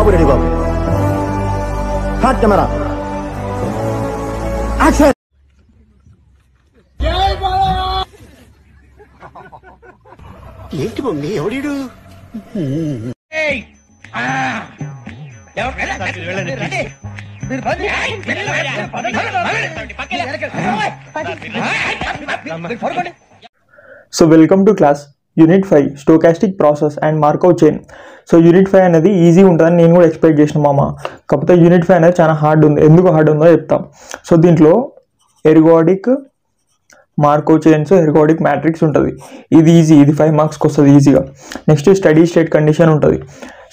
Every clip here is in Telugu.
బాబు రెడీ బాబు. Hot camera action. ఏంటి మమ్మీ ఎవడీడు? So welcome to class unit 5 stochastic process and Markov chain. So unit 5 అనేది ఈజీ ఉంటుందని నేను కూడా ఎక్స్పెక్ట్ చేసిన మామ. కాకపోతే యూనిట్ 5 అనేది చాలా హార్డ్ ఉంది. ఎందుకు హార్డ్ ఉందో చెప్తాం. సో దీంట్లో ఎర్గోడిక్ మార్కవ్ చైన్స్, ఎర్గోడిక్ మ్యాట్రిక్స్ ఉంటుంది. ఇది ఈజీ, ఇది 5 మార్క్స్కి వస్తుంది ఈజీగా. నెక్స్ట్ స్టడీ స్టేట్ కండిషన్ ఉంటుంది.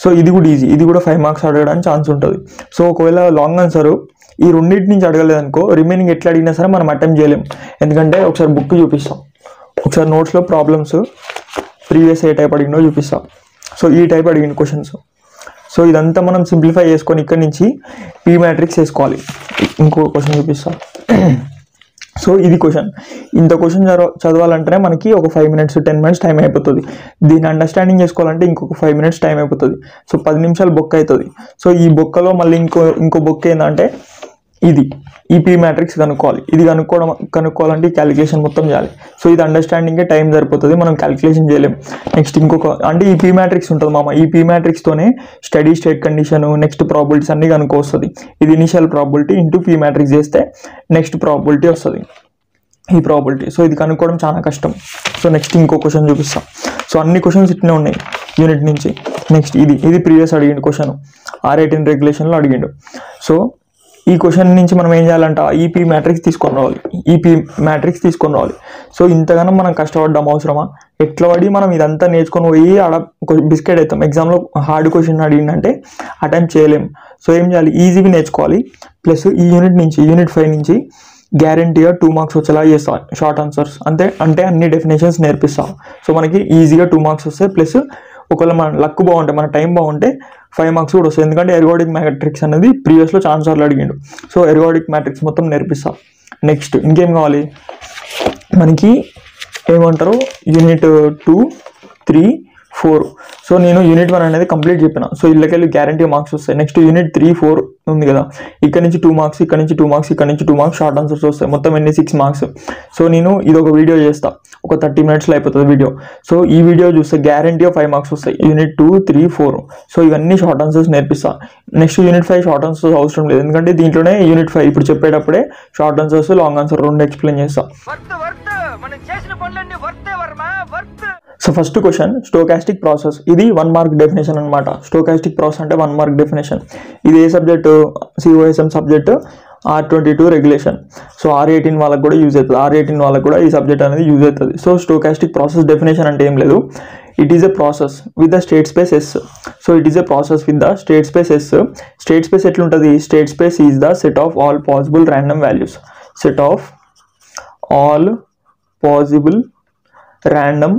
సో ఇది కూడా ఈజీ, ఇది కూడా 5 మార్క్స్ అడగడానికి ఛాన్స్ ఉంటుంది. సో ఒకవేళ లాంగ్ ఆన్సర్ ఈ రెండింటి నుంచి అడగలేదనుకో రిమైనింగ్ ఎట్లా అడిగినా సరే మనం అటెంప్ట్ చేయలేం. ఎందుకంటే ఒకసారి బుక్ చూపిస్తాం, ఒకసారి నోట్స్లో ప్రాబ్లమ్స్ ప్రీవియస్ ఏ టైప్ అడిగినో చూపిస్తాం. సో ఈ టైప్ అడిగిన క్వశ్చన్స్. సో ఇదంతా మనం సింప్లిఫై చేసుకొని ఇక్కడ నుంచి పీ మ్యాట్రిక్స్ వేసుకోవాలి. ఇంకో క్వశ్చన్ చూపిస్తాం. సో ఇది క్వశ్చన్, ఇంత క్వశ్చన్ చదవాలంటేనే మనకి ఒక 5 minutes 10 minutes టైం అయిపోతుంది. దీన్ని అండర్స్టాండింగ్ చేసుకోవాలంటే ఇంకొక 5 minutes టైం అయిపోతుంది. సో 10 నిమిషాలు బొక్క అవుతుంది. సో ఈ బొక్కలో మళ్ళీ ఇంకో బొక్క ఏంటంటే ఇది ఈ పీ మ్యాట్రిక్స్ కనుక్కోవాలి. ఇది కనుక్కోవాలంటే ఈ క్యాలిక్యులేషన్ మొత్తం చేయాలి. సో ఇది అండర్స్టాండింగే టైం సరిపోతుంది, మనం క్యాలిక్యులేషన్ చేయలేం. నెక్స్ట్ ఇంకొక అంటే ఈ పీ మ్యాట్రిక్స్ ఉంటుంది మామ. ఈ పీ మ్యాట్రిక్స్తోనే steady state condition, next probabilities అన్నీ కనుక్కొస్తుంది. ఇది initial probability into P matrix చేస్తే నెక్స్ట్ ప్రాబిలిటీ వస్తుంది, ఈ ప్రాబిలిటీ. సో ఇది కనుక్కోవడం చాలా కష్టం. సో నెక్స్ట్ ఇంకో క్వశ్చన్ చూపిస్తాం. సో అన్ని క్వశ్చన్స్ ఇట్నే ఉన్నాయి యూనిట్ నుంచి. నెక్స్ట్ ఇది ప్రీవియస్ అడిగిండు క్వశ్చన్, R18 రెగ్యులేషన్లో అడిగిండు. సో ఈ క్వశ్చన్ నుంచి మనం ఏం చేయాలంట, ఈపీ మ్యాట్రిక్స్ తీసుకొని రావాలి. సో ఇంతగానో మనం కష్టపడ్డాం అవసరమా? ఎట్లా పడి మనం ఇదంతా నేర్చుకొని పోయి ఆడ బిస్కెట్ అవుతాం. ఎగ్జామ్లో హార్డ్ క్వశ్చన్ అడిగిందంటే అటెంప్ట్ చేయలేం. సో ఏం చేయాలి, ఈజీగా నేర్చుకోవాలి. ప్లస్ ఈ యూనిట్ 5 నుంచి గ్యారంటీగా 2 మార్క్స్ వచ్చేలా చేస్తాం షార్ట్ ఆన్సర్స్. అంటే అన్ని డెఫినేషన్స్ నేర్పిస్తాం. సో మనకి ఈజీగా 2 మార్క్స్ వస్తాయి. ప్లస్ ఒకవేళ మన లక్ బాగుంటే, మన టైం బాగుంటే 5 మార్క్స్ కూడా వస్తాయి. ఎందుకంటే ఎర్గోడిక్ మ్యాట్రిక్స్ అనేది ప్రీవియస్లో చాలా సార్లు అడిగిండు. సో ఎర్గోడిక్ మ్యాట్రిక్స్ మొత్తం నేర్పిస్తాం. నెక్స్ట్ ఇంకేం కావాలి మనకి, ఏమంటారు, యూనిట్ 2, 3, 4. సో నేను యూనిట్ 1 అనేది కంప్లీట్ చెప్పిన. సో ఇళ్ళకెళ్ళి గ్యారంటీ మార్క్స్ వస్తాయి. నెక్స్ట్ యూనిట్ 3, 4 ఉంది కదా, ఇక్కడ నుంచి 2 మార్క్స్, ఇక్కడ నుంచి 2 మార్క్స్, ఇక్కడ నుంచి 2 మార్క్స్ షార్ట్ ఆన్సర్స్ వస్తాయి. మొత్తం ఎన్ని 6 మార్క్స్. సో నేను ఇది ఒక వీడియో చేస్తా, ఒక 30 minutesలో అయిపోతుంది వీడియో. సో ఈ వీడియో చూస్తే గ్యారంటీగా 5 మార్క్స్ వస్తాయి యూనిట్ 2, 3, 4. సో ఇవన్నీ షార్ట్ ఆన్సర్స్ నేర్పిస్తా. నెక్స్ట్ యూనిట్ 5 షార్ట్ ఆన్సర్స్ అవసరం లేదు, ఎందుకంటే దీంట్లోనే యూనిట్ 5 ఇప్పుడు చెప్పేటప్పుడే షార్ట్ ఆన్సర్స్, లాంగ్ ఆన్సర్ రెండు ఎక్స్ప్లెయిన్ చేస్తా. So first question, stochastic process. ఇది 1 మార్క్ డెఫినేషన్ అనమాట. స్టోకాస్టిక్ ప్రాసెస్ అంటే 1 మార్క్ డెఫినేషన్. ఇది ఏ subject, COSM subject, R22 regulation. So R18 వాళ్ళకి కూడా యూజ్ అవుతుంది. R18 వాళ్ళకి కూడా ఈ సబ్జెక్ట్ అనేది యూజ్ అవుతుంది. సో స్టోకాస్టిక్ ప్రాసెస్ డెఫినేషన్ అంటే ఏం లేదు, it is a process with the state space S. So it is a process with the state space S. State space ఎట్లుంటుంది, state space is the set of all possible random values. Set of all possible random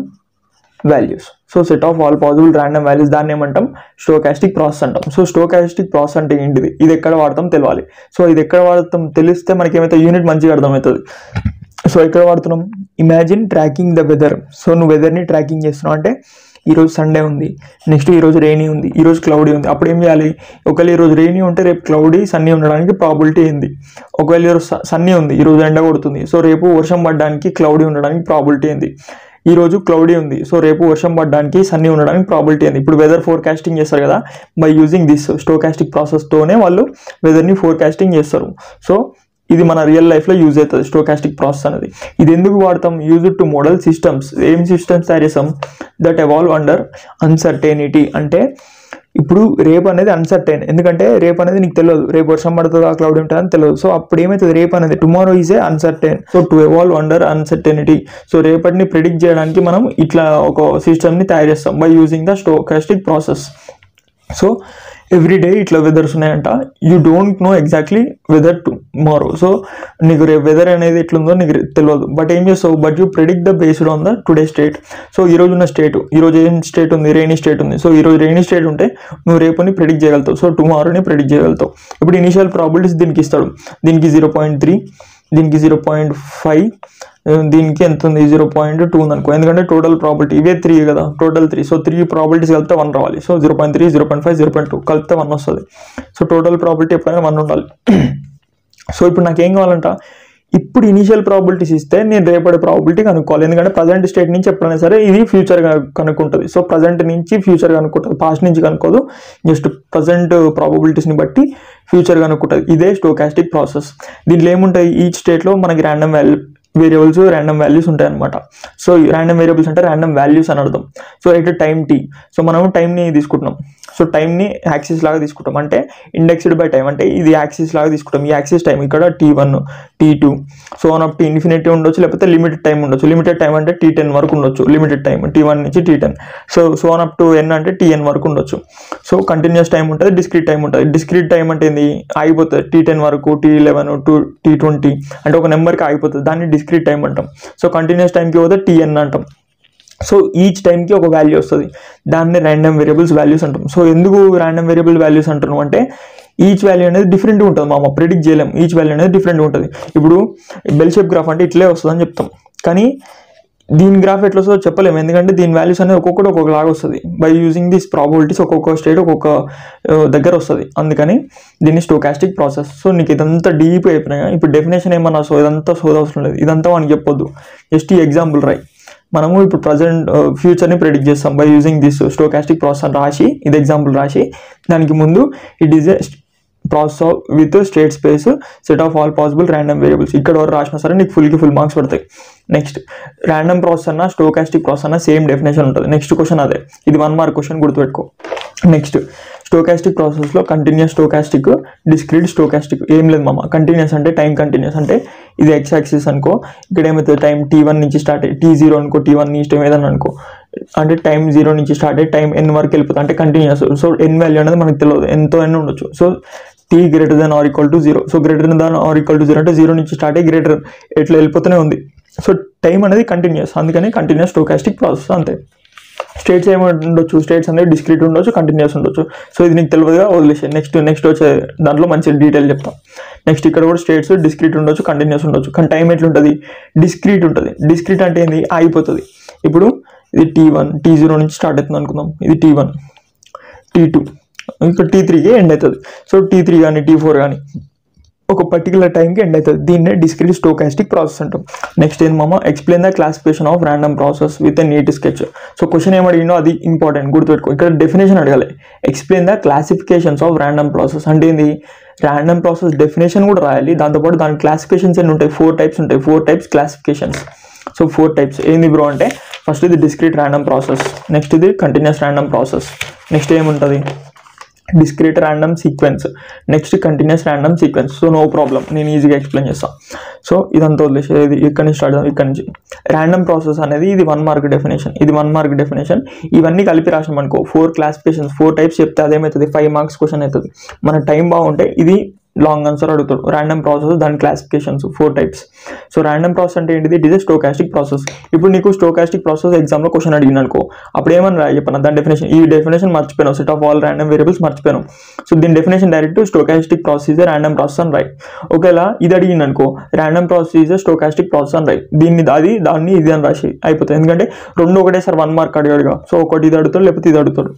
values. So set of all possible random values, దాన్ని ఏమంటాం, స్టోకాస్టిక్ ప్రాసెస్ అంటాం. సో స్టోకాస్టిక్ ప్రాసెస్ అంటే ఏంటిది, ఇది ఎక్కడ వాడతాం తెలియాలి. సో ఇది ఎక్కడ వాడతాం తెలిస్తే మనకి ఏమైతే యూనిట్ మంచిగా అర్థమవుతుంది. సో ఎక్కడ వాడుతున్నాం, imagine tracking the weather. So నువ్వు వెదర్ని ట్రాకింగ్ చేస్తున్నావు అంటే ఈరోజు సండే ఉంది, నెక్స్ట్ ఈరోజు రెయినీ ఉంది, ఈరోజు క్లౌడీ ఉంది. అప్పుడు ఏం చేయాలి, ఒకవేళ ఈరోజు రెయినీ ఉంటే రేపు క్లౌడీ, సన్నీ ఉండడానికి ప్రాబిలిటీ ఏంది. ఒకవేళ ఈరోజు సన్నీ ఉంది, ఈరోజు ఎండ కొడుతుంది, సో రేపు వర్షం పడడానికి క్లౌడీ ఉండడానికి ప్రాబిలిటీ ఏంది. ఈరోజు క్లౌడీ ఉంది, సో రేపు వర్షం పడడానికి సన్నీ ఉండడానికి ప్రాబిలిటీ ఏంది. ఇప్పుడు వెదర్ ఫోర్కాస్టింగ్ చేస్తారు కదా, బై యూజింగ్ దిస్ స్టోకాస్టిక్ ప్రాసెస్తోనే వాళ్ళు వెదర్ని ఫోర్కాస్టింగ్ చేస్తారు. సో ఇది మన రియల్ లైఫ్లో యూజ్ అవుతుంది స్టోకాస్టిక్ ప్రాసెస్ అనేది. ఇది ఎందుకు వాడతాం, యూజ్ టు మోడల్ సిస్టమ్స్. ఏం సిస్టమ్స్ తయారు చేస్తాం, దట్ ఎవాల్వ్ అండర్ అన్సర్టెనిటీ. అంటే ఇప్పుడు రేపు అనేది అన్సర్టైన్, ఎందుకంటే రేపు అనేది నీకు తెలియదు, రేపు వర్షం పడుతుందా క్లౌడ్ ఉంటుందని తెలియదు. సో అప్పుడు ఏమవుతుంది, రేపు అనేది tomorrow is a uncertain. So to evolve under uncertainty. So రేపటిని ప్రిడిక్ట్ చేయడానికి మనం ఇట్లా ఒక సిస్టమ్ని తయారు చేస్తాం by using the stochastic process. So everyday ఇట్లా వెదర్స్ ఉన్నాయంట, you don't know exactly weather tomorrow. So నీకు రేపు వెదర్ అనేది ఎట్లుందో నీకు తెలియదు, బట్ ఏం చేస్తావు, but you predict the based on the today state. So ఈరోజు ఉన్న స్టేట్, ఈరోజు ఏం స్టేట్ ఉంది, రెయినీ స్టేట్ ఉంది. సో ఈరోజు రెయినీ స్టేట్ ఉంటే నువ్వు రేపుని ప్రెడిక్ట్ చేయగలుగుతావు, సో టుమారోని ప్రెడిక్ట్ చేయగలుగుతావు. ఇప్పుడు ఇనిషియల్ ప్రాబిలిటీస్ దీనికి ఇస్తాడు, దీనికి 0.3, దీనికి 0.5, దీనికి ఎంత ఉంది 0.2 ఉంది అనుకో, ఎందుకంటే టోటల్ ప్రాబిలిటీ ఇవే 3 కదా, టోటల్ 3. సో 3 ప్రాబిలిటీస్ కలిపితే 1 రావాలి. సో 0.3, 0.5, 0.2 కలిపితే 1 వస్తుంది. సో టోటల్ ప్రాబిలిటీ ఎప్పుడైనా 1 ఉండాలి. సో ఇప్పుడు నాకేం కావాలంట, ఇప్పుడు ఇనీషియల్ ప్రాబిలిటీస్ ఇస్తే నేను రేపటి ప్రాబిలిటీ కనుక్కోవాలి. ఎందుకంటే ప్రజెంట్ స్టేట్ నుంచి ఎప్పుడైనా సరే ఇది ఫ్యూచర్ కనుక్కుంటుంది. సో ప్రజెంట్ నుంచి ఫ్యూచర్ కనుక్కుంటుంది, పాస్ట్ నుంచి కనుక్కోదు. జస్ట్ ప్రజెంట్ ప్రాబిలిటీస్ని బట్టి ఫ్యూచర్ కనుక్కుంటుంది. ఇదే స్టోకాస్టిక్ ప్రాసెస్. దీంట్లో ఏముంటాయి, ఈచ్ స్టేట్లో మనకి ర్యాండమ్ వేరియబుల్స్, ర్యాండమ్ వాల్యూస్ ఉంటాయి అనమాట. సో ర్యాండమ్ వేరియబుల్స్ అంటే ర్యాండమ్ వాల్యూస్ అని అర్థం. So at time T, so మనం టైంని తీసుకుంటున్నాం. సో టైంని యాక్సిస్ లాగా తీసుకుంటాం, అంటే ఇండెక్స్డ్ బై టైం, అంటే ఇది యాక్సిస్ లాగా తీసుకుంటాం. ఈ యాక్సిస్ టైం ఇక్కడ T1, T2, so one up to infinity ఉండొచ్చు, లేకపోతే లిమిటెడ్ టైం ఉండొచ్చు. లిమిటెడ్ టైం అంటే T10 వరకు ఉండొచ్చు, లిమిటెడ్ టైం T1 నుంచి T10. So one up to n అంటే Tn వరకు ఉండొచ్చు. సో కంటిన్యూస్ టైం ఉంటుంది, డిస్క్రీట్ టైం ఉంటుంది. డిస్క్రీట్ టైం అంటే ఏంది, ఆగిపోతుంది T10 వరకు, T11 to T20 అంటే ఒక నెంబర్కి ఆగిపోతుంది, దాన్ని డిస్క్రీట్ టైం అంటాం. సో కంటిన్యూస్ టైంకి పోతే Tn అంటాం. సో ఈచ్ టైంకి ఒక వాల్యూ వస్తుంది, దాన్ని ర్యాండమ్ వేరియబుల్స్ వాల్యూస్ అంటాం. సో ఎందుకు ర్యాండమ్ వేరియబుల్ వాల్యూస్ అంటున్నాం అంటే ఈచ్ వాల్యూ అనేది డిఫరెంట్గా ఉంటుంది, మనం ప్రిడిక్ట్ చేయలేం. ఈచ్ వాల్యూ అనేది డిఫరెంట్గా ఉంటుంది. ఇప్పుడు బెల్ షేప్ గ్రాఫ్ అంటే ఇట్లే వస్తుందని చెప్తాం, కానీ దీని గ్రాఫ్ ఎట్లా వస్తుందో చెప్పలేము, ఎందుకంటే దీని వాల్యూస్ అనేది ఒక్కొక్కటి ఒక్కొక్కలాగా వస్తుంది. బై యూజింగ్ దిస్ ప్రాబిలిటీస్ ఒక్కొక్క స్టేట్ ఒక్కొక్క దగ్గర వస్తుంది, అందుకని దీన్ని స్టోకాస్టిక్ ప్రాసెస్. సో నీకు ఇదంతా డీప్ అయిపోయినాయి. ఇప్పుడు డెఫినేషన్ ఏమన్నా, సో ఇదంతా అవసరం లేదు, ఇదంతా మనకి చెప్పొద్దు. జస్ట్ ఈ ఎగ్జాంపుల్ రాయి. మనము ఇప్పుడు ప్రజెంట్ ఫ్యూచర్ని ప్రెడిక్ట్ చేస్తాం by using this stochastic process అని రాసి, ఇది ఎగ్జాంపుల్ రాసి, దానికి ముందు it is a process with state space set of all possible random variables. ఇక్కడ వరకు రాసినా సరే నీకు ఫుల్ మార్క్స్ పడతాయి. నెక్స్ట్ ర్యాండమ్ ప్రాసెస్ అన్న స్టోకాస్టిక్ ప్రాసెస్ అన్న సేమ్ డెఫినేషన్ ఉంటుంది. నెక్స్ట్ క్వశ్చన్ అదే, ఇది 1 మార్క్ క్వశ్చన్, గుర్తుపెట్టుకో. నెక్స్ట్ స్టోకాస్టిక్ ప్రాసెస్లో కంటిన్యూస్ స్టోకాస్టిక్, డిస్క్రీట్ స్టోకాస్టిక్. ఏం లేదు మామ, కంటిన్యూస్ అంటే టైం కంటిన్యూస్ అంటే ఇది ఎక్స్ యాక్సిస్ అనుకో, ఇక్కడ ఏమవుతుంది టైం T1 నుంచి స్టార్ట్ అయ్యి T0 అనుకో, T1 ఇష్టం ఏదని అనుకో, అంటే టైం 0 నుంచి స్టార్ట్ అయ్యి టైం n వరకు వెళ్ళిపోతుంది, అంటే కంటిన్యూస్. సో n వాల్యూ అనేది మనకు తెలియదు, ఎంతో n ఉండొచ్చు. So t greater than or equal to 0. So greater than or equal to 0 అంటే 0 నుంచి స్టార్ట్ అయ్యి గ్రేటర్ ఎట్లా వెళ్ళిపోతూనే ఉంది. సో టైం అనేది కంటిన్యూస్, అందుకని కంటిన్యూస్ స్టోకాస్టిక్ ప్రాసెస్ అంతే. స్టేట్స్ ఏమి ఉండొచ్చు, స్టేట్స్ అనేది డిస్క్రీట్ ఉండొచ్చు, కంటిన్యూస్ ఉండొచ్చు. సో ఇది నీకు తెలియదుగా వదిలేసే. నెక్స్ట్ వచ్చే దాంట్లో మంచి డీటెయిల్ చెప్తాం. నెక్స్ట్ ఇక్కడ కూడా స్టేట్స్ డిస్క్రీట్ ఉండొచ్చు, కంటిన్యూస్ ఉండొచ్చు, కానీ టైం ఎట్లుంటుంది, డిస్క్రీట్ ఉంటుంది. డిస్క్రీట్ అంటే ఏంది, ఆగిపోతుంది. ఇప్పుడు ఇది T1, T0 నుంచి స్టార్ట్ అవుతుంది అనుకుందాం, ఇది T1, T2, ఇంకా T3కి ఎండ్ అవుతుంది. సో T3 కానీ T4 కానీ ఒక పర్టికులర్ టైంకి ఎండ్ అవుతుంది. దీన్నే డిస్క్రీట్ స్టోకాస్టిక్ ప్రాసెస్ అంటాం. నెక్స్ట్ ఏం మామ, explain the classification of random process with a neat sketch. So question ఏం అడిగినో అది ఇంపార్టెంట్, గుర్తుపెట్టుకో. ఇక్కడ డెఫినేషన్ అడగాలి, explain the classifications of random process అంటే ఏంది, ర్యాండమ్ ప్రాసెస్ డెఫినేషన్ కూడా రాయాలి, దాంతోపాటు దాని క్లాసిఫికేషన్స్ ఎన్ని ఉంటాయి, 4 టైప్స్ ఉంటాయి, 4 టైప్స్ క్లాసిఫికేషన్స్. సో 4 టైప్స్ ఏంది బ్రో అంటే, ఫస్ట్ ఇది డిస్క్రీట్ ర్యాండమ్ ప్రాసెస్, నెక్స్ట్ ఇది కంటిన్యూస్ ర్యాండమ్ ప్రాసెస్, నెక్స్ట్ ఏముంటుంది discrete random sequence, next continuous random sequence. So no problem, నేను ఈజీగా ఎక్స్ప్లెయిన్ చేస్తాను. సో ఇదంతా వదిలేసేది, ఇక్కడ నుంచి స్టార్ట్, ఇక్కడ నుంచి ర్యాండమ్ ప్రాసెస్ అనేది ఇది 1 మార్క్ డెఫినేషన్, ఇది 1 మార్క్ డెఫినేషన్. ఇవన్నీ కలిపి రాసినాం అనుకో, 4 క్లాసిఫికేషన్స్, 4 టైప్స్ చెప్తే అదేమవుతుంది 5 మార్క్స్ క్వశ్చన్ అవుతుంది. మన టైం బాగుంటే ఇది లాంగ్ ఆన్సర్ అడుగుతాడు. ర్యాండమ్ ప్రాసెస్, దాని classifications 4 types. So random process అంటే ఏంటిది, it is a stochastic process. ఇప్పుడు నీకు స్టోకాస్టిక్ ప్రాసెస్ ఎగ్జామ్లో క్వశ్చన్ అడిగిన అనుకో, అప్పుడు ఏమని రాయి చెప్పాను, దాని డెఫినేషన్, ఈ డెఫినేషన్ మర్చిపోయాను, set of all random variables మర్చిపోయాను. సో దీని definition direct stochastic process is random process అని రాయి. ఒకవేళ ఇది అడిగింది అనుకో, random process is stochastic process అని రాయి. దాన్ని ఇది అని రాసి అయిపోతుంది, ఎందుకంటే రెండు ఒకటేసారి 1 మార్క్ అడిగాడుగా. సో ఒకటి ఇది అడుగుతాడు, లేకపోతే ఇది అడుగుతాడు.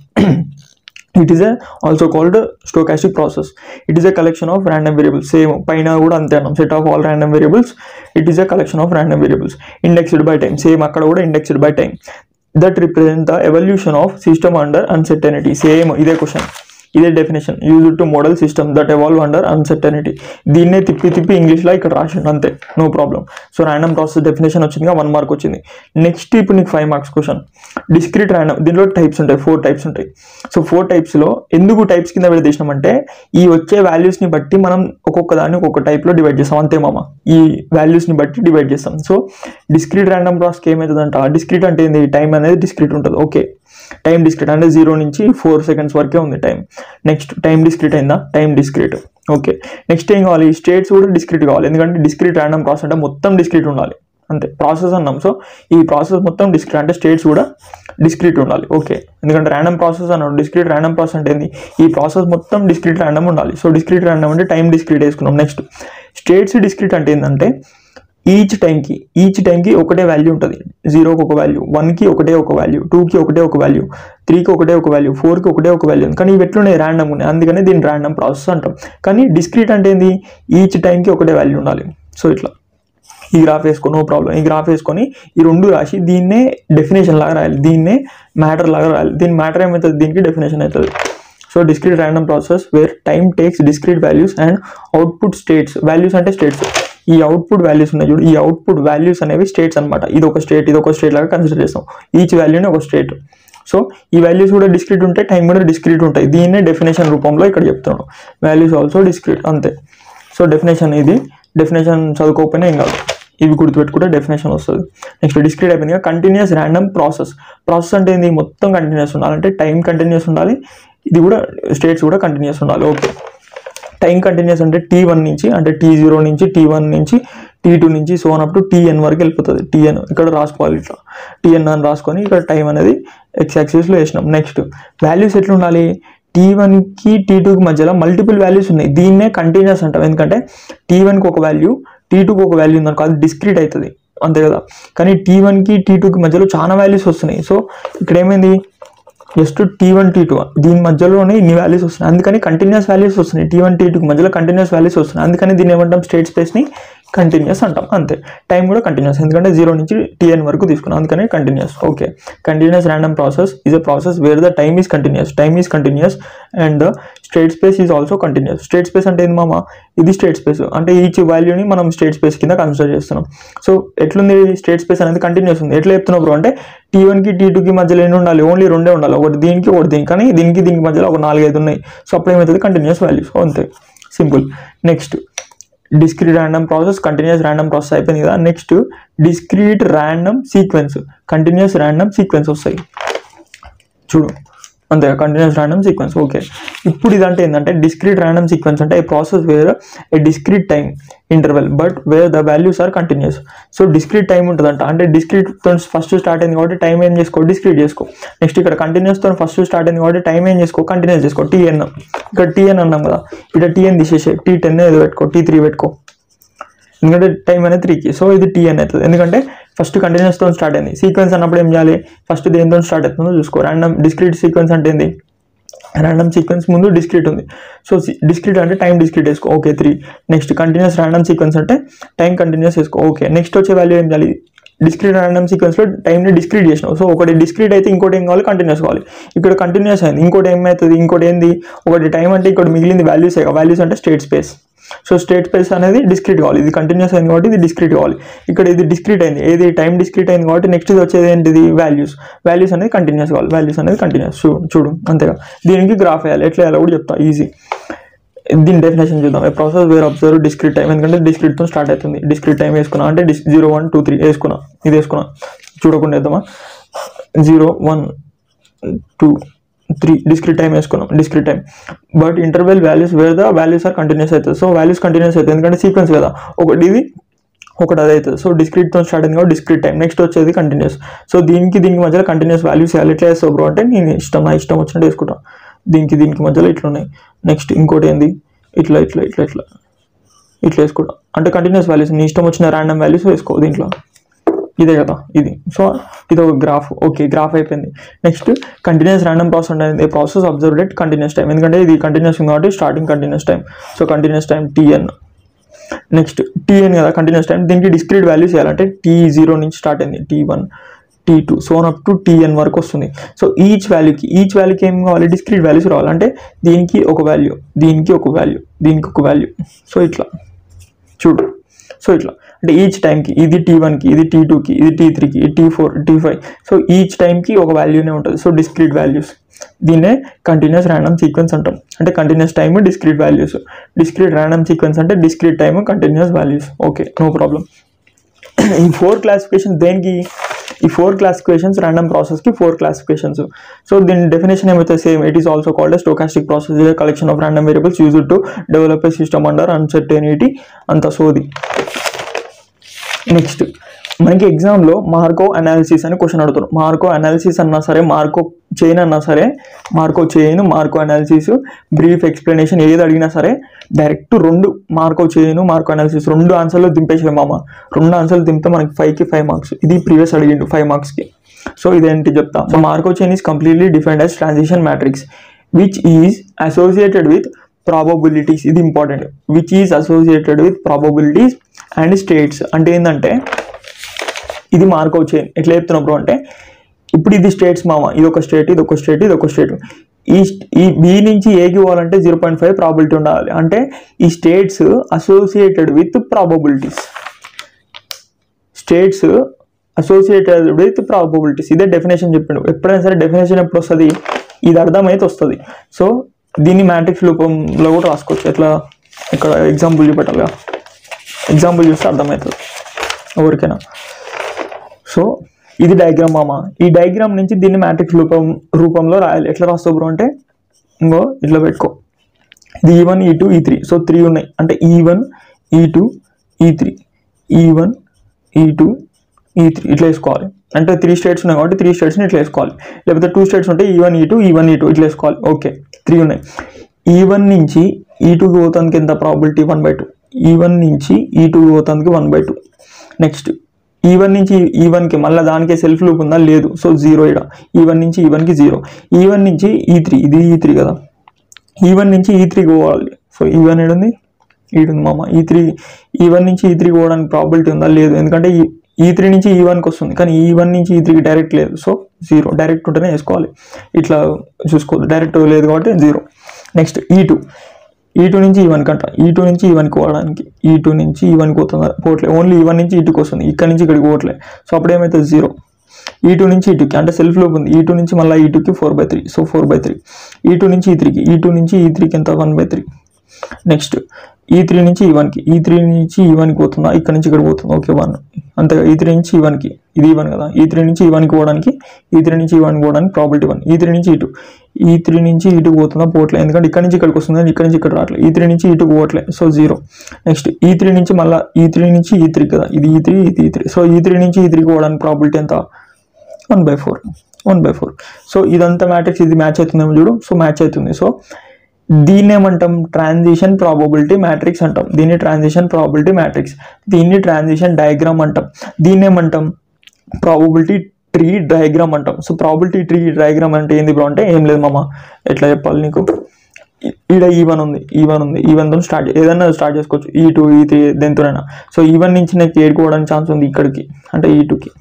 It is also called stochastic process. It is a collection of random variables. Same paina kuda ante annam, set of all random variables. It is a collection of random variables indexed by time. Same akkada kuda indexed by time, that represent the evolution of system under uncertainty. Same ide question, ఇదే definition, use to model system that evolve under uncertainty. దీన్నే తిప్పి ఇంగ్లీష్లో ఇక్కడ రాసిండు అంతే, no problem. So random process definition వచ్చిందిగా, 1 మార్క్ వచ్చింది. నెక్స్ట్ ఇప్పుడు నీకు 5 మార్క్స్ క్వశ్చన్, డిస్క్రీట్ ర్యాండమ్. దీనిలో టైప్స్ ఉంటాయి, 4 టైప్స్ ఉంటాయి. సో 4 టైప్స్లో ఎందుకు టైప్స్ కింద విడదీసినామంటే, ఈ వచ్చే వాల్యూస్ని బట్టి మనం ఒక్కొక్క దాన్ని ఒక్కొక్క టైప్లో డివైడ్ చేస్తాం అంతే మామ, ఈ వాల్యూస్ని బట్టి డివైడ్ చేస్తాం. సో డిస్క్రీట్ ర్యాండమ్ ప్రాసెస్కి ఏమవుతుందంట, డిస్క్రీట్ అంటే ఏంది, టైం అనేది డిస్క్రీట్ ఉంటుంది. ఓకే, టైం డిస్క్రీట్ అంటే 0 నుంచి 4 సెకండ్స్ వరకే ఉంది టైం. నెక్స్ట్ టైం డిస్క్రీట్ అయిందా, టైం డిస్క్రీట్. ఓకే, నెక్స్ట్ ఏం కావాలి, స్టేట్స్ కూడా డిస్క్రీట్ కావాలి, ఎందుకంటే డిస్క్రీట్ ర్యాండమ్ ప్రాసెస్ అంటే మొత్తం డిస్క్రీట్ ఉండాలి అంతే. ప్రాసెస్ అన్నాం, సో ఈ ప్రాసెస్ మొత్తం డిస్క్రీట్ అంటే స్టేట్స్ కూడా డిస్క్రీట్ ఉండాలి. ఓకే, ఎందుకంటే ర్యాండమ్ ప్రాసెస్ అన్నాడు, డిస్క్రీట్ ర్యాండమ్ ప్రాసెస్ అంటే ఏంది, ఈ ప్రాసెస్ మొత్తం డిస్క్రీట్ ర్యాండమ్ ఉండాలి. సో డిస్క్రీట్ ర్యాండమ్ అంటే టైం డిస్క్రీట్ వేసుకున్నాం. నెక్స్ట్ స్టేట్స్ డిస్క్రీట్ అంటే ఏంటంటే ఈచ్ టైంకి ఒకటే వాల్యూ ఉంటుంది. 0కి ఒక వాల్యూ, 1కి ఒకటే ఒక వాల్యూ, 2కి ఒకటే ఒక వాల్యూ, 3కి ఒకటే ఒక వాల్యూ, 4కి ఒకటే ఒక వాల్యూ. కానీ ఇవి ఎట్లున్నాయి ర్యాండమ్ ఉన్నాయి, అందుకనే దీన్ని ర్యాండమ్ ప్రాసెస్ అంటాం. కానీ డిస్క్రీట్ అంటే ఏంది, ఈచ్ టైంకి ఒకటే వాల్యూ ఉండాలి. సో ఇట్లా ఈ గ్రాఫ్ వేసుకో, నో ప్రాబ్లం. ఈ గ్రాఫ్ వేసుకొని ఈ రెండు రాసి దీన్నే డెఫినేషన్ లాగా రాయాలి, దీన్నే మ్యాటర్ లాగా రాయాలి. దీని మ్యాటర్ ఏమవుతుంది, దీనికి డెఫినేషన్ అవుతుంది. So discrete random process where time takes discrete values and output states. Values అంటే స్టేట్స్. ఈ అవుట్పుట్ వాల్యూస్ ఉన్నాయి చూడు, ఈ అవుట్పుట్ వాల్యూస్ అనేవి స్టేట్స్ అనమాట. ఇది ఒక స్టేట్ లాగా కన్సిడర్ చేస్తాం. ఈచ్ వాల్యూని ఒక స్టేట్. సో ఈ వాల్యూస్ కూడా డిస్క్రీట్ ఉంటాయి, టైం కూడా డిస్క్రీట్ ఉంటాయి. దీన్నే డెఫినేషన్ రూపంలో ఇక్కడ చెప్తున్నాడు. వాల్యూస్ ఆల్సో డిస్క్రీట్, అంతే. సో డెఫినేషన్ ఇది. డెఫినేషన్ చదువుకోకపోయినా ఏం కాదు, ఇవి గుర్తుపెట్టుకుంటే డెఫినేషన్ వస్తుంది. నెక్స్ట్ డిస్క్రీట్ అయిపోయింది. Continuous random process. ప్రాసెస్ అంటే ఏంది, మొత్తం కంటిన్యూస్ ఉండాలి, అంటే టైం కంటిన్యూస్ ఉండాలి, ఇది కూడా స్టేట్స్ కూడా కంటిన్యూస్ ఉండాలి. ఓకే, టైం కంటిన్యూస్ అంటే T1 నుంచి, అంటే T0 నుంచి, T1 నుంచి, T2 నుంచి, సో అప్ టు Tn వరకు వెళ్ళిపోతుంది. Tn ఇక్కడ రాసుకోవాలి, ఇట్లా Tn అని రాసుకొని ఇక్కడ టైం అనేది ఎక్స్ యాక్సిస్లో వేసినాం. నెక్స్ట్ వాల్యూస్ ఎట్లా ఉండాలి, T1కి T2కి మధ్యలో మల్టిపుల్ వాల్యూస్ ఉన్నాయి, దీన్నే కంటిన్యూస్ అంటాం. ఎందుకంటే T1కి ఒక వాల్యూ, T2కి ఒక వాల్యూ ఉందనుకో, అది డిస్క్రీట్ అవుతుంది, అంతే కదా. కానీ T1కి T2కి మధ్యలో చాలా వాల్యూస్ వస్తున్నాయి. సో ఇక్కడ ఏమైంది, జస్ట్ T1 T2 దీని మధ్యలోనే ఇన్ని వాల్యూస్ వస్తున్నాయి, అందుకని కంటిన్యూస్ వాల్యూస్ వస్తున్నాయి. T1 T2కి మధ్యలో కంటిన్యూస్ వాల్యూస్ వస్తున్నాయి, అందుకని దీన్ని ఏమంటాం, స్టేట్ స్పేస్ని కంటిన్యూస్ అంటాం, అంతే. టైం కూడా కంటిన్యూస్, ఎందుకంటే 0 నుంచి Tn వరకు తీసుకున్నాం, అందుకని continuous. Okay, continuous random process is a process where the time is continuous and the state space is also continuous. State space అంటే ఏంది మామ, ఇది స్టేట్ స్పేస్, అంటే ఈచ్ వాల్యూని మనం స్టేట్ స్పేస్ కింద కన్సిడర్ చేస్తున్నాం. సో ఎట్లుంది స్టేట్ స్పేస్ అనేది కంటిన్యూస్ ఉంది. ఎట్లా చెప్తున్నావు బ్రో అంటే T1కి T2కి మధ్యలో ఎన్ని ఉండాలి, ఓన్లీ రెండే ఉండాలి, ఒకటి దీనికి ఒకటి దీనికి. కానీ దీనికి మధ్యలో ఒక 4-5 ఉన్నాయి. సో అప్పుడు ఏమవుతుంది, కంటిన్యూస్ వాల్యూస్, అంతే, simple. Next discrete random process, continuous random process అయిపోయింది కదా. Next discrete random sequence, continuous random sequence వస్తాయి చూడు, అంతే, కంటిన్యూస్ ర్యాండమ్ సీక్వెన్స్. ఓకే, ఇప్పుడు ఇదంటే ఏంటంటే డిస్క్రీట్ ర్యాండమ్ సీక్వెన్స్ అంటే a process where a discrete time interval but where the values are continuous. So discrete time ఉంటుందంట, అంటే డిస్క్రీట్ తో ఫస్ట్ స్టార్ట్ అయింది కాబట్టి టైం ఏం చేసుకో, డిస్క్రీట్ చేసుకో. నెక్స్ట్ ఇక్కడ కంటిన్యూస్ తో ఫస్ట్ స్టార్ట్ అయింది కాబట్టి టైం ఏం చేసుకో, కంటిన్యూస్ చేసుకో. Tn ఇక్కడ Tn అన్నాం కదా, ఇక్కడ Tn తీసేసే, T10 ఏదో పెట్టుకో, T3 పెట్టుకో, ఎందుకంటే టైం అనేది 3కి. సో ఇది Tn అవుతుంది, ఎందుకంటే ఫస్ట్ కంటిన్యూస్ తో స్టార్ట్ అయింది. సీక్వెన్స్ అన్నప్పుడు ఏం చేయాలి, ఫస్ట్ దేనితో స్టార్ట్ అవుతుందో చూసుకో. ర్యాండమ్ డిస్క్రీట్ సీక్వెన్స్ అంటే ఏంది, ర్యాండమ్ సీక్వెన్స్ ముందు డిస్క్రీట్ ఉంది. సో డిస్క్రీట్ అంటే టైం డిస్క్రీట్ వేసుకో. Okay 3. Next continuous random sequence అంటే టైం కంటిన్యూస్ వేసుకో. ఓకే, నెక్స్ట్ వచ్చే వాల్యూ ఏం చేయాలి, డిస్క్రీట్ ర్యాండమ్ సీక్వెన్స్లో టైంని డిస్క్రీట్ చేసినావు. సో ఒకటి డిస్క్రీట్ అయితే ఇంకోటి ఏం కావాలి, కంటిన్యూస్ కావాలి. ఇక్కడ కంటిన్యూస్ అయింది, ఇంకోటి ఏమవుతుంది, ఇంకోటి ఏంది, ఒకటి టైం అంటే ఇక్కడ మిగిలింది వాల్యూస్. వాల్యూస్ అంటే state space. So state space అనేది డిస్క్రీట్ కావాలి, ఇది కంటిన్యూస్ అయింది కాబట్టి ఇది డిస్క్రీట్ కావాలి. ఇక్కడ ఇది డిస్క్రీట్ అయింది, ఏది టైం డిస్క్రీట్ అయింది కాబట్టి నెక్స్ట్ ఇది వచ్చేది ఏంటిది, వాల్యూస్. వాల్యూస్ అనేది కంటిన్యూస్ కావాలి, వాల్యూస్ అనేది కంటిన్యూస్. చూడు అంతేగా. దీనికి గ్రాఫ్ వేయాలి, ఎట్లా వేయాలో కూడా చెప్తా, ఈజీ. దీని డెఫినేషన్ చూద్దాం. A process where observe discrete time, ఎందుకంటే డిస్క్రీట్తో స్టార్ట్ అవుతుంది. డిస్క్రీట్ టైం వేసుకున్నా అంటే 0, 1, 2, 3 వేసుకున్నా, ఇది వేసుకున్నా, చూడకుండా వేద్దామా, 0, 1, 2, 3 డిస్క్రీట్ టైం వేసుకున్నాం, discrete time. But interval values where the values are continuous అవుతుంది. సో వాల్యూస్ కంటిన్యూస్ అవుతుంది ఎందుకంటే సీక్వెన్స్ కదా, ఒకటి ఇది ఒకటి అది అవుతుంది. సో డిస్క్రీట్తో స్టార్ట్ అయింది కాబట్టి డిస్క్రీట్ టైం. నెక్స్ట్ వచ్చేది కంటిన్యూస్. సో దీనికి మధ్యలో కంటిన్యూస్ వాల్యూస్ వేయాలి. ఎట్లా వేస్తావు బ్రో అంటే నేను నా ఇష్టం వచ్చినట్టు వేసుకుంటాను. దీనికి మధ్యలో ఇట్లా ఉన్నాయి. నెక్స్ట్ ఇంకోటి ఏంది, ఇట్లా వేసుకుంటాం, అంటే కంటిన్యూస్ వాల్యూస్, నీ ఇష్టం వచ్చిన ర్యాండమ్ వాల్యూస్ వేసుకో దీంట్లో. ఇదే కదా ఇది. సో ఇది ఒక గ్రాఫ్. ఓకే, గ్రాఫ్ అయిపోయింది. నెక్స్ట్ కంటిన్యూస్ ర్యాండమ్ ప్రాసెస్ అనేది process observed at continuous time, ఎందుకంటే ఇది కంటిన్యూస్ ఉంది కాబట్టి starting continuous time. So continuous time Tn. Next Tn కదా కంటిన్యూస్ టైం, దీనికి డిస్క్రీట్ వాల్యూస్ చేయాలంటే T0 నుంచి స్టార్ట్ అయింది, T1, T2 so up to Tn వరకు వస్తుంది. సో ఈచ్ వాల్యూకి ఏం కావాలి, డిస్క్రీట్ వాల్యూస్ రావాలి. అంటే దీనికి ఒక వాల్యూ, దీనికి ఒక వాల్యూ, దీనికి ఒక వాల్యూ. సో ఇట్లా చూడు. సో ఇట్లా అంటే ఈచ్ టైంకి, ఇది T1కి, ఇది T2కి, ఇది T3కి, ఇది T4, T5. సో ఈచ్ టైంకి ఒక వాల్యూనే ఉంటుంది. సో డిస్క్రీట్ వాల్యూస్, దీన్నే కంటిన్యూస్ ర్యాండమ్ సీక్వెన్స్ అంటాం. అంటే continuous time discrete values, discrete random sequence అంటే discrete time continuous values. Okay, no problem. ఈ 4 క్లాసిఫికేషన్ దేనికి, ఈ 4 క్లాసిఫికేషన్స్ ర్యాండమ్ ప్రాసెస్కి 4 క్లాసిఫికేషన్స్. సో దీని డెఫినేషన్ ఏమైతే same, it is also called stochastic process, collection of random variables used to develop a system under uncertainty, అంత సోది. నెక్స్ట్ మనకి ఎగ్జామ్లో మార్కో అనాలిసిస్ అని క్వశ్చన్ అడుగుతారు. మార్కో అనాలిసిస్ అన్నా సరే, మార్కో చైన్ అన్నా సరే, Marco chain, Marco analysis, brief explanation ఏది అడిగినా సరే direct 2 Marco chain, Marco analysis 2 ఆన్సర్లు దింపేసాయి మామ. 2 ఆన్సర్లు దింపితే మనకి 5కి 5 మార్క్స్. ఇది ప్రీవియస్ అడిగిండు 5 మార్క్స్కి. సో ఇదేంటి చెప్తా. So Markov chain is completely defined as transition matrix which is associated with probabilities. ఇది important. Which is associated with probabilities and states. అంటే ఏంటంటే ఇది మార్కో చైన్. ఎట్లా చెప్తున్నాం బ్రో అంటే ఇప్పుడు ఇది స్టేట్స్ మామ. ఇది ఒక స్టేట్, ఇది ఒక స్టేట్, ఇది ఒక స్టేట్. ఈ బి నుంచి ఏకి పోవాలంటే 0.5 ప్రాబిలిటీ ఉండాలి. అంటే ఈ states associated with probabilities. States associated with probabilities. ఇదే డెఫినేషన్ చెప్పిండు. ఎప్పుడైనా సరే డెఫినేషన్ ఎప్పుడు వస్తుంది, ఇది అర్థమైతే వస్తుంది. సో దీన్ని మ్యాట్రిక్స్ రూపంలో కూడా రాసుకోవచ్చు. ఎట్లా ఇక్కడ ఎగ్జాంపుల్ చూపెట్టాలిగా. ఎగ్జాంపుల్ చూస్తే అర్థమవుతుంది ఎవరికైనా. సో ఇది డయాగ్రామ్ మామ. ఈ డయాగ్రామ్ నుంచి దీన్ని మ్యాట్రిక్స్ రూపంలో రాయాలి. ఎట్లా రాస్తావు బ్రో అంటే ఇంకో ఇట్లా పెట్టుకో. ఇది E1 E2 E3. సో 3 ఉన్నాయి. అంటే E1 E2 E3, E1 E2 E3 ఇట్లా వేసుకోవాలి. అంటే 3 స్టేట్స్ ఉన్నాయి కాబట్టి 3 స్టేట్స్ని ఇట్లా వేసుకోవాలి. లేకపోతే 2 స్టేట్స్ ఉంటే E1 E2 E1 E2 ఇట్లా వేసుకోవాలి. ఓకే 3 ఉన్నాయి. E1 నుంచి E2కి పోతానికి ఎంత ప్రాబిలిటీ 1/2. E1 నుంచి E2కి పోతానికి 1/2. నెక్స్ట్ E1 నుంచి E1కి మళ్ళీ దానికే సెల్ఫ్ లూప్ ఉందా లేదు. సో 0 ఇక్కడ. E1 నుంచి E1కి 0. E1 నుంచి E3, ఇది E3 కదా. E1 నుంచి E3కి పోవాలి. సో E1 ఏడుంది, ఈడుంది మామ. E1 నుంచి E3కి పోవడానికి ప్రాబిలిటీ ఉందా లేదు. ఎందుకంటే E3 నుంచి E1కి వస్తుంది, కానీ E1 నుంచి E3కి డైరెక్ట్ లేదు. సో 0. డైరెక్ట్ ఉంటేనే వేసుకోవాలి. ఇట్లా చూసుకోవద్దు, డైరెక్ట్ లేదు కాబట్టి 0. నెక్స్ట్ E2 నుంచి E1కి అంట. E2 నుంచి E1కి పోవడానికి E2 నుంచి E1కి పోవట్లేదు. ఓన్లీ E1 నుంచి E2కి వస్తుంది. ఇక్కడ నుంచి ఇక్కడికి పోవట్లేదు. సో అప్పుడు ఏమవుతుంది 0. E2 నుంచి E2కి అంటే సెల్ఫ్ లూప్ ఉంది. E2 నుంచి మళ్ళీ E2కి 4/3. సో 4/3. E2 నుంచి E3కి ఎంత 1/3. నెక్స్ట్ E3 నుంచి E1కి. E3 నుంచి E1కి పోతుందా, ఇక్కడ నుంచి ఇక్కడ పోతుంది. ఓకే 1. అంతేగా. E3 నుంచి E1కి, ఇది E1 కదా. E3 నుంచి E1కి పోవడానికి ప్రాబిలిటీ 1. E3 నుంచి E2కి పోతుందా, పోవట్లేదు. ఎందుకంటే ఇక్కడ నుంచి ఇక్కడికి వస్తుంది, ఇక్కడ నుంచి ఇక్కడ రావట్లేదు. E3 నుంచి E2కి పోవట్లేదు. సో 0. నెక్స్ట్ E3 నుంచి మళ్ళీ E3 నుంచి E3 కదా. ఇది E3, ఇది E3. సో E3 నుంచి E3కి పోవడానికి ప్రాబిలిటీ ఎంత 1/4. సో ఇదంతా మ్యాట్రిక్స్. ఇది మ్యాచ్ అవుతుందేమో చూడు. సో మ్యాచ్ అవుతుంది. సో దీన్ని ఏమంటాం, ట్రాన్సిషన్ ప్రాబబిలిటీ మ్యాట్రిక్స్ అంటాం. దీన్ని ట్రాన్సిషన్ ప్రాబబిలిటీ మ్యాట్రిక్స్, దీన్ని ట్రాన్సిషన్ డయాగ్రామ్ అంటాం. దీన్ని ఏమంటాం, ప్రాబబిలిటీ ట్రీ డయాగ్రామ్ అంటాం. సో ప్రాబబిలిటీ ట్రీ డయాగ్రామ్ అంటే ఏంది బ్రో అంటే ఏం లేదు మామ. ఎట్లా చెప్పాలి నీకు, ఈడ E1 ఉంది, E1తో ఏదైనా స్టార్ట్ చేసుకోవచ్చు. E2 E3 దేనితోనైనా. సో E1 నుంచి నాకు ఏడుకోవడానికి ఛాన్స్ ఉంది ఇక్కడికి, అంటే E2కి.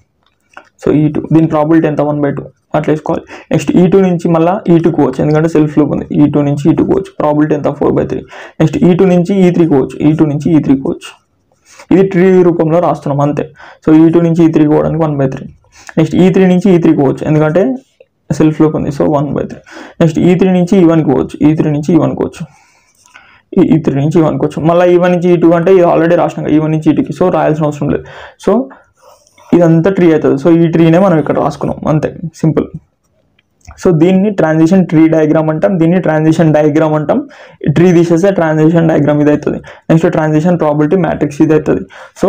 సో E2 దీని ప్రాబిలిటీ ఎంత 1/2 అట్లా వేసుకోవాలి. నెక్స్ట్ E2 నుంచి మళ్ళీ E2కి పోవచ్చు, ఎందుకంటే సెల్ఫ్ లూప్ ఉంది. E2 నుంచి E2కి పోవచ్చు, ప్రాబిలిటీ ఎంత 4/3. నెక్స్ట్ E2 నుంచి E3కి పోవచ్చు. ఇది ట్రీ రూపంలో రాస్తున్నాం అంతే. సో E2 నుంచి E3కి పోవడానికి 1/3. నెక్స్ట్ E3 నుంచి E3కి పోవచ్చు, ఎందుకంటే సెల్ఫ్ లూప్ ఉంది. సో 1/3. నెక్స్ట్ E3 నుంచి E1కి పోవచ్చు, E3 నుంచి E1కి వచ్చు. మళ్ళీ E1 నుంచి E2 అంటే ఇది ఆల్రెడీ రాసినాం E1 నుంచి E2కి. సో రాయాల్సిన అవసరం లేదు. సో ఇదంతా ట్రీ అవుతుంది. సో ఈ ట్రీనే మనం ఇక్కడ రాసుకున్నాం అంతే, సింపుల్. సో దీన్ని ట్రాన్సిషన్ ట్రీ డయాగ్రామ్ అంటాం, దీన్ని ట్రాన్సిషన్ డయాగ్రామ్ అంటాం. ట్రీ తీసేస్తే ట్రాన్సిషన్ డయాగ్రామ్ ఇది అవుతుంది. నెక్స్ట్ ట్రాన్సిషన్ ప్రాబిలిటీ మ్యాట్రిక్స్ ఇది అవుతుంది. సో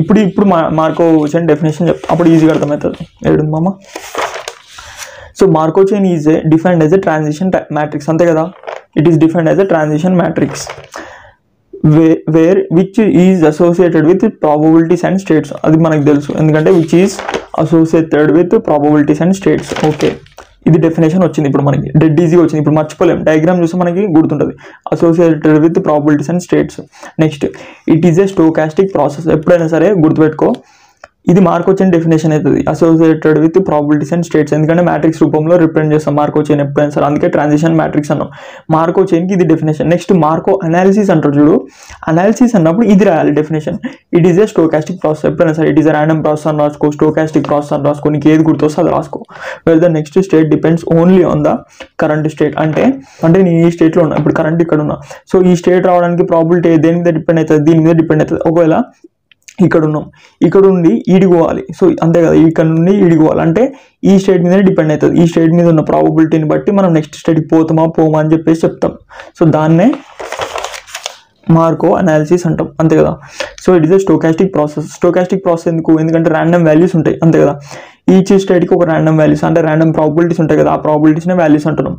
ఇప్పుడు మార్కో చైన్ డెఫినేషన్ చెప్తాం, అప్పుడు ఈజీగా అర్థమవుతుంది. ఏడుంది మామ. So Markov chain is defined as a transition matrix, అంతే కదా. It is defined as a transition matrix which is associated with probabilities and states. అది మనకు తెలుసు, ఎందుకంటే which is associated with probabilities and states. Okay, ఇది డెఫినేషన్ వచ్చింది. ఇప్పుడు మనకి డెడ్ ఈజీగా వచ్చింది. ఇప్పుడు మర్చిపోలేం. డయాగ్రామ్ చూస్తే మనకి గుర్తుంటుంది. Associated with probabilities and states. Next it is A stochastic process. ఎప్పుడైనా సరే గుర్తుపెట్టుకో, ఇది మార్కో చైన్ డెఫినేషన్ అవుతుంది. Associated with probabilities and states, ఎందుకంటే మ్యాట్రిక్స్ రూపంలో రిప్రజెంట్ చేస్తాం మార్కో చైన్ ఎప్పుడైనా సరే. అందుకే ట్రాన్సిషన్ మ్యాట్రిక్స్ అన్నాం. మార్కో చైన్కి ఇది డెఫినేషన్. నెక్స్ట్ మార్కో అనాలిసిస్ అంటారు చూడు. అనాలిసిస్ అన్నప్పుడు ఇది రాయాలి definition. It is A stochastic process. ఎప్పుడైనా సరే ఇట్ ఈస్ ర్యాండమ్ ప్రాసెస్ అని రాసుకో, స్టోకాస్టిక్ ప్రాసెస్ అని రాసుకో. నీకు ఏది గుర్తొస్తే అది రాసుకో. Where the next state depends only on the current state. అంటే నేను ఈ స్టేట్లో ఉన్నా, ఇప్పుడు కరెంట్ ఇక్కడ ఉన్నా. సో ఈ స్టేట్ రావడానికి ప్రాబిలిటీ దేని మీద డిపెండ్ అవుతుంది, దీని మీద డిపెండ్ అవుతుంది. ఒకవేళ ఇక్కడ ఉన్నాం, ఇక్కడ ఉండి ఈడిపోవాలి. సో అంతే కదా, ఇక్కడ నుండి ఈడిపోవాలి అంటే ఈ స్టేట్ మీదనే డిపెండ్ అవుతుంది. ఈ స్టేట్ మీద ఉన్న ప్రాబబిలిటీని బట్టి మనం నెక్స్ట్ స్టేట్కి పోమా అని చెప్పేసి చెప్తాం. సో దాన్నే మార్కో అనాలిసిస్ అంటాం, అంతే కదా. So it is a stochastic process. Stochastic process ఎందుకు, ఎందుకంటే ర్యాండమ్ వాల్యూస్ ఉంటాయి, అంతే కదా. ఈచ్ స్టేట్కి ఒక ర్యాండమ్ వాల్యూస్ అంటే ర్యాండమ్ ప్రాబిలిటీస్ ఉంటాయి కదా, ఆ ప్రాబిలిటీస్నే వాల్యూస్ అంటున్నాం.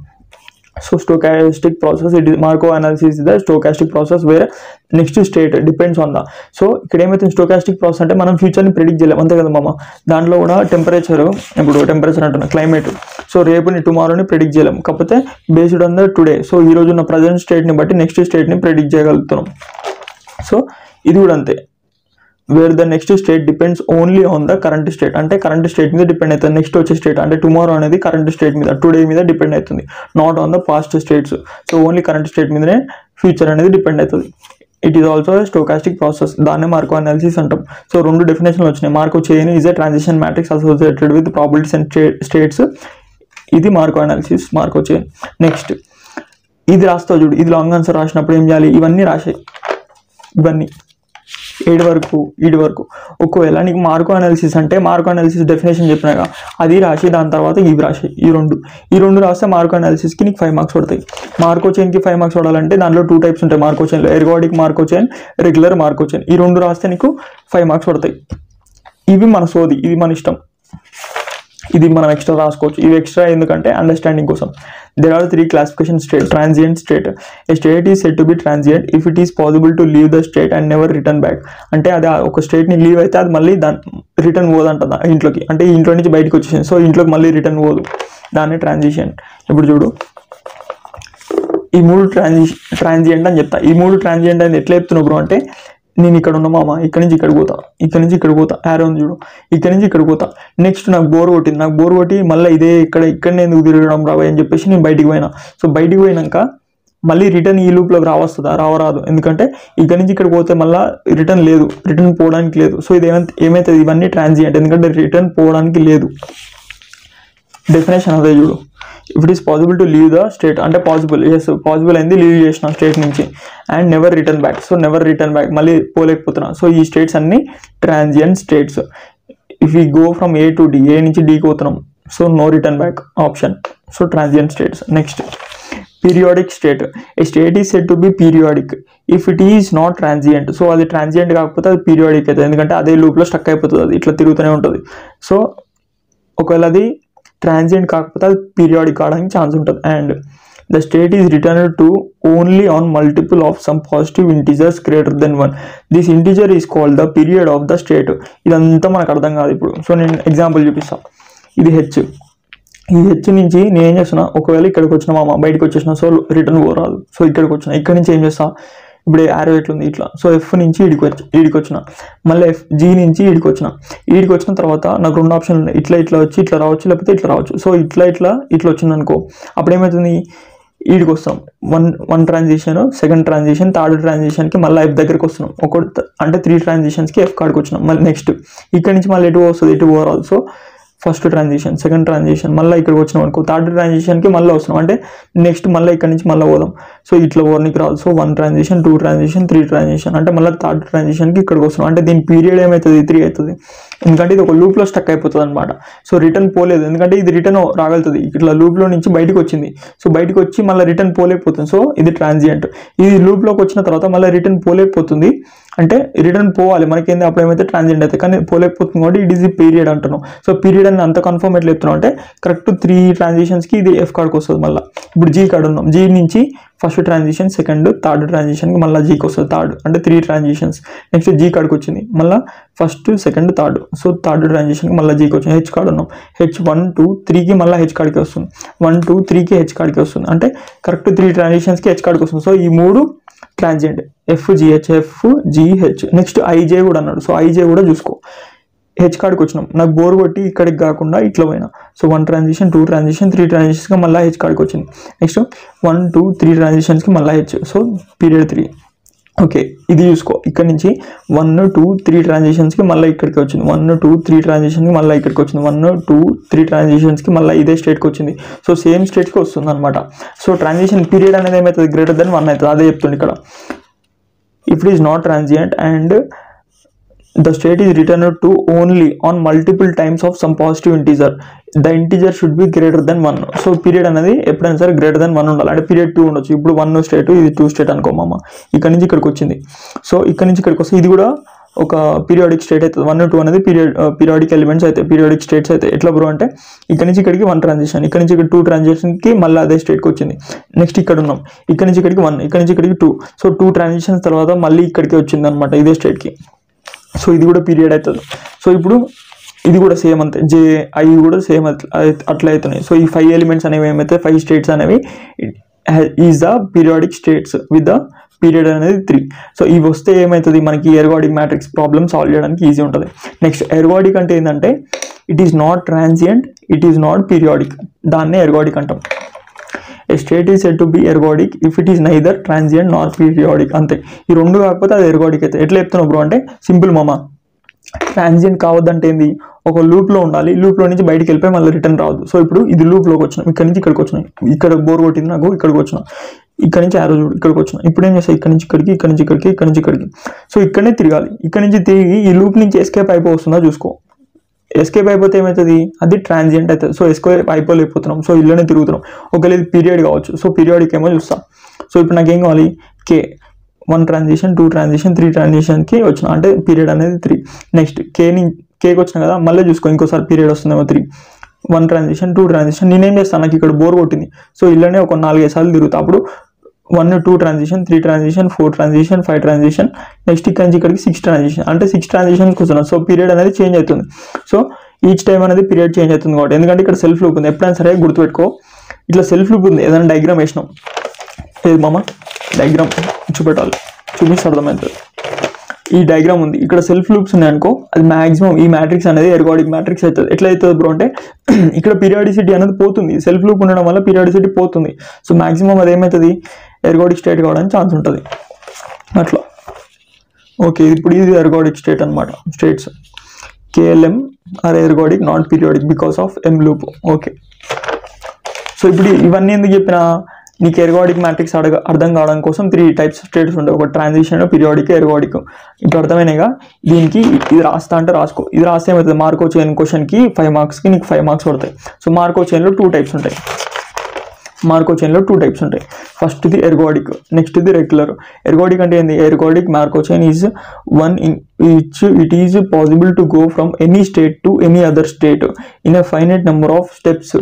So stochastic process, it is Markov analysis is the stochastic process where next state depends on the. So ఇక్కడ ఏమైతుంది stochastic process అంటే మనం ఫ్యూచర్ని ప్రిడిక్ట్ చేయలేము అంతే కదా మామ. దాంట్లో కూడా టెంపరేచర్, ఇప్పుడు టెంపరేచర్ అంటున్నా క్లైమేట్, సో రేపుని టుమారోని ప్రిడిక్ట్ చేయలేము, కాకపోతే based on the today, so ఈ రోజు ఉన్న ప్రజెంట్ స్టేట్ని బట్టి నెక్స్ట్ స్టేట్ని ప్రిడిక్ట్ చేయగలుగుతున్నాం. సో ఇది కూడా అంతే, wear the next state depends only on the current state, అంటే కరెంట్ స్టేట్ మీద డిపెండ్ అవుతుంది. నెక్స్ట్ వచ్చే స్టేట్ అంటే టుమారో అనేది కరెంట్ స్టేట్ మీద, టుడే మీద డిపెండ్ అవుతుంది, not on the past states. So only current state మీదనే ఫ్యూచర్ అనేది డిపెండ్ అవుతుంది. It is also stochastic process, దాన్నే మార్కో అనాలిసిస్ అంటాం. సో 2 డెఫినేషన్లు వచ్చినాయి. Markov chain is a transition matrix associated with probabilities and states, ఇది Markov analysis, Markov chain. Next ఇది రాస్తావు చూడు, ఇది లాంగ్ ఆన్సర్ రాసినప్పుడు ఏం చేయాలి, ఇవన్నీ రాసాయి, ఇవన్నీ 7 వరకు 8 వరకు. ఒకవేళ నీకు మార్కో అనాలిసిస్ అంటే మార్కో అనాలిసిస్ డెఫినేషన్ చెప్పినాక అది రాసి దాని తర్వాత ఇవి రాసి ఈ రెండు రాస్తే మార్కో అనాలిసిస్కి నీకు 5 మార్క్స్ పడతాయి. మార్కో చైన్కి 5 మార్క్స్ పడాలంటే దాంట్లో 2 టైప్స్ ఉంటాయి మార్కో చైన్లో, ergodic Markov chain, regular Markov chain. ఈ 2 రాస్తే నీకు 5 మార్క్స్ పడతాయి. ఇవి మన సోది, ఇది మన ఇష్టం, ఇది మనం ఎక్స్ట్రా రాసుకోవచ్చు. ఇవి ఎక్స్ట్రా ఎందుకంటే అండర్స్టాండింగ్ కోసం. There are 3 classification state. Transient state. A state is said to be transient if it is possible to leave the state and never return back. అంటే అది ఒక స్టేట్ని లీవ్ అయితే అది మళ్ళీ రిటర్న్ పోదంట ఇంట్లోకి, అంటే ఇంట్లో నుంచి బయటకు వచ్చేసింది, సో ఇంట్లోకి మళ్ళీ రిటర్న్ పోదు, దాన్ని ట్రాన్సిషన్. ఇప్పుడు చూడు, ఈ 3 ట్రాన్సియంట్ అని చెప్తా. ఈ 3 ట్రాన్సియంట్ అని ఎట్లా చెప్తున్నావు బ్రో అంటే, నేను ఇక్కడ ఉన్న మామ, ఇక్కడ నుంచి ఇక్కడ పోతా, ఇక్కడ నుంచి ఇక్కడ పోతా, యారో ఉంది చూడు, ఇక్కడ నుంచి ఇక్కడ పోతా. నెక్స్ట్ నాకు బోర్ కొట్టి మళ్ళీ ఇదే ఇక్కడనే ఎందుకు తిరగడం రావా అని చెప్పేసి నేను బయటికి పోయినా. సో బయటికి పోయినాక మళ్ళీ రిటర్న్ ఈ లూప్లోకి రావస్తుందా, రాదు, ఎందుకంటే ఇక్కడ నుంచి ఇక్కడ పోతే మళ్ళీ రిటర్న్ పోవడానికి లేదు. సో ఇది ఏమవుతుంది, ఇవన్నీ ట్రాన్సియంట్, ఎందుకంటే రిటర్న్ పోవడానికి లేదు. డెఫినేషన్ అదే చూడు, if it is possible to leave the state అంటే పాసిబుల్ అయింది, లీవ్ చేసిన స్టేట్ నుంచి, and never return back, so never return back, మళ్ళీ పోలేకపోతున్నా. సో ఈ స్టేట్స్ అన్ని transient states. If you go from A to D, A నుంచి డీకి పోతున్నాం, so no return back option, so transient states. Next periodic state. A state is said to be periodic if it is not transient. So అది ట్రాన్సియంట్ కాకపోతే అది పీరియాడిక్ అవుతుంది, ఎందుకంటే అదే లూప్లో స్టక్ అయిపోతుంది, అది ఇట్లా తిరుగుతూనే ఉంటుంది. సో ఒకవేళ అది ట్రాన్సియంట్ కాకపోతే అది పీరియాడిక్ కావడానికి ఛాన్స్ ఉంటుంది. And the state is returned to only on multiple of some positive integers greater than 1. This integer is called the period of the state. ఇదంతా మనకు అర్థం కాదు ఇప్పుడు. సో నేను ఎగ్జాంపుల్ చూపిస్తాను. ఇది హెచ్, ఈ హెచ్ నుంచి నేను ఏం చేస్తున్నా, ఒకవేళ ఇక్కడికి వచ్చిన మామ బయటకు వచ్చేసిన, సో రిటర్న్ పోరాదు. సో ఇక్కడికి వచ్చిన, ఇక్కడ నుంచి ఏం చేస్తా, ఇప్పుడు యారో ఎట్లుంది ఇట్లా, సో ఎఫ్ నుంచి ఈడికి వచ్చిన, మళ్ళీ జీ నుంచి ఈడికి వచ్చిన తర్వాత నాకు 2 ఆప్షన్లు ఉన్నాయి, ఇట్లా వచ్చి ఇట్లా రావచ్చు, లేకపోతే ఇట్లా రావచ్చు. సో ఇట్లా వచ్చింది అనుకో, అప్పుడు ఏమవుతుంది, ఈడికి వస్తాం, one transition, second transition, third ట్రాన్సిషన్కి మళ్ళీ ఎఫ్ దగ్గరికి వస్తున్నాం, అంటే 3 ట్రాన్సిషన్స్కి ఎఫ్ కాడికి వచ్చినాం. మళ్ళీ నెక్స్ట్ ఇక్కడ నుంచి మళ్ళీ ఎటు వస్తుంది, ఎటు పోరాదు. So first transition, second transition, మళ్ళీ ఇక్కడికి వచ్చినాం అనుకో, థర్డ్ ట్రాన్సిషన్కి మళ్ళీ వస్తున్నాం, అంటే నెక్స్ట్ మళ్ళీ ఇక్కడ నుంచి మళ్ళీ పోదాం. సో ఇట్లా పోవడానికి రాదు. సో 1 ట్రాన్సిషన్, 2 ట్రాన్సిషన్, 3 ట్రాన్సిషన్, అంటే మళ్ళీ థర్డ్ ట్రాన్సిషన్కి ఇక్కడికి వస్తున్నాం, అంటే దీని పీరియడ్ ఏమవుతుంది, 3 అవుతుంది, ఎందుకంటే ఇది ఒక లూప్లో స్టక్ అయిపోతుంది అనమాట. సో రిటర్న్ పోలేదు, ఎందుకంటే ఇది రిటర్న్ రాగలుగుతుంది, ఇట్లా లూప్లో నుంచి బయటకు వచ్చింది, సో బయటకు వచ్చి మళ్ళీ రిటర్న్ పోలేకపోతుంది. సో ఇది ట్రాన్సియంట్. ఇది లూప్లోకి వచ్చిన తర్వాత మళ్ళీ రిటర్న్ పోలేకపోతుంది, అంటే రిటర్న్ పోవాలి మనకేంది, అప్పుడు ఏమైతే ట్రాన్సియంట్ అయితే, కానీ పోలేకపోతుంది కాబట్టి ఇట్ ఈస్ ది పీరియడ్ అంటున్నాం. సో పీరియడ్ అని అంత కన్ఫర్మ్ ఎట్లా చెప్తున్నాం అంటే, కరెక్ట్ 3 ట్రాన్సిషన్స్కి ఇది ఎఫ్ కార్డ్కి వస్తుంది. మళ్ళీ ఇప్పుడు జీ కార్డ్ ఉన్నాం, జీ నుంచి ఫస్ట్ ట్రాన్సిషన్, సెకండ్, థర్డ్ ట్రాన్సిషన్కి మళ్ళీ జీకి వస్తుంది, థర్డ్ అంటే 3 ట్రాన్సిషన్స్. నెక్స్ట్ జీ కార్డ్కి వచ్చింది, మళ్ళీ first, second, third, so third ట్రాన్సిషన్కి మళ్ళీ జీకి వచ్చింది. హెచ్ కార్డ్ ఉన్నాం, హెచ్ 1, 2, 3కి మళ్ళీ హెచ్ కార్డ్కి వస్తుంది, 1, 2, 3కి హెచ్ కార్డ్కి వస్తుంది, అంటే కరెక్ట్ 3 ట్రాన్సిషన్స్కి హెచ్ కార్డ్కి వస్తుంది. సో ఈ 3 transient, FGH, FGH. Next IJ కూడా అన్నాడు, సో ఐజే కూడా చూసుకో. హెచ్ కార్డ్కి వచ్చినాం, నాకు బోర్ కొట్టి ఇక్కడికి కాకుండా ఇట్లా పోయినా, సో 1 ట్రాన్సిషన్, 2 ట్రాన్సిషన్, 3 ట్రాన్సిషన్స్కి మళ్ళీ హెచ్ కార్డ్కి వచ్చింది. నెక్స్ట్ 1, 2, 3 ట్రాన్సిషన్స్కి మళ్ళీ హెచ్, సో పీరియడ్ 3. ఓకే, ఇది చూసుకో, ఇక్కడ నుంచి 1, 2, 3 ట్రాన్సిషన్స్కి మళ్ళీ ఇక్కడికి వచ్చింది, 1, 2, 3 ట్రాన్సిషన్కి మళ్ళీ ఇక్కడికి వచ్చింది, 1, 2, 3 ట్రాన్సిషన్స్కి మళ్ళీ ఇదే స్టేట్కి వచ్చింది. సో సేమ్ స్టేట్కి వస్తుంది అనమాట. సో ట్రాన్సిషన్ పీరియడ్ అనేది ఏమవుతుంది, గ్రేటర్ దెన్ 1 అవుతుంది, అదే చెప్తుంది ఇక్కడ. If it is not transient and the state is returned to only on multiple times of some positive integer, the integer should be greater than 1. So period అనేది ఎప్పుడైనా సరే గ్రేటర్ దెన్ 1 ఉండాలి, అంటే పీరియడ్ 2 ఉండొచ్చు. ఇప్పుడు 1 స్టేట్, ఇది 2 స్టేట్ అనుకో మామ, ఇక్కడ నుంచి ఇక్కడికి వచ్చింది, సో ఇక్కడ నుంచి ఇక్కడికి వస్తే ఇది కూడా ఒక పీరియాడిక్ స్టేట్ అవుతుంది. 1 2 అనేది పీరియాడిక్ ఎలిమెంట్స్ అయితే పీరియాడిక్ స్టేట్స్ అయితే ఎట్లా బ్రో అంటే ఇక్కడ నుంచి ఇక్కడికి 1 ట్రాన్సిషన్, ఇక్కడ నుంచి ఇక్కడ 2 ట్రాన్సిషన్కి మళ్ళీ అదే స్టేట్కి వచ్చింది. నెక్స్ట్ ఇక్కడ ఉన్నాం, ఇక్కడ నుంచి ఇక్కడికి 1, ఇక్కడ నుంచి ఇక్కడికి 2. సో 2 ట్రాన్సిషన్స్ తర్వాత మళ్ళీ ఇక్కడికి వచ్చింది అనమాట ఇదే స్టేట్కి. సో ఇది కూడా పీరియడ్ అవుతుంది. సో ఇప్పుడు ఇది కూడా సేమ్ అంతే, JI కూడా సేమ్ అట్లా అవుతున్నాయి. సో ఈ 5 ఎలిమెంట్స్ అనేవి ఏమైతే 5 స్టేట్స్ అనేవి is the periodic states with the period అనేది 3. సో ఇవి వస్తే ఏమవుతుంది, మనకి ఎర్గోడిక్ మ్యాట్రిక్స్ ప్రాబ్లమ్ సాల్వ్ చేయడానికి ఈజీ ఉంటుంది. నెక్స్ట్ ఎర్గోడిక్ అంటే ఏంటంటే it is not transient, it is not periodic, దాన్నే ఎర్గోడిక్ అంటాం. A state is said to be ergodic if it is neither transient nor periodic. అంతే, ఈ రెండు కాకపోతే అది ఎర్గోడిక్ అయితే. ఎట్లా చెప్తున్నావు బ్రో అంటే సింపుల్ మామ. ట్రాన్సియంట్ కావద్దంటే ఏంది, ఒక లూప్లో ఉండాలి, లూప్లో నుంచి బయటికి వెళ్ళిపోయి మళ్ళీ రిటర్న్ రావద్దు. సో ఇప్పుడు ఇది లూప్లోకి వచ్చినాం, ఇక్కడ నుంచి ఇక్కడికి వచ్చినాం, ఇక్కడ బోర్ కొట్టింది నాకు, ఇక్కడికి వచ్చినా, ఇక్కడ నుంచి ఆరో ఇక్కడికి వచ్చినా. ఇప్పుడు ఏం చేస్తాను, ఇక్కడ నుంచి ఇక్కడికి, ఇక్కడ నుంచి ఇక్కడికి, ఇక్కడ నుంచి ఇక్కడికి. సో ఇక్కడనే తిరగాలి, ఇక్కడ నుంచి తిరిగి ఈ లూప్ నుంచి ఎస్కేప్ అయిపోతుందా చూసుకో. ఎస్కేప్ అయిపోతే ఏమవుతుంది, అది ట్రాన్సియంట్ అవుతుంది. సో ఎస్కేప్ అయిపోలేకపోతున్నాం, సో ఇల్లునే తిరుగుతున్నాం. ఒకవేళ ఇది పీరియడ్ కావచ్చు, సో పీరియాడిక్ ఏమో చూస్తాం. సో ఇప్పుడు నాకేం కావాలి, K 1 ట్రాన్సిషన్ 2 ట్రాన్సిషన్ 3 ట్రాన్సిషన్కి వచ్చిన, అంటే పీరియడ్ అనేది 3. నెక్స్ట్ కేకి వచ్చిన కదా, మళ్ళీ చూసుకో ఇంకోసారి పీరియడ్ వస్తుందేమో 3. 1 ట్రాన్సిషన్ 2 ట్రాన్సిషన్. నేనేం చేస్తాను, నాకు ఇక్కడ బోర్ కొట్టింది, సో ఇళ్ళనే ఒక 4-5 సార్లు తిరుగుతా. అప్పుడు 1 2 transition 3 transition 4 transition 5 transition. Next ఇక్కడ నుంచి ఇక్కడికి 6 ట్రాన్సిషన్, అంటే 6 ట్రాన్సిషన్కి వస్తున్నాను. సో పీరియడ్ అనేది చేంజ్ అవుతుంది. సో ఈచ్ టైం అనేది పీరియడ్ చేంజ్ అవుతుంది కాబట్టి, ఎందుకంటే ఇక్కడ సెల్ఫ్ లూప్ ఉంది. ఎప్పుడైనా సరే గుర్తుపెట్టుకో, ఇట్లా సెల్ఫ్ లూప్ ఉంది, ఏదైనా డయాగ్రామ్ వేసినాం, లేదు మామ డయాగ్రామ్ చూపెట్టాలి, చూపిస్తే అర్థమవుతుంది. ఈ డయాగ్రామ్ ఉంది, ఇక్కడ సెల్ఫ్ లూప్స్ ఉన్నాయి అనుకో, అది మాక్సిమం ఈ మ్యాట్రిక్స్ అనేది ఎర్గోడిక్ మ్యాట్రిక్స్ అవుతుంది. ఎట్లా అవుతుంది బ్రో అంటే ఇక్కడ పీరియాడిసిటీ అనేది పోతుంది, సెల్ఫ్ లూప్ ఉండడం వల్ల పీరియాడిసిటీ పోతుంది. సో మాక్సిమం అది ఏమవుతుంది, ఎర్గోడిక్ స్టేట్ కావడానికి ఛాన్స్ ఉంటుంది అట్లా. ఓకే, ఇప్పుడు ఇది ఎర్గోడిక్ స్టేట్ అనమాట. States KLM are ergodic not periodic because of M loop. Okay, so ఇప్పుడు ఇవన్నీ ఎందుకు చెప్పినా, నీకు ఎర్గోడిక్ మ్యాట్రిక్స్ అర్థం కావడం కోసం 3 టైప్స్ స్టేట్స్ ఉంటాయి, ఒక ట్రాన్సిషన్, పీరియాడిక్, ఎర్గోడిక్. ఇప్పుడు అర్థమైనాయిగా. దీనికి ఇది రాస్తా అంటే రాసుకో, ఇది రాస్తే ఏమవుతుంది, మార్కో చైన్ క్వశ్చన్కి 5 మార్క్స్కి నీకు 5 మార్క్స్ పడతాయి. సో మార్కో చైన్లో 2 టైప్స్ ఉంటాయి, మార్కో చైన్లో 2 టైప్స్ ఉంటాయి. ఫస్ట్ ఇది ఎర్గోడిక్, నెక్స్ట్ ఇది రెగ్యులర్. ఎర్గోడిక్ అంటే ఏంది, ergodic Markov chain is one in which it is possible to go from any state to any other state in a finite number of steps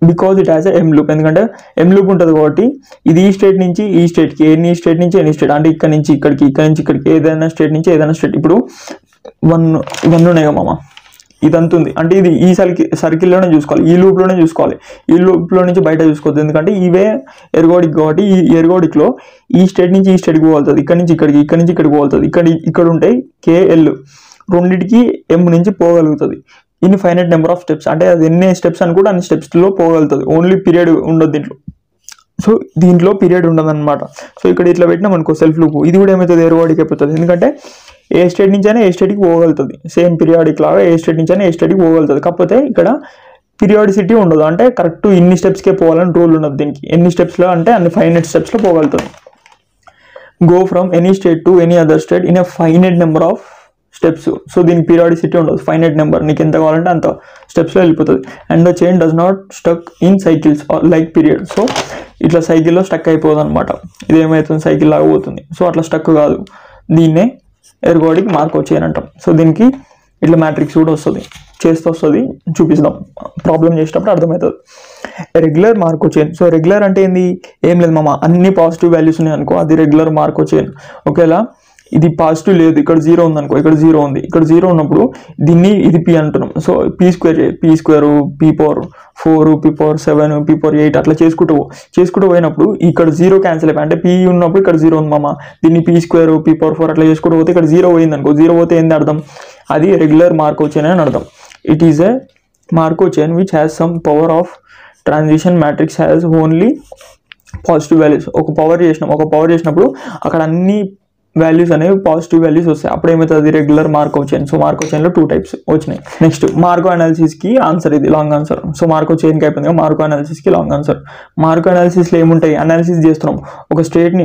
because it has a M loop. ఎందుకంటే M లూప్ ఉంటుంది కాబట్టి ఇది ఈ స్టేట్ నుంచి ఈ స్టేట్కి, ఎనీ స్టేట్ నుంచి ఎనీ స్టేట్, అంటే ఇక్కడ నుంచి ఇక్కడికి, ఇక్కడ నుంచి ఇక్కడికి, ఏదైనా స్టేట్ నుంచి ఏదైనా స్టేట్. ఇప్పుడు 1 ఉన్నాయి మామ, ఇదంతా ఉంది అంటే ఇది ఈ సర్కిల్లోనే చూసుకోవాలి, ఈ లూప్లోనే చూసుకోవాలి, ఈ లూప్లో నుంచి బయట చూసుకోవద్దు. ఎందుకంటే ఇవే ఎర్గోడిక్ కాబట్టి ఈ ఎర్గోడిక్లో ఈ స్టేట్ నుంచి ఈ స్టేట్కి పోగలుగుతుంది, ఇక్కడ నుంచి ఇక్కడికి, ఇక్కడ నుంచి ఇక్కడికి పోగలుగుతుంది, ఇక్కడ ఉంటాయి KL, రెండింటికి M నుంచి పోగలుగుతుంది in finite number of steps. అంటే అది ఎన్ని స్టెప్స్ అని కూడా అన్ని స్టెప్స్లో పోగలుగుతుంది, ఓన్లీ పీరియడ్ ఉండదు దీంట్లో. సో దీంట్లో పీరియడ్ ఉండదు అనమాట. సో ఇక్కడ ఇట్లా పెట్టినాం అనుకో సెల్ఫ్ లూప్, ఇది కూడా ఏమవుతుంది, ఎర్గోడిక్ అయిపోతుంది. ఎందుకంటే ఏ స్టేట్ నుంచి అయినా ఏ స్టేట్కి పోగలుగుతుంది, సేమ్ పీరియాడిక్ లాగా ఏ స్టేట్ నుంచి అయినా ఏ స్టేట్కి పోగలుగుతుంది. కాకపోతే ఇక్కడ పీరియాడిసిటీ ఉండదు, అంటే కరెక్ట్ ఇన్ని స్టెప్స్కే పోవాలని రూల్ ఉండదు దీనికి. ఎన్ని స్టెప్స్లో అంటే అన్ని ఫైనైట్ స్టెప్స్లో పోగలుగుతుంది. Go from any state to any other state in a finite number of steps. So దీనికి పీరియాడిసిటీ ఉండదు, ఫైనైట్ నెంబర్, నీకు ఎంత కావాలంటే అంత స్టెప్స్లో వెళ్ళిపోతుంది. And the chain does not stuck in cycles like period. So ఇట్లా సైకిల్లో స్టక్ అయిపోదు అనమాట, ఇదేమవుతుంది సైకిల్ లాగా పోతుంది. సో అట్లా స్టక్ కాదు, దీన్నే ఎర్గోడిక్ మార్కో చైన్ అంటాం. సో దీనికి ఇట్లా మ్యాట్రిక్స్ కూడా వస్తుంది, చేస్తూ వస్తుంది, చూపిస్తాం ప్రాబ్లం చేసేటప్పుడు అర్థమవుతుంది. Regular Markov chain. So regular అంటే ఏంది, ఏం లేదు మామ, అన్ని పాజిటివ్ వాల్యూస్ ఉన్నాయి అనుకో, అది రెగ్యులర్ మార్కో చైన్. ఒకేలా ఇది పాజిటివ్ లేదు, ఇక్కడ 0 ఉంది అనుకో, ఇక్కడ 0 ఉంది, ఇక్కడ 0 ఉన్నప్పుడు దీన్ని ఇది P అంటున్నాం. So P square, P square, P power 4, P power 7, P power 8 అట్లా చేసుకుంటూ పోయినప్పుడు ఇక్కడ 0 క్యాన్సిల్ అయిపోయి, అంటే P ఉన్నప్పుడు ఇక్కడ 0 ఉంది మామ, దీన్ని P స్క్వేర్, P పవర్ 4 అట్లా చేసుకుంటూ పోతే ఇక్కడ 0 పోయింది అనుకో. 0 పోతే ఏంది అర్థం, అది రెగ్యులర్ మార్కో చైన్ అని అర్థం. It is a Markov chain which has some power of transition matrix has only positive values. ఒక పవర్ చేసినప్పుడు అక్కడ అన్ని వాల్యూస్ అనేవి పాజిటివ్ వాల్యూస్ వస్తాయి, అప్పుడు ఏమవుతుంది, regular Markov chain. So Markov చైన్లో 2 టైప్స్ వచ్చినాయి. నెక్స్ట్ మార్కో అనాలిసిస్కి ఆన్సర్, ఇది లాంగ్ ఆన్సర్. సో మార్కో చైన్కి అయిపోయింది, మార్కో అనాలిసిస్కి లాంగ్ ఆన్సర్. మార్కో అనాలిసిస్లో ఏముంటాయి, అనాలిసిస్ చేస్తున్నాం, ఒక స్టేట్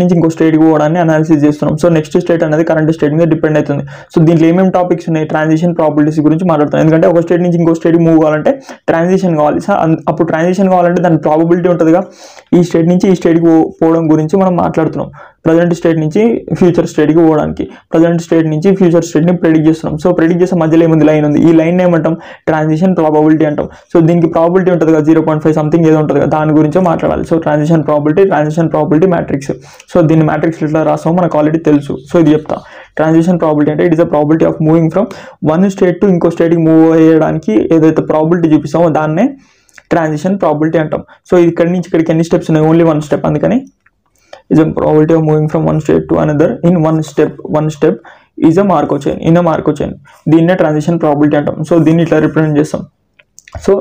నుంచి ఇంకో స్టేట్కి పోవడాన్ని అనాలిసిస్ చేస్తున్నాం. సో నెక్స్ట్ స్టేట్ అనేది కరెంట్ స్టేట్ మీద డిపెండ్ అవుతుంది. సో దీంట్లో ఏమేమి టాపిక్స్ ఉన్నాయి, ట్రాన్సిషన్ ప్రాబిలిటీస్ గురించి మాట్లాడుతాం. ఎందుకంటే ఒక స్టేట్ నుంచి ఇంకో స్టేట్కి మూవ్ కావాలంటే ట్రాన్సిషన్ కావాలి. సో అప్పుడు ట్రాన్సిషన్ కావాలంటే దాని ప్రాబిలిటీ ఉంటుందిగా, ఈ స్టేట్ నుంచి ఈ స్టేట్కి పోవడం గురించి మనం మాట్లాడుతున్నాం. ప్రజెంట్ స్టేట్ నుంచి ఫ్యూచర్ స్టేట్కి పోవడానికి, ప్రజెంట్ స్టేట్ నుంచి ఫ్యూచర్ స్టేట్ని ప్రెడిక్ట్ చేస్తున్నాం. సో ప్రెడిక్ట్ చేసే మధ్యలో ఏముంది, లైన్ ఉంది. ఈ లైన్ ఏమంటాం, ట్రాన్సిషన్ ప్రాబబిలిటీ అంటాం. సో దీనికి ప్రాబిలిటీ ఉంటుంది కదా 0.5 సంథింగ్ ఏదో ఉంటుంది కదా, దాని గురించే మాట్లాడాలి. So transition probability matrix. So దీన్ని మ్యాట్రిక్స్ ఎట్లా రాస్తామో మనకు ఆల్రెడీ తెలుసు. సో ఇది చెప్తా. ట్రాన్సిషన్ ప్రాబిలిటీ అంటే it is a probability of moving from one state to ఇంకో స్టేట్కి మూవ్ అయ్యడానికి ఏదైతే ప్రాబిలిటీ చూపిస్తామో దాన్నే ట్రాన్సిషన్ ప్రాబిలిటీ అంటాం. సో ఇక్కడి నుంచి ఇక్కడికి ఎన్ని స్టెప్స్ ఉన్నాయి, ఓన్లీ 1 స్టెప్. అందుకని is a probability of moving from one state to another in one step is a Markov chain. దీన్నే ట్రాన్సిషన్ ప్రాబిలిటీ అంటాం. సో దీన్ని ఇట్లా రిప్రజెంట్ చేస్తాం. So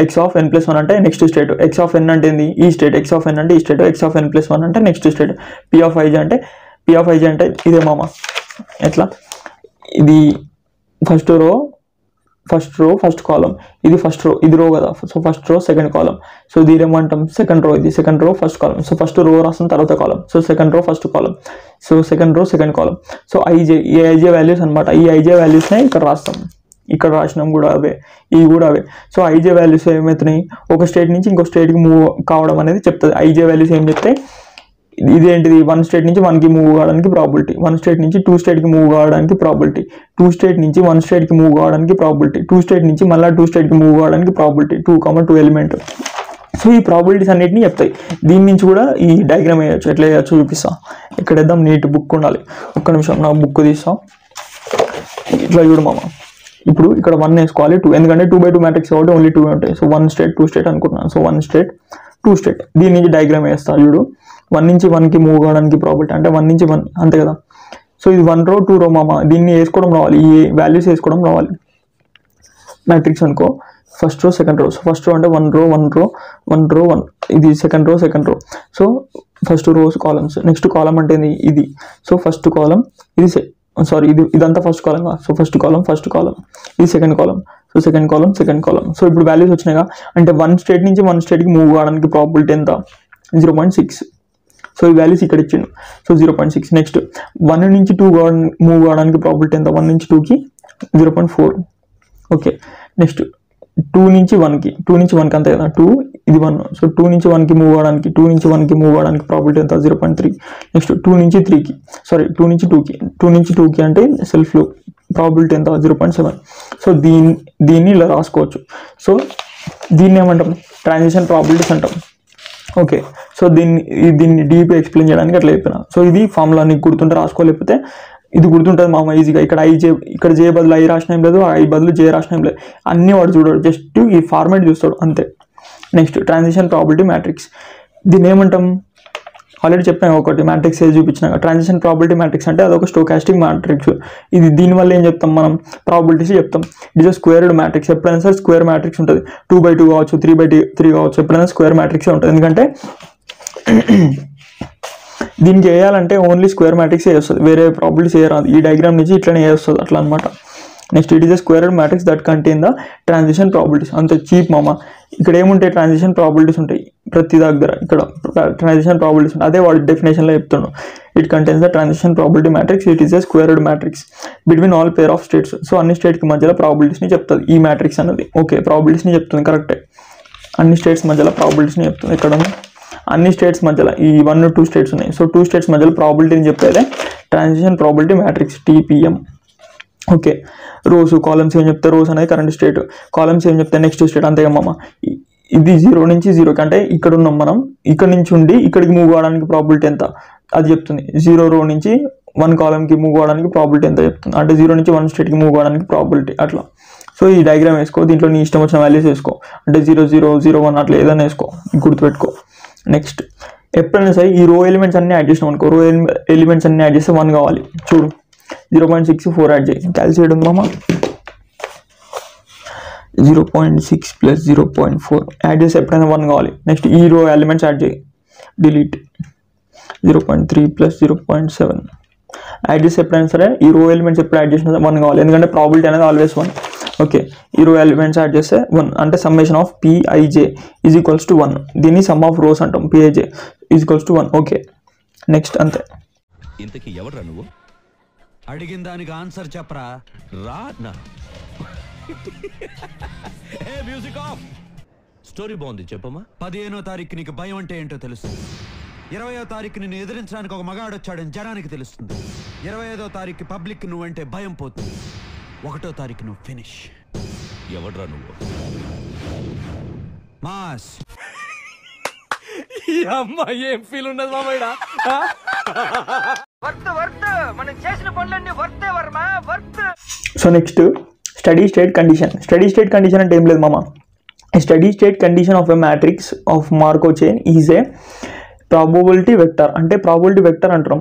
X of N plus 1 అంటే next state, X of N అంటే ఏంది ఈ స్టేట్, ఎక్స్ ఆఫ్ ఎన్ అంటే ఈ state, X of N plus 1 అంటే next state. P of IJ అంటే ఇదే మామ. ఎట్లా, ఇది ఫస్ట్ రో ఫస్ట్ కాలం, ఇది ఫస్ట్ రో, ఇది రో కదా. So first row second column. So దీని ఏమంటాం, సెకండ్ రో, ఇది second row first column. So first row రాసిన తర్వాత column. So second row first column. So second row second column. So ఈ ఐజే వాల్యూస్ అనమాట. ఈ ఐజే వాల్యూస్నే ఇక్కడ రాస్తాం. ఇక్కడ రాసినాం కూడా అవే, ఇవి కూడా అవే. సో ఐజే వాల్యూస్ ఏమవుతున్నాయి, ఒక స్టేట్ నుంచి ఇంకో స్టేట్కి మూవ్ కావడం అనేది చెప్తుంది. ఐజే వాల్యూస్ ఏం చెప్తే ఇదేంటిది, 1 స్టేట్ నుంచి 1కి మూవ్ కావడానికి ప్రాబిలిటీ, 1 స్టేట్ నుంచి 2 స్టేట్కి మూవ్ కావడానికి ప్రాబిలిటీ, 2 స్టేట్ నుంచి 1 స్టేట్కి మూవ్ కావడానికి ప్రాబిలిటీ, 2 స్టేట్ నుంచి మళ్ళీ 2 స్టేట్కి మూవ్ కావడానికి ప్రాబిలిటీ, 2 ఎలిమెంట్. సో ఈ ప్రాబిలిటీస్ అన్నిటిని చెప్తాయి. దీని నుంచి కూడా ఈ డయాగ్రామ్ వేయచ్చు, ఎట్లా వేయచ్చు చూపిస్తా. ఇక్కడ వేద్దాం, నీట్ బుక్ ఉండాలి. ఒక్క నిమిషం, నా బుక్ తీస్తా. ఇట్లా చూడు మామ. ఇప్పుడు ఇక్కడ 1 వేసుకోవాలి, 2, ఎందుకంటే 2/2 మ్యాట్రిక్స్ కాబట్టి ఓన్లీ 2 ఉంటాయి. సో 1 స్టేట్ 2 స్టేట్ అనుకుంటున్నాను. So 1 state 2 state. దీని నుంచి డయాగ్రామ్ వేస్తా చూడు. 1 నుంచి 1కి మూవ్ కావడానికి ప్రాబిలిటీ అంటే 1 నుంచి 1 అంతే కదా. సో ఇది 1 రో 2 రో మామ. దీన్ని వేసుకోవడం రావాలి, ఈ వాల్యూస్ వేసుకోవడం రావాలి. మ్యాట్రిక్స్ అనుకో, first row second row. So first row అంటే 1 రో 1, ఇది second row. So first rows columns. Next column అంటే ఇది. సో ఫస్ట్ కాలం ఇది, ఇదంతా first column. So first column, ఇది second column. So second column. So ఇప్పుడు వాల్యూస్ వచ్చినాయిగా, అంటే 1 స్టేట్ నుంచి 1 స్టేట్కి మూవ్ కావడానికి ప్రాబిలిటీ ఎంత, 0.6. సో ఈ వాల్యూస్ ఇక్కడ ఇచ్చిండు. సో 0.6. నెక్స్ట్ 1 నుంచి 2 మూవ్ కావడానికి ప్రాబిలిటీ ఎంత, 1 నుంచి 2కి 0.4. ఓకే. నెక్స్ట్ 2 నుంచి 1కి అంతే కదా, 2 ఇది 1. సో 2 నుంచి 1కి మూవ్ అవ్వడానికి ప్రాబిలిటీ ఎంత, 0.3. నెక్స్ట్ 2 నుంచి 2కి అంటే సెల్ఫ్ లో ప్రాబిలిటీ ఎంత, 0.7. సో దీన్ని ఇలా రాసుకోవచ్చు. సో దీన్ని ఏమంటాం, ట్రాన్సిషన్ ప్రాబిలిటీస్ అంటాం. ఓకే. సో దీన్ని డీప్ ఎక్స్ప్లెయిన్ చేయడానికి అట్లా చెప్పిన. సో ఇది ఫార్ములా నీకు గుర్తుంటే రాసుకోలేకపోతే ఇది గుర్తుంటుంది మామ ఈజీగా. ఇక్కడ జే బదులు ఐ రాసిన ఏం లేదు, ఐ బదులు జే రాసిన ఏం లేదు, అన్నీ వాడు చూడాడు, జస్ట్ ఈ ఫార్మాట్ చూస్తాడు అంతే. Next transition probability matrix. దీన్ని ఏమంటాం, ఆల్రెడీ చెప్పాను ఒకటి మ్యాట్రిక్స్ ఏది చూపించినాక. ట్రాన్సిషన్ ప్రాబిలిటీ మ్యాట్రిక్స్ అంటే అదొక స్టోకాస్టిక్ మ్యాట్రిక్స్. దీనివల్ల ఏం చెప్తాం మనం, ప్రాబిలిటీస్ చెప్తాం. It is squared matrix. ఎప్పుడైనా సరే స్క్వేర్ మ్యాట్రిక్స్ ఉంటుంది, 2/2 కావచ్చు, 3/3 కావచ్చు, ఎప్పుడైనా స్క్వేర్ మ్యాట్రిక్సే ఉంటుంది. ఎందుకంటే దీనికి వేయాలంటే ఓన్లీ స్క్వేర్ మ్యాట్రిక్స్ వస్తుంది, వేరే ప్రాబిలిటీస్ రాదు. ఈ డయాగ్రామ్ నుంచి ఇట్లనే వస్తుంది అట్లా అనమాట. Next it is a squared matrix that contain the transition probabilities. అంత చీప్ మామ. ఇక్కడ ఏముంటాయి, ట్రాన్సిషన్ ప్రాబిలిటీస్ ఉంటాయి ప్రతి దగ్గర. ఇక్కడ ట్రాన్సిషన్ ప్రాబిలిటీస్ ఉంటాయి, అదే వాడి డెఫినేషన్లో చెప్తున్నాను. It contains the transition probability matrix. It is a squared matrix between all pair of states. So అన్ని స్టేట్కి మధ్యలో ప్రాబిలిటీస్ని చెప్తుంది ఈ మ్యాట్రిక్స్ అనేది. ఓకే, ప్రాబిలిటీస్ని చెప్తుంది కరెక్టే. అన్ని స్టేట్స్ మధ్యలో ప్రాబిలిటీస్ని చెప్తుంది. ఇక్కడ అన్ని స్టేట్స్ మధ్యలో ఈ 1 2 స్టేట్స్ ఉన్నాయి. సో 2 స్టేట్స్ మధ్యలో ప్రాబిలిటీని చెప్పేదే transition probability matrix, TPM. Okay. Rows columns ఏం చెప్తే, రోస్ అనేది కరెంట్ స్టేట్, కాలమ్స్ ఏం చెప్తే నెక్స్ట్ స్టేట్. అంతేగా మామ. ఇది 0 నుంచి 0కి అంటే ఇక్కడ ఉన్నాం మనం, ఇక్కడ నుంచి ఉండి ఇక్కడికి మూవ్ కావడానికి ప్రాబిలిటీ ఎంత అది చెప్తుంది. 0 రో నుంచి 1 కాలంకి మూవ్ కావడానికి ప్రాబిలిటీ ఎంత చెప్తుంది. అంటే 0 నుంచి 1 స్టేట్కి మూవ్ కావడానికి ప్రాబిలిటీ అట్లా. సో ఈ డయాగ్రామ్ వేసుకో, దీంట్లో నీ ఇష్టం వచ్చిన వాల్యూస్ వేసుకో. అంటే 0 0 0 1 అట్లా ఏదైనా వేసుకో, గుర్తుపెట్టుకో. నెక్స్ట్ ఎప్పుడైనా సరే ఈ రో ఎలిమెంట్స్ అన్ని యాడ్ చేసినాం అనుకో, రో ఎలిమెంట్స్ అన్ని యాడ్ చేస్తే 1 కావాలి. చూడు 0.64 యాడ్ చేయి, క్యాల్సియేట్ ఉంది మామ. 0.6 + 0.4 యాడ్ చేస్తే ఎప్పుడైనా 1 కావాలి. నెక్స్ట్ ఈ రో ఎలిమెంట్స్ యాడ్ చేయి, డిలీట్. 0.3 + 0.7 యాడ్ చేస్తే ఎప్పుడైనా సరే ఈ రో ఎలిమెంట్స్ ఎప్పుడు యాడ్ చేసినా 1 కావాలి, ఎందుకంటే ప్రాబిలిటీ అనేది ఆల్వేస్ 1. ఓకే. ఈ రో ఎలిమెంట్స్ యాడ్ చేస్తే 1 అంటే సమ్మేషన్ ఆఫ్ Pij = 1. దీన్ని సమ్ ఆఫ్ రోస్ అంటాం. Pij = 1. ఓకే. నెక్స్ట్ అంతే. ఇంతకీ ఎవరు నువ్వు? అడిగిన దానికి ఆన్సర్ చెప్పరా. రా నా ఏ, మ్యూజిక్ ఆఫ్. స్టోరీ బాగుంది చెప్పమ్మా. 15వ తారీఖు నీకు భయం అంటే ఏంటో తెలుసు. 20వ తారీఖు నిన్ను ఎదిరించడానికి ఒక మగాడు వచ్చాడని జనానికి తెలుస్తుంది. 25వ తారీఖు పబ్లిక్ నువ్వంటే భయం పోతుంది. 1వ తారీఖు నువ్వు ఫినిష్. ఎవడ్రా నువ్వు? మాస్. ఈ అమ్మాయి ఏం ఫీల్ ఉన్నది మామయ్య? So next steady state condition. Steady state condition అంటే ఏం లేదు మామ. Steady state condition of a matrix of Markov chain is a probability vector. అంటే ప్రాబబిలిటీ వెక్టర్ అంటాం.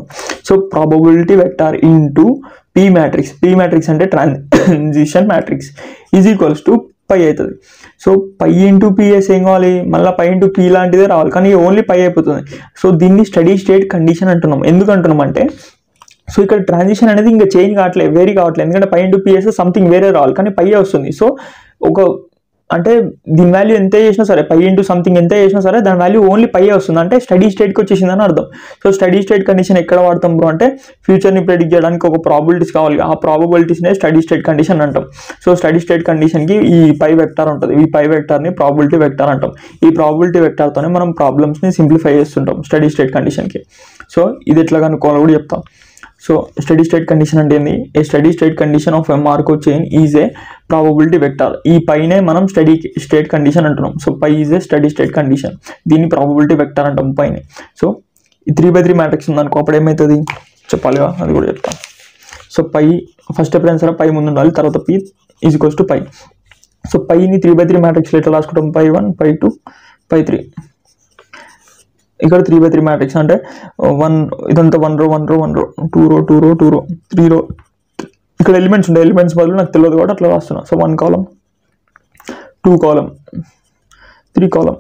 So probability vector into P matrix. P matrix అంటే transition matrix is equals to pi అవుతుంది. సో పై ఇంటూ పిఎస్ ఏం కావాలి, మళ్ళీ పై ఇంటూ పీ లాంటిదే రావాలి, కానీ ఓన్లీ పై అయిపోతుంది. సో దీన్ని స్టడీ స్టేట్ కండిషన్ అంటున్నాం. ఎందుకు అంటున్నాం అంటే, సో ఇక్కడ ట్రాన్సిషన్ అనేది ఇంకా చేంజ్ కావట్లేదు, వేరీ కావట్లేదు. ఎందుకంటే పై ఇంటూ పిఎస్ సంథింగ్ వేరే రావాలి, కానీ పై వస్తుంది. సో ఒక అంటే దీని వాల్యూ ఎంత చేసినా సరే, పై ఇంటూ సంథింగ్ ఎంత చేసినా సరే దాని వాల్యూ ఓన్లీ పై వస్తుంది, అంటే స్టడీ స్టేట్కి వచ్చేసిందని అర్థం. సో స్టడీ స్టేట్ కండిషన్ ఎక్కడ వాడతాం బ్రో అంటే, ఫ్యూచర్ని ప్రెడిక్ట్ చేయడానికి ఒక ప్రాబిలిటీస్ కావాలి, ఆ ప్రాబిలిటీస్నే స్టడీ స్టేట్ కండిషన్ అంటాం. సో స్టడీ స్టేట్ కండిషన్కి ఈ పై వెక్టర్ ఉంటుంది, ఈ పై వెక్టర్ని ప్రాబిలిటీ వెక్టర్ అంటాం. ఈ ప్రాబిలిటీ వెక్టర్తోనే మనం ప్రాబ్లమ్స్ని సింప్లిఫై చేస్తుంటాం స్టడీ స్టేట్ కండిషన్కి. సో ఇది ఎట్లా కనుక్కోవాలో కూడా చెప్తాం. సో స్టడీ స్టేట్ కండిషన్ అంటే ఏంది? A steady state condition of a Markov chain is a probability vector. ఈ పైనే మనం స్టడీ స్టేట్ కండిషన్ అంటున్నాం. So pi is a steady state condition, దీన్ని ప్రాబబిలిటీ వెక్టర్ అంటాం పైన. సో ఈ 3/3 మ్యాట్రిక్స్ ఉందనుకో, అప్పుడు ఏమవుతుంది చెప్పాలిగా, అది కూడా చెప్తాం. సో పై ఫస్ట్ ఎప్పుడైనా సరే పై ముందు ఉండాలి, తర్వాత P is equals to pi. So పైని 3/3 మ్యాట్రిక్స్లో ఎట్లా రాసుకుంటాం? పై 1, పై 2, పై 3. ఇక్కడ 3/3 మ్యాట్రిక్స్ అంటే ఇదంతా 1 రో 1 రో 1 రో 2 రో 2 రో 2 రో 3 రో. ఇక్కడ ఎలిమెంట్స్ ఉంటాయి, ఎలిమెంట్స్ బదులు నాకు తెలియదు కాబట్టి అట్లా రాస్తున్నా. So 1 column 2 column 3 column.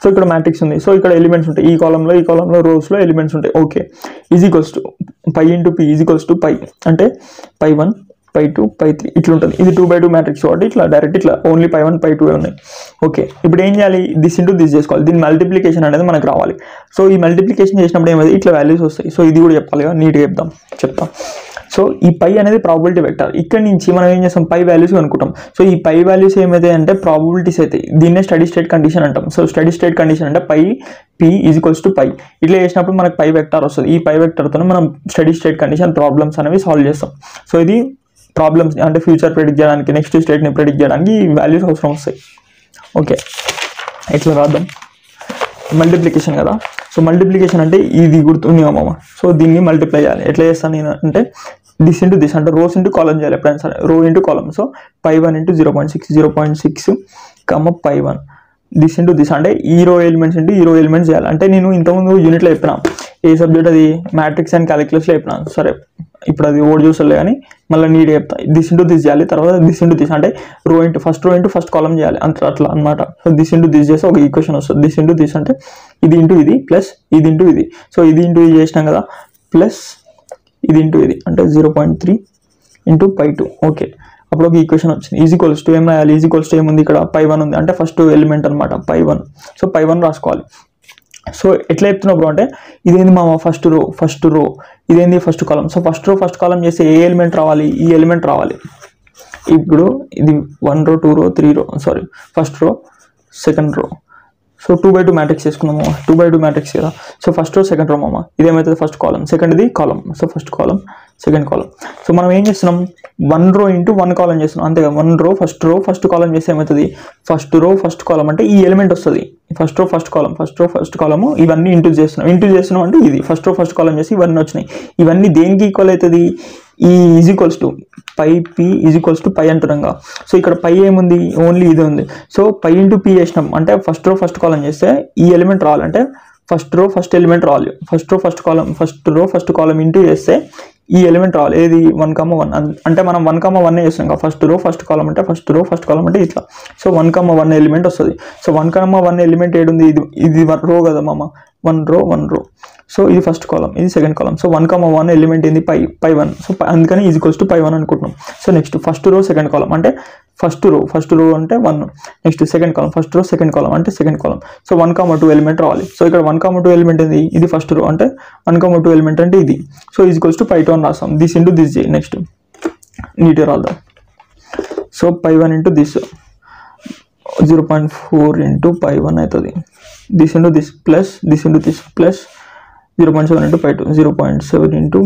So ఇక్కడ మ్యాట్రిక్స్ ఉంది. సో ఇక్కడ ఎలిమెంట్స్ ఉంటాయి, ఈ కాలంలో రోస్లో ఎలిమెంట్స్ ఉంటాయి. Okay, is equals to pi into P is equals to pi, అంటే పై 1, పై 2, పై 3 ఇట్లా ఉంటుంది. ఇది 2/2 మ్యాట్రిక్స్ కాబట్టి ఇట్లా డైరెక్ట్ ఇట్లా ఓన్లీ పై 1, పై 2 ఉన్నాయి. ఓకే, ఇప్పుడు ఏం చేయాలి? దిస్ ఇంటూ దిస్ చేసుకోవాలి. దీని మల్టిప్లికేషన్ అనేది మనకు రావాలి. సో ఈ మల్టిప్లికేషన్ చేసినప్పుడు ఏమైంది, ఇట్లా వాల్యూస్ వస్తాయి. సో ఇది కూడా చెప్పాలి కదా, నీట్గా చెప్తాం. సో ఈ పై అనేది ప్రాబబిలిటీ వెక్టర్. ఇక్కడ నుంచి మనం ఏం చేస్తాం, పై వాల్యూస్ అనుకుంటాం. సో ఈ పై వాల్యూస్ ఏమైతే అంటే ప్రాబబిలిటీస్ అవుతాయి. దీన్నే స్టడీ స్టేట్ కండిషన్ అంటాం. సో స్టడీ స్టేట్ కండిషన్ అంటే pi P is equals to pi. ఇట్లా చేసినప్పుడు మనకు పై వెక్టర్ వస్తుంది. ఈ పై వెక్టర్తో మనం స్టడీ స్టేట్ కండిషన్ ప్రాబ్లమ్స్ అనేవి సాల్వ్ చేస్తాం. సో ఇది ప్రాబ్లమ్స్ అంటే ఫ్యూచర్ ప్రెడిక్ట్ చేయడానికి, నెక్స్ట్ స్టేట్ని ప్రెడిక్ట్ చేయడానికి ఈ వాల్యూస్ అవసరం వస్తాయి. ఓకే, ఇట్లా రాద్దాం. మల్టిప్లికేషన్ కదా. సో మల్టిప్లికేషన్ అంటే ఇది గుర్తుంది మామ. సో దీన్ని మల్టిప్లై చేయాలి. ఎట్లా చేస్తాను నేను అంటే, దిస్ ఇంటూ దిస్ అంటే రోస్ ఇంటూ కాలం చేయాలి ఎప్పుడైనా సరే, row into column. So pi 1 into 0.6 pi 1 this into this అంటే ఈ రో ఎలిమెంట్స్ ఇంటూ ఈ రో ఎలిమెంట్స్ చేయాలి. అంటే నేను ఇంతకుముందు యూనిట్లో చెప్పినా, ఏ సబ్జెక్ట్ అది మ్యాట్రిక్స్ అండ్ క్యాలిక్యులస్లో చెప్పినా. సరే ఇప్పుడు అది ఓడి చూసలే కానీ మళ్ళీ నీట్ చెప్తా. దిస్ ఇంటూ దిస్ చేయాలి, తర్వాత దిస్ ఇంటూ దిస్ అంటే రో ఇంటూ ఫస్ట్ కాలం చేయాలి అట్లా అనమాట. సో దిస్ ఇంటూ దిస్ చేస్తే ఒక ఈక్వేషన్ వస్తుంది. దిస్ ఇంటూ దిస్ అంటే ఇది ఇంటూ ఇది ప్లస్ ఇది ఇంటూ ఇది. సో ఇది ఇంటూ ఇది చేసినాం కదా, ప్లస్ ఇది ఇంటూ ఇది అంటే 0.3 ఇంటూ పై 2. ఓకే, అప్పుడు ఒక ఈక్వేషన్ వచ్చింది. ఈజ్ ఈక్వల్స్ టు ఏం రాయాలి? ఈజ్ ఈక్వల్స్ టు ఏముంది ఇక్కడ, పై 1 ఉంది అంటే ఫస్ట్ ఎలిమెంట్ అనమాట పై 1. సో పై 1 రాసుకోవాలి. సో ఎట్లా చెప్తున్నావు బ్రో అంటే, ఇదేంది మామ ఫస్ట్ రో ఇదేంది ఫస్ట్ కాలం. సో ఫస్ట్ కాలం చేస్తే ఏ ఎలిమెంట్ రావాలి? ఈ ఎలిమెంట్ రావాలి. ఇప్పుడు ఇది 1 రో 2 రో 3 రో first row second row. So 2/2 matrix చేసుకున్నాము. 2/2 మ్యాట్రిక్స్ కదా. So first row second row మామ, ఇదేమవుతుంది ఫస్ట్ కాలం, సెకండ్ ఇది column. So first column second column. So మనం ఏం చేస్తున్నాం, 1 రో ఇంటూ 1 కాలం చేస్తున్నాం అంతేగా. 1 రో ఫస్ట్ కాలం చేస్తే ఏమవుతుంది, ఫస్ట్ రో ఫస్ట్ కాలం అంటే ఈ ఎలిమెంట్ వస్తుంది. ఫస్ట్ రో ఫస్ట్ కాలము ఇవన్నీ ఇంటూ చేస్తున్నాం అంటే ఇది ఫస్ట్ రో ఫస్ట్ కాలం చేసి ఇవన్నీ వచ్చినాయి. ఇవన్నీ దేనికి ఈక్వల్ అవుతుంది? ఈ is equals to pi P is equals to pi అంటున్నాం. సో ఇక్కడ పై ఏముంది, ఓన్లీ ఇది ఉంది. సో పై ఇంటూ పి చేసినాం అంటే ఫస్ట్ రో ఫస్ట్ కాలం చేస్తే ఈ ఎలిమెంట్ రావాలంటే ఫస్ట్ రో ఫస్ట్ ఎలిమెంట్ రావాలి. ఫస్ట్ రో ఫస్ట్ కాలం ఇంటూ చేస్తే ఈ ఎలిమెంట్ రావాలి. ఏది 1,1 అంటే మనం 1,1 చేస్తాం. ఫస్ట్ రో ఫస్ట్ కాలం అంటే ఇట్లా. సో 1,1 ఎలిమెంట్ వస్తుంది. సో 1,1 ఎలిమెంట్ ఏడుంది, ఇది రో కదా మామ, 1 రో. సో ఇది ఫస్ట్ కాలం, ఇది సెకండ్ కాలం. సో 1,1 ఎలిమెంట్ ఏంది పై 1. సో అందుకని ఈజ్ ఈక్వల్స్ టు పై 1 అనుకుంటున్నాం. So next first row second కాలం అంటే ఫస్ట్ రో అంటే 1. Next second column, first row second కాలం అంటే సెకండ్ కాలం. సో 1,2 ఎలిమెంట్ రావాలి. సో ఇక్కడ 1,2 ఎలిమెంట్ ఏంది, ఇది ఫస్ట్ రో అంటే 1,2 ఎలిమెంట్ అంటే ఇది. So is equals to pi 2 అని రాస్తాం. దిస్ ఇంటూ దిస్ చేయి. నెక్స్ట్ నీట్గా రాద్దాం. So pi 1 into this 0.4 into pi 1 అవుతుంది. this into this plus this into this plus 0.7 into pi 2 0.7 into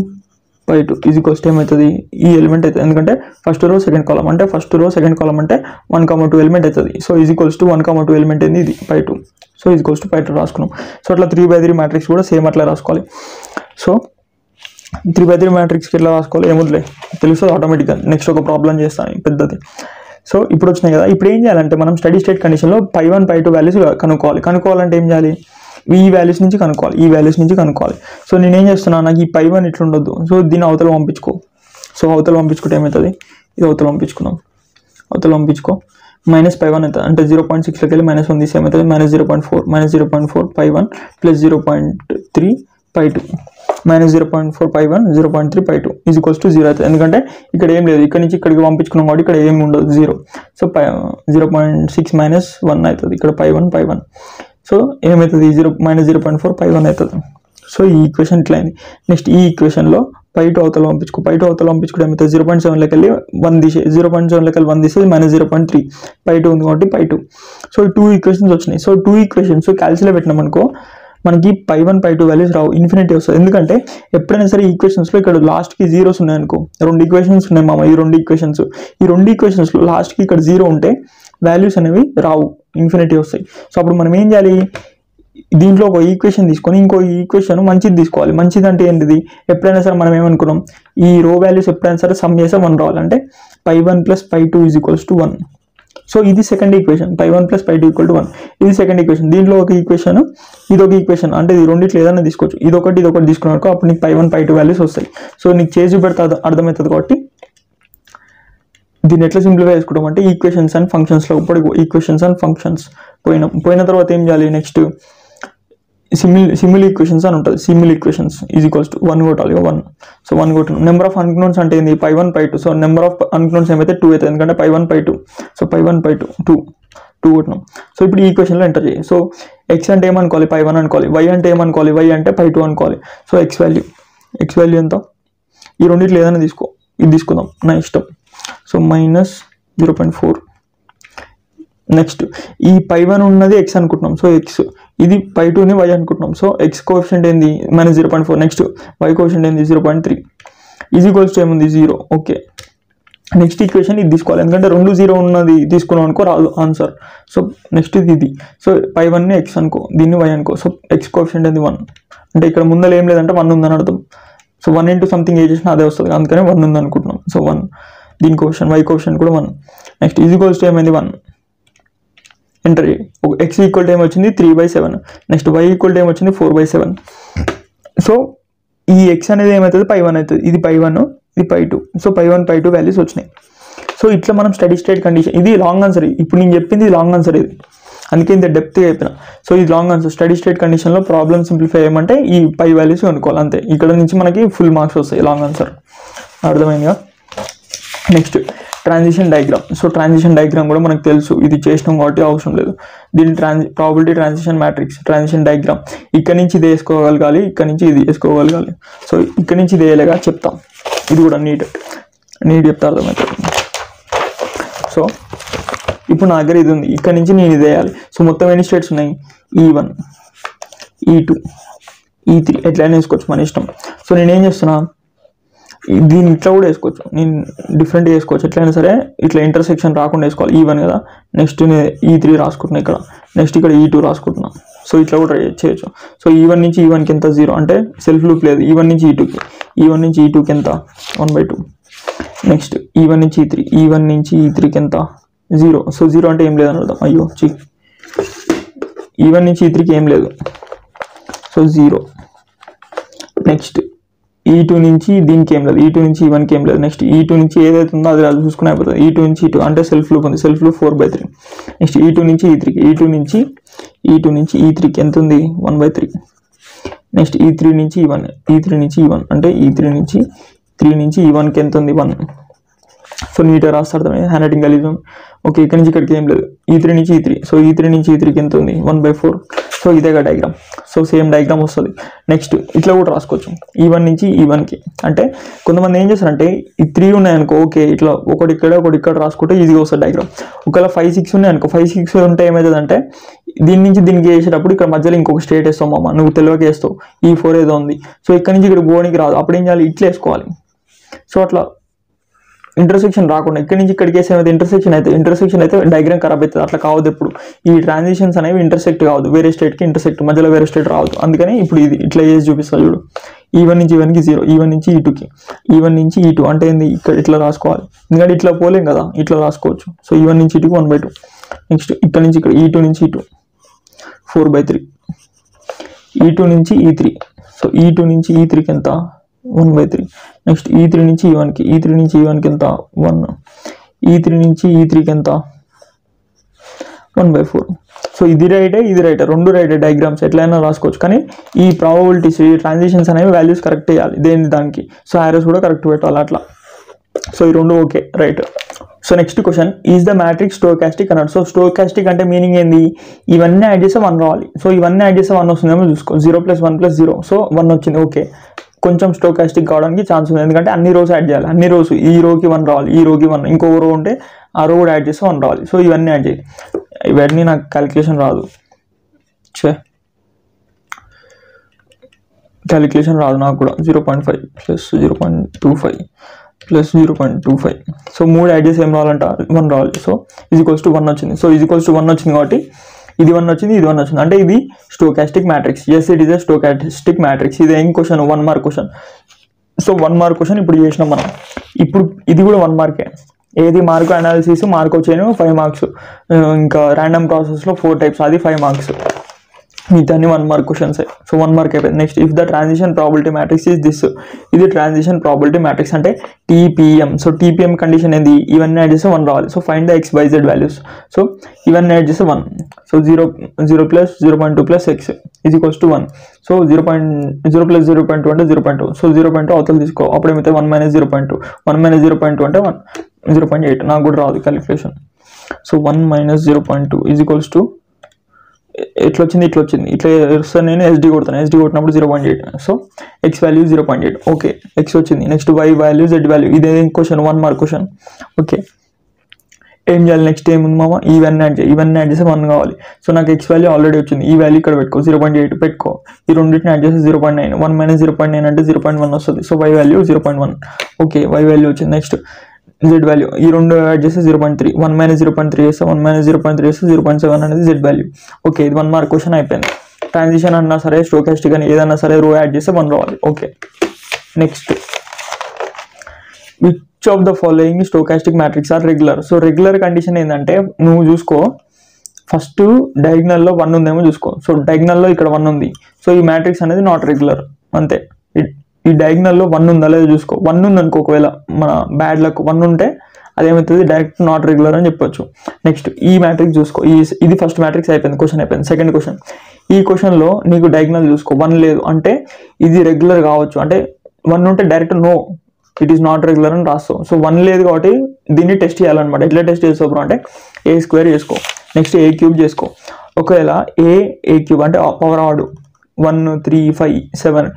pi 2 is equals to ఏమవుతుంది ఈ ఎలిమెంట్ అవుతుంది ఎందుకంటే ఫస్ట్ రో సెకండ్ కాలం అంటే ఫస్ట్ రో సెకండ్ కాలం అంటే 1,2 ఎలిమెంట్ అవుతుంది so is equals to 1,2 element ఏంది ఇది pi 2 so is equals to pi 2 రాసుకున్నాం సో అట్లా 3/3 మ్యాట్రిక్స్ కూడా సేమ్ అట్లా రాసుకోవాలి సో 3/3 మ్యాట్రిక్స్కి ఎట్లా రాసుకోవాలి ఏముందిలే తెలుస్తుంది ఆటోమేటిక్గా నెక్స్ట్ ఒక ప్రాబ్లం చేస్తాను పెద్దది సో ఇప్పుడు వచ్చినాయి కదా ఇప్పుడు ఏం చేయాలంటే మనం స్టడీ స్టేట్ కండిషన్లో pi 1 pi 2 వాల్యూస్ కనుక్కోవాలంటే ఏం చేయాలి ఈ వాల్యూస్ నుంచి కనుక్కోవాలి సో నేనేం చేస్తున్నాను నాకు ఈ pi 1 ఇట్లా ఉండొద్దు సో దీన్ని అవతల పంపించుకో సో అవతల పంపించుకుంటే ఏమవుతుంది ఇది అవతల పంపించుకో మైనస్ pi 1 అవుతుంది అంటే 0.6లోకి వెళ్ళి -1 తీసి ఏమవుతుంది -0.4 pi 1 plus 0.3 pi 2 -0.4 pi 1 0.3 pi 2 is equals to 0 అవుతుంది ఎందుకంటే ఇక్కడ ఏం లేదు ఇక్కడ నుంచి ఇక్కడికి పంపించుకున్నాం కాబట్టి ఇక్కడ ఏమి ఉండదు 0 సో 0.6 - 1 అవుతుంది ఇక్కడ pi 1 సో ఏమవుతుంది -0.4 pi 1 అవుతుంది సో ఈ ఈక్వేషన్ ఇట్లా అయింది నెక్స్ట్ ఈ ఈక్వేషన్లో pi 2 అవతల పంపించుకుంటే ఏమవుతుంది 0.7లోకి వెళ్ళి 1 తీసే 0.7లోకి వెళ్ళి 1 తీసేది -0.3 pi 2 ఉంది కాబట్టి pi 2 సో 2 ఈక్వేషన్స్ వచ్చినాయి సో 2 ఈక్వేషన్స్ క్యాల్సిలో పెట్టినాం అనుకో మనకి pi 1 pi 2 వాల్యూస్ రావు ఇన్ఫినిటీ వస్తుంది ఎందుకంటే ఎప్పుడైనా సరే ఈక్వేషన్స్లో ఇక్కడ లాస్ట్కి జీరోస్ ఉన్నాయనుకో 2 ఈక్వేషన్స్ ఉన్నాయి మామ ఈ 2 ఈక్వేషన్స్లో లాస్ట్కి ఇక్కడ 0 ఉంటే వాల్యూస్ అనేవి రావు ఇన్ఫినిటీ వస్తాయి సో అప్పుడు మనం ఏం చేయాలి దీంట్లో ఒక ఈక్వేషన్ తీసుకొని ఇంకో ఈక్వేషన్ మంచిది తీసుకోవాలి మంచిది అంటే ఏంటిది ఎప్పుడైనా సరే మనం ఏమనుకున్నాం ఈ రో వాల్యూస్ ఎప్పుడైనా సరే సమ్ చేస్తే 1 రావాలంటే pi 1 plus pi 2 is equals to 1 so ఇది second equation pi 1 plus pi 2 equal to 1 ఇది సెకండ్ ఈక్వేషన్ దీంట్లో ఒక ఈక్వేషన్ ఇదొక ఈక్వేషన్ అంటే ఇది రెండిట్లో ఏదైనా తీసుకోవచ్చు ఇదొకటి తీసుకున్నాక అప్పుడు నీకు pi 1 pi 2 వాల్యూస్ వస్తాయి సో నీకు చేసి పెడితే అర్థమవుతుంది కాబట్టి దీన్ని ఎట్లా సింప్లిఫై చేసుకుంటాం అంటే ఈక్వేషన్స్ అండ్ ఫంక్షన్స్లో ఈక్వేషన్స్ అండ్ ఫంక్షన్స్ పోయిన తర్వాత ఏం చేయాలి నెక్స్ట్ సిమిల్ ఈక్వేషన్స్ అని ఉంటుంది సిమిల్ ఈక్వేషన్స్ ఈజ్ ఈక్వల్స్ టు 1 కొట్టాలి 1 సో 1 కొట్టిన నెంబర్ ఆఫ్ అన్క్నోన్స్ అంటే ఏంది pi 1 pi 2 so number of unknowns ఏమైతే 2 అవుతుంది ఎందుకంటే pi 1 pi 2 so pi 1 pi 2 2 కొట్టినాం సో ఇప్పుడు ఈ ఈక్వేషన్లో ఎంటర్ చేయి సో x అంటే ఏమనుకోవాలి pi 1 అనుకోవాలి y అంటే ఏమనుకోవాలి y అంటే pi 2 అనుకోవాలి సో x వాల్యూ ఎంత ఈ రెండిట్లో ఏదైనా తీసుకో ఇది తీసుకుందాం నా ఇష్టం సో -0.4 నెక్స్ట్ ఈ pi 1 ఉన్నది x అనుకుంటున్నాం సో x ఇది pi 2ని y అనుకుంటున్నాం సో x కోఎఫిషియంట్ ఏంది -0.4 నెక్స్ట్ y కోఎఫిషియంట్ ఏంది 0.3 ఈజ్ ఈక్వల్స్ టు ఏముంది 0 ఓకే నెక్స్ట్ ఈక్వేషన్ ఇది తీసుకోవాలి ఎందుకంటే 2 0 ఉన్నది తీసుకున్నాం అనుకో రాదు ఆన్సర్ సో నెక్స్ట్ ఇది సో pi 1ని x అనుకో దీన్ని y అనుకో సో x కోఎఫిషియంట్ ఏంది 1 అంటే ఇక్కడ ముందర ఏం లేదంటే 1 ఉందని అర్థం సో 1 into సంథింగ్ ఏ చేసినా అదే వస్తుంది అందుకనే 1 ఉంది అనుకుంటున్నాం సో 1 దీని కోఎఫిషియంట్ y కోఎఫిషియంట్ కూడా 1 నెక్స్ట్ ఈజ్ ఈక్వల్స్ టు ఏమైంది 1 ఎంటర్ x ఈక్వల్ టు ఏమొచ్చింది 3/7 నెక్స్ట్ y ఈక్వల్ టు ఏమొచ్చింది 4/7 సో ఈ x అనేది ఏమవుతుంది pi 1 అవుతుంది ఇది pi 1 ఇది pi 2 so pi 1 pi 2 values వచ్చినాయి సో ఇట్లా మనం స్టడీ స్టేట్ కండిషన్ ఇది లాంగ్ ఆన్సర్ ఇప్పుడు నేను చెప్పింది లాంగ్ ఆన్సర్ ఇది అందుకే ఇంత డెప్త్గా చెప్పిన సో ఇది లాంగ్ ఆన్సర్ స్టడీ స్టేట్ కండిషన్లో ప్రాబ్లమ్ సింప్లిఫై చేయమంటే ఈ pi వాల్యూస్ అనుకోవాలి అంతే ఇక్కడ నుంచి మనకి ఫుల్ మార్క్స్ వస్తాయి లాంగ్ ఆన్సర్ అర్థమైందిగా next transition diagram so transition diagram కూడా మనకు తెలుసు ఇది చేసినాం కాబట్టి అవసరం లేదు దీని probability transition matrix transition diagram ఇక్కడ నుంచి ఇది వేసుకోగలగాలి ఇక్కడ నుంచి ఇది వేసుకోగలగాలి సో ఇక్కడ నుంచి ఇది వేయలేగా చెప్తాం ఇది కూడా నీట్ చెప్తా అర్థమవుతుంది సో ఇప్పుడు నా దగ్గర ఇది ఉంది ఇక్కడ నుంచి నేను ఇది వేయాలి సో మొత్తం ఎన్ని స్టేట్స్ ఉన్నాయి E1 E2 E3 ఎట్లయినా వేసుకోవచ్చు మన ఇష్టం సో నేనేం చేస్తున్నా దీన్ని ఇట్లా కూడా వేసుకోవచ్చు నేను డిఫరెంట్ వేసుకోవచ్చు ఎట్లయినా సరే ఇట్లా ఇంటర్సెక్షన్ రాకుండా వేసుకోవాలి E1 కదా నెక్స్ట్ నేను E3 రాసుకుంటున్నా ఇక్కడ నెక్స్ట్ ఇక్కడ E2 రాసుకుంటున్నా సో ఇట్లా కూడా చేయొచ్చు సో E1 నుంచి E1కి ఎంత 0 అంటే సెల్ఫ్ లూప్ లేదు E1 నుంచి E2కి E1 నుంచి E2కి ఎంత 1/2 నెక్స్ట్ E1 నుంచి E3 E1 నుంచి E3కి ఎంత 0 సో 0 అంటే ఏం లేదని అర్థం అయ్యో E1 నుంచి E3కి ఏం లేదు సో 0 నెక్స్ట్ E2 నుంచి దీనికి ఏం లేదు E2 నుంచి E1కి ఏం లేదు నెక్స్ట్ E2 నుంచి ఏదైతే ఉందో అది చూసుకుని అయిపోతుంది E2 నుంచి E2 అంటే సెల్ఫ్ లూప్ ఉంది సెల్ఫ్ లూప్ 4/3 నెక్స్ట్ E2 నుంచి E3కి E2 నుంచి E3కి ఎంత ఉంది 1/3 నెక్స్ట్ E3 నుంచి E1 అంటే E3 నుంచి E1కి ఎంత ఉంది 1 సో నీట్గా రాస్తాడు హ్యాండ్ రైటింగ్ కలిజం ఓకే ఇక్కడ నుంచి ఇక్కడికి ఏం లేదు E3 నుంచి E3 సో E3 నుంచి E3కి ఎంత ఉంది 1/4 సో ఇదేగా డయాగ్రామ్ సో సేమ్ డయాగ్రామ్ వస్తుంది నెక్స్ట్ ఇట్లా కూడా రాసుకోవచ్చు E1 నుంచి E1కి అంటే కొంతమంది ఏం చేస్తారంటే ఈ 3 ఉన్నాయనుకో ఓకే ఇట్లా ఒకటి ఇక్కడ రాసుకుంటే ఈజీగా వస్తుంది డయాగ్రామ్ ఒకవేళ 5 6 ఉన్నాయనుకో 5 6 ఉంటే ఏమవుతుంది అంటే దీని నుంచి దీనికి వేసేటప్పుడు ఇక్కడ మధ్యలో ఇంకొక స్టేట్ వేస్తావు మామ, నువ్వు తెలియక వేస్తావు E4 ఏదో ఉంది. సో ఇక్కడ నుంచి ఇక్కడ పోనీకి రాదు, అప్పుడు ఏం చేయాలి, ఇట్లా వేసుకోవాలి. సో అట్లా ఇంటర్సెక్షన్ రాకుండా ఇక్కడ నుంచి ఇక్కడికి వేసేది ఇంటర్సెక్షన్ అయితే డయాగ్రామ్ ఖరాబ్ అవుతుంది. అట్లా కావద్దు. ఎప్పుడు ఈ ట్రాన్సిషన్స్ అనేవి ఇంటర్సెక్ట్ కావద్దు, వేరే స్టేట్కి ఇంటర్సెక్ట్, మధ్యలో వేరే స్టేట్ రావద్దు. అందుకని ఇప్పుడు ఇది ఇట్లా వేసి చూపిస్తా చూడు. E1 నుంచి E1కి 0, E1 నుంచి E2కి, E1 నుంచి E2 అంటే ఏంది, ఇక్కడ ఇట్లా రాసుకోవాలి. ఎందుకంటే ఇట్లా పోలేం కదా, ఇట్లా రాసుకోవచ్చు. సో E1 నుంచి E2కి 1/2. నెక్స్ట్ ఇక్కడ నుంచి ఇక్కడ E2 నుంచి E2 4/3, E2 నుంచి E3. సో E2 నుంచి E3కి ఎంత 1/3. నెక్స్ట్ E3 నుంచి E1కి, E3 నుంచి E1కి ఎంత 1, E3 నుంచి E3కి ఎంత 1/4. సో ఇది రైటే రెండు రైటే డయాగ్రామ్స్ ఎట్లయినా రాసుకోవచ్చు. కానీ ఈ ప్రాబబిలిటీస్, ఈ ట్రాన్సిషన్స్ అనేవి వాల్యూస్ కరెక్ట్ చేయాలి దేని దానికి. సో ఆరోస్ కూడా కరెక్ట్ పెట్టాలి అట్లా. సో ఈ రెండు okay right. So next question, is the matrix stochastic అన్నాడు. సో స్టోకాస్టిక్ అంటే మీనింగ్ ఏంది, ఇవన్నీ యాడ్ చేస్తే 1 రావాలి. సో ఇవన్నీ యాడ్ చేస్తే 1 వస్తుందేమో చూసుకో. 0 + 1 + 0, సో 1 వచ్చింది. ఓకే, కొంచెం స్టోకాస్టిక్ కావడానికి ఛాన్స్ ఉంది, ఎందుకంటే అన్ని రోస్ యాడ్ చేయాలి. అన్ని రోస్, ఈ రోకి 1 రావాలి, ఈ రోకి 1, ఇంకో రో ఉంటే ఆ రో కూడా యాడ్ చేస్తే 1 రావాలి. సో ఇవన్నీ యాడ్ చేయాలి. ఇవన్నీ నాకు క్యాలిక్యులేషన్ రాదు, నాకు కూడా. 0.5 + 0.25 + 0.25. సో 3 యాడ్ చేసి ఏం రావాలంట, 1 రావాలి. సో =1 వచ్చింది. సో =1 వచ్చింది కాబట్టి ఇది 1 వచ్చింది, ఇది 1 వచ్చింది, అంటే ఇది stochastic matrix. Yes, it is a stochastic matrix. ఇది ఏం question, 1 mark question. So 1 mark question ఇప్పుడు చేసినాం మనం. ఇప్పుడు ఇది కూడా 1 మార్కే. ఏది, Markov analysis, Markov chain 5 marks, ఇంకా ర్యాండమ్ ప్రాసెస్లో 4 టైప్స్, అది 5 మార్క్స్. మిగతాన్ని 1 మార్క్ క్వశ్చన్స్. సో 1 మార్క్ అయిపోయింది. Next, if the transition probability matrix is this. ఇది ట్రాన్సిషన్ ప్రాబిలిటీ మ్యాట్రిక్స్ అంటే TPM. సో TPM కండిషన్ ఏంది, ఇవన్నీ యాడ్ చేస్తే 1 రావాలి. So find the XYZ values. So ఇవన్నీ యాడ్ చేస్తే 1. So 0 + 0.2 + x = 1. సో 0 + 0.2 అంటే 0.2. సో 0.2 అవతల తీసుకో, అప్పుడు ఏమైతే 1 - 0.2. 1 - 0.2 అంటే 1, 0.8. నాకు కూడా రాదు క్యాలిక్యులేషన్. సో 1 - 0.2 ఎట్లా వచ్చింది, ఇట్లా వస్తే నేను SD కొడతాను. SD కొట్టినప్పుడు 0.8. So X value 0.8. Okay, X వచ్చింది. Next Y value, Z value. ఇదే క్వశ్చన్, 1 మార్క్ క్వశ్చన్. ఓకే, ఏం చేయాలి, నెక్స్ట్ ఏముంది మామ, ఇవన్నీ యాడ్ చేస్తే 1 కావాలి. సో నాకు X వాల్యూ ఆల్రెడీ వచ్చింది, ఈ వాల్యూ ఇక్కడ పెట్టుకో, 0.8 పెట్టుకో. ఈ రెండింటిని యాడ్ చేస్తే 0.9. 1 - 0.9 అంటే 0.1 వస్తుంది. So Y value 0.1. Okay, Y value వచ్చింది. నెక్స్ట్ Z వాల్యూ, ఈ రెండు యాడ్ చేస్తే 0.3. 1 - 0.3 చేస్తే 1 - 0.3 చేస్తే 0.7 అనేది Z వాల్యూ. ఓకే, ఇది 1 మార్క్ క్వశ్చన్ అయిపోయింది. ట్రాన్సిషన్ అన్నా సరే, స్టోకాస్టిక్ అని ఏదన్నా సరే, రో యాడ్ చేస్తే 1 రావాలి. Okay, next, which of the following stochastic matrix are regular. So regular condition ఏంటంటే, నువ్వు చూసుకో, ఫస్ట్ డయాగ్నల్లో 1 ఉందేమో చూసుకో. సో డయాగ్నల్లో ఇక్కడ 1 ఉంది. సో ఈ మ్యాట్రిక్స్ అనేది నాట్ రెగ్యులర్, అంతే. ఈ డయాగ్నల్లో 1 ఉందా లేదా చూసుకో. 1 ఉంది అనుకో, ఒకవేళ మన బ్యాడ్ లక్ 1 ఉంటే అదేమవుతుంది, డైరెక్ట్ నాట్ రెగ్యులర్ అని చెప్పొచ్చు. నెక్స్ట్, ఈ మ్యాట్రిక్స్ చూసుకో. ఇది ఫస్ట్ మ్యాట్రిక్స్ అయిపోయింది, క్వశ్చన్ అయిపోయింది. సెకండ్ క్వశ్చన్, ఈ క్వశ్చన్లో నీకు డయాగ్నల్ చూసుకో, 1 లేదు అంటే ఇది రెగ్యులర్ కావచ్చు. అంటే 1 ఉంటే direct no, it is not regular అని రాస్తావు. సో 1 లేదు కాబట్టి దీన్ని టెస్ట్ చేయాలన్నమాట. ఎట్లా టెస్ట్ చేస్తావు అంటే, A² చేసుకో, నెక్స్ట్ A³ చేసుకో. ఒకవేళ A³ అంటే పవర్ ఆడు 1, 3, 5, 7,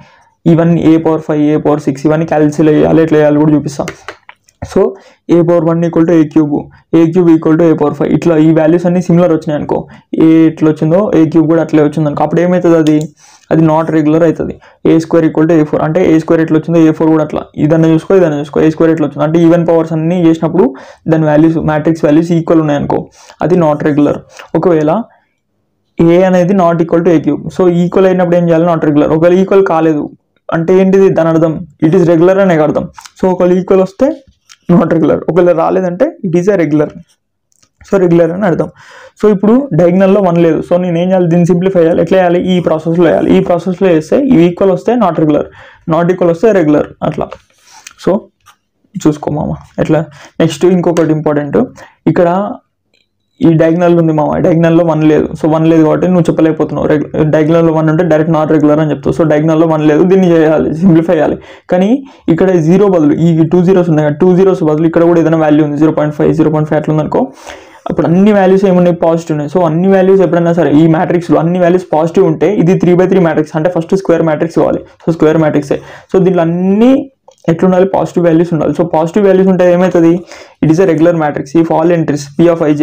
ఇవన్నీ A⁴, A⁴6 ఇవన్నీ క్యాల్కులేట్ చేయాలి. ఎట్లా చేయాలి కూడా చూపిస్తా. So A⁴1 = A³, A³ = A⁴5. ఇట్లా ఈ వాల్యూస్ అన్ని సిమిలర్ వచ్చినాయి అనుకో, ఏ ఎట్లా వచ్చిందో A³ కూడా అట్లే వచ్చింది అనుకో, అప్పుడు ఏమవుతుంది, అది నాట్ రెగ్యులర్ అవుతుంది. A² = A4 అంటే A² ఎట్లా వచ్చిందో A4 కూడా అట్లా. ఇదన్నా చూసుకో, ఇదన్నా చూసుకో. A² ఎట్లా వచ్చింది అంటే ఈవెన్ పవర్స్ అన్ని చేసినప్పుడు దాని వాల్యూస్, మ్యాట్రిక్స్ వాల్యూస్ ఈక్వల్ ఉన్నాయనుకో, అది నాట్ రెగ్యులర్. ఒకవేళ A అనేది not equal to A³, so equal అయినప్పుడు ఏం చేయాలి, నాట్ రెగ్యులర్. ఒకవేళ ఈక్వల్ కాలేదు అంటే ఏంటిది, దాని అర్థం ఇట్ ఈస్ రెగ్యులర్ అనే అర్థం. సో ఒకవేళ ఈక్వల్ వస్తే నాట్ రెగ్యులర్, ఒకవేళ రాలేదంటే it is a regular. So regular అని అర్థం. సో ఇప్పుడు డయాగ్నల్లో 1 లేదు. సో నేను ఏం చేయాలి, దీన్ని సింప్లిఫై చేయాలి. ఎట్లా చేయాలి, ఈ ప్రాసెస్లో వేయాలి. ఈ ప్రాసెస్లో వేస్తే ఇవి ఈక్వల్ వస్తే నాట్ రెగ్యులర్, నాట్ ఈక్వల్ వస్తే రెగ్యులర్, అట్లా. సో చూసుకో మామ ఎట్లా. నెక్స్ట్ ఇంకొకటి ఇంపార్టెంట్, ఇక్కడ ఈ డయాగ్నల్ ఉంది మామ, డయాగ్నల్లో 1 లేదు. సో 1 లేదు కాబట్టి నువ్వు చెప్పలేకపోతున్నావు. డయాగ్నల్లో 1 ఉంటే డైరెక్ట్ నాట్ రెగ్యులర్ అని చెప్తావు. సో డయాగ్నల్లో 1 లేదు, దీన్ని చేయాలి, సింప్లిఫై చేయాలి. కానీ ఇక్కడ 0 బదులు ఈ 2 zeros ఉన్నాయి, 2 zeros బదులు ఇక్కడ కూడా ఏదైనా వాల్యూ ఉంది, 0.5, 0.5 అట్లా ఉందనుకో. అప్పుడు అన్ని వాల్యూస్ ఏమున్నాయి, పాజిటివ్ ఉన్నాయి. సో అన్ని వాల్యూస్ ఎప్పుడైనా సరే ఈ మ్యాట్రిక్స్లో అన్ని వాల్యూస్ పాజిటివ్ ఉంటే ఇది 3/3 మ్యాట్రిక్స్, అంటే ఫస్ట్ స్క్వేర్ మ్యాట్రిక్స్ కావాలి. సో స్క్వేర్ మ్యాట్రిక్సే. సో దీంట్లో అన్ని ఎట్లుండాలి, పాజిటివ్ వాల్యూస్ ఉండాలి. సో పాజిటివ్ వాల్యూస్ ఉంటే ఏమవుతుంది, it is a regular matrix if all entries P of ij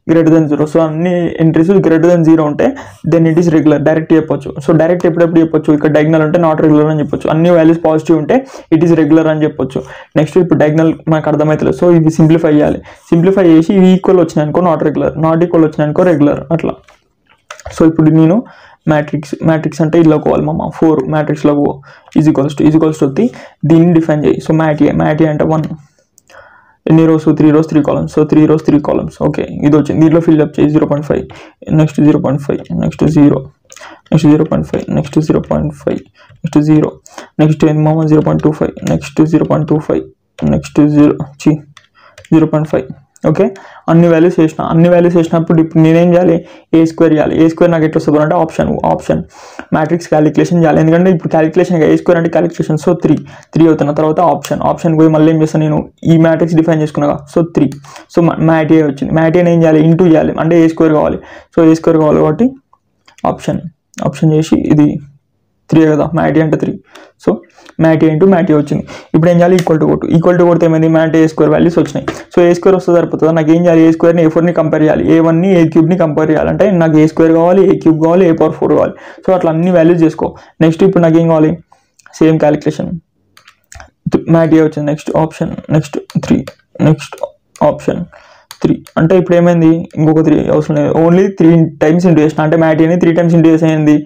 greater than 0. So అన్ని ఎంట్రీస్ గ్రేటర్ దెన్ 0 ఉంటే then it is regular, direct చెప్పొచ్చు. సో డైరెక్ట్ ఎప్పుడెప్పుడు చెప్పొచ్చు, ఇక్కడ డయాగ్నల్ ఉంటే నాట్ రెగ్యులర్ అని చెప్పొచ్చు. అన్ని వాల్యూస్ పాజిటివ్ ఉంటే ఇట్ ఈస్ రెగ్యులర్ అని చెప్పొచ్చు. నెక్స్ట్ ఇప్పుడు డయాగ్నల్ మనకు అర్థమవుతలేదు. సో ఇవి సింప్లిఫై చేయాలి. సింప్లిఫై చేసి ఇవి ఈక్వల్ వచ్చినాయనుకో నాట్ రెగ్యులర్, నాట్ ఈక్వల్ వచ్చినాయనుకో రెగ్యులర్ అట్లా. సో ఇప్పుడు నేను మ్యాట్రిక్స్ అంటే ఇలా పోవాలి మామ, 4 మ్యాట్రిక్స్లో పో ఈజ్ ఈక్వల్స్ టు దీన్ని డిఫైన్ చేయి. సో మ్యాట్ ఏ అంటే 1 ఎన్ని rows, 3 rows 3 columns. So 3 rows 3 columns. ఓకే ఇది వచ్చింది, దీంట్లో ఫిల్అప్ చేయి 0.5, next 0.5, next 0, next 0.5, next 0.5, next 0, next ఏంది మామ 0.25, నెక్స్ట్ 0.25, నెక్స్ట్ 0.5. ఓకే అన్ని వాల్యూస్ వేసినప్పుడు ఇప్పుడు నేనేం చేయాలి, A² చేయాలి. A² నాకు ఎట్లా వస్తుంది అంటే ఆప్షన్ మ్యాట్రిక్స్ క్యాలిక్యులేషన్ చేయాలి. ఎందుకంటే ఇప్పుడు క్యాలిక్యులేషన్ A² అంటే క్యాలిక్యులేషన్. సో 3 అవుతున్న తర్వాత ఆప్షన్ పోయి మళ్ళీ ఏం చేస్తాను నేను, ఈ మ్యాట్రిక్స్ డిఫైన్ చేసుకున్నా. సో 3. సో మ్యాట్ ఏ వచ్చింది. మ్యాట్ ఏం చేయాలి, ఇంటూ చేయాలి, అంటే A² కావాలి. సో A² కావాలి కాబట్టి ఆప్షన్ చేసి ఇది 3 కదా, మ్యాట్ ఏ అంటే 3. సో మ్యాట్ ఏ ఇంటూ మ్యాట్ ఏ వచ్చింది. ఇప్పుడు ఏం చేయాలి, ఈక్వల్ టు కొడితే ఏమైంది, మ్యాట్ A² వాల్యూస్ వచ్చినాయి. సో A² వస్తే సరిపోతుంది. నాకు ఏం చేయాలి, A²ని A4ని కంపేర్ చేయాలి, A1ని A³ కంపేర్ చేయాలంటే నాకు A² కావాలి, A³ కావాలి, A⁴ కావాలి. సో అట్లా అన్ని వాల్యూస్ చేసుకో. నెక్స్ట్ ఇప్పుడు నాకు ఏం కావాలి, సేమ్ క్యాలిక్యులేషన్, మ్యాట్ ఏ వచ్చింది. Next option, next 3, next option 3 అంటే ఇప్పుడు ఏమైంది, ఇంకొక 3 అవసరం లేదు, ఓన్లీ 3 times ఇంటూ చేసిన అంటే మ్యాట్ ఏని 3 times ఇంటూ చేసి అయింది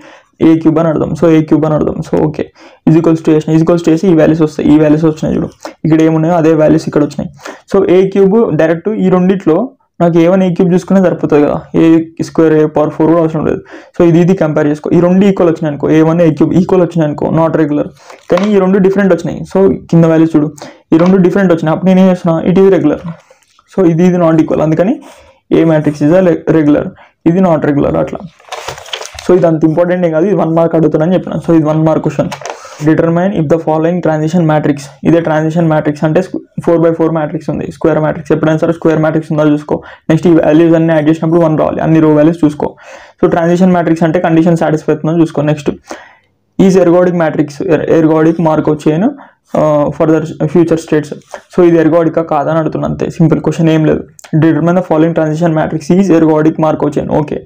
A³ అని అర్థం. సో A³ అని అర్థం. సో ఓకే ఈక్వల్స్ టు చేసి ఈ వాల్యూస్ వస్తాయి, ఈ వాల్యూస్ వచ్చినాయి చూడు, ఇక్కడ ఏమున్నాయో అదే వాల్యూస్ ఇక్కడ వచ్చినాయి. సో A³ డైరెక్ట్ ఈ రెండిట్లో నాకు A1 A³ చూసుకునే సరిపోతుంది కదా, A² A⁴ కూడా అవసరం లేదు. సో ఇది కంపేర్ చేసుకో. ఈ రెండు ఈక్వల్ వచ్చినాయి అనుకో, A1 A³ ఈక్వల్ వచ్చినాయి అనుకో నాట్ రెగ్యులర్. కానీ ఈ రెండు డిఫరెంట్ వచ్చినాయి. సో కింద వాల్యూస్ చూడు, ఈ రెండు డిఫరెంట్ వచ్చినాయి. అప్పుడు నేను ఏం చేస్తున్నా, ఇట్ ఈజ్ రెగ్యులర్. సో ఇది నాట్ ఈక్వల్, అందుకని ఏ మ్యాట్రిక్స్ ఇస్ రెగ్యులర్, ఇది నాట్ రెగ్యులర్ అట్లా. సో ఇది అంత ఇంపార్టెంట్ ఏం కాదు, ఇది 1 మార్క్ అడుగుతానని చెప్పిన. సో ఇది 1 mark question. Determine if the following transition matrix. ఇదే ట్రాన్సిషన్ మ్యాట్రిక్స్ అంటే 4/4 మ్యాట్రిక్స్ ఉంది, స్క్వేర్ మ్యాట్రిక్స్. ఎప్పుడైనా సరే స్క్వేర్ మ్యాట్రిక్స్ ఉందో చూసుకో. నెక్స్ట్ ఈ వాల్యూస్ అన్ని యాడ్ చేసినప్పుడు 1 రావాలి, అన్ని రో వాల్యూస్ చూసుకో. సో ట్రాన్సిషన్ మ్యాట్రిక్స్ అంటే కండిషన్ సాటిస్ఫై అవుతుందో చూసుకో. Next is ergodic matrix, ergodic Markov chain further future states. So ఇది ఎర్గోడికా కాదని అడుగుతున్నా, అంతే సింపుల్ క్వశ్చన్, ఏం లేదు. Determine the following transition matrix is ergodic Markov chain. Okay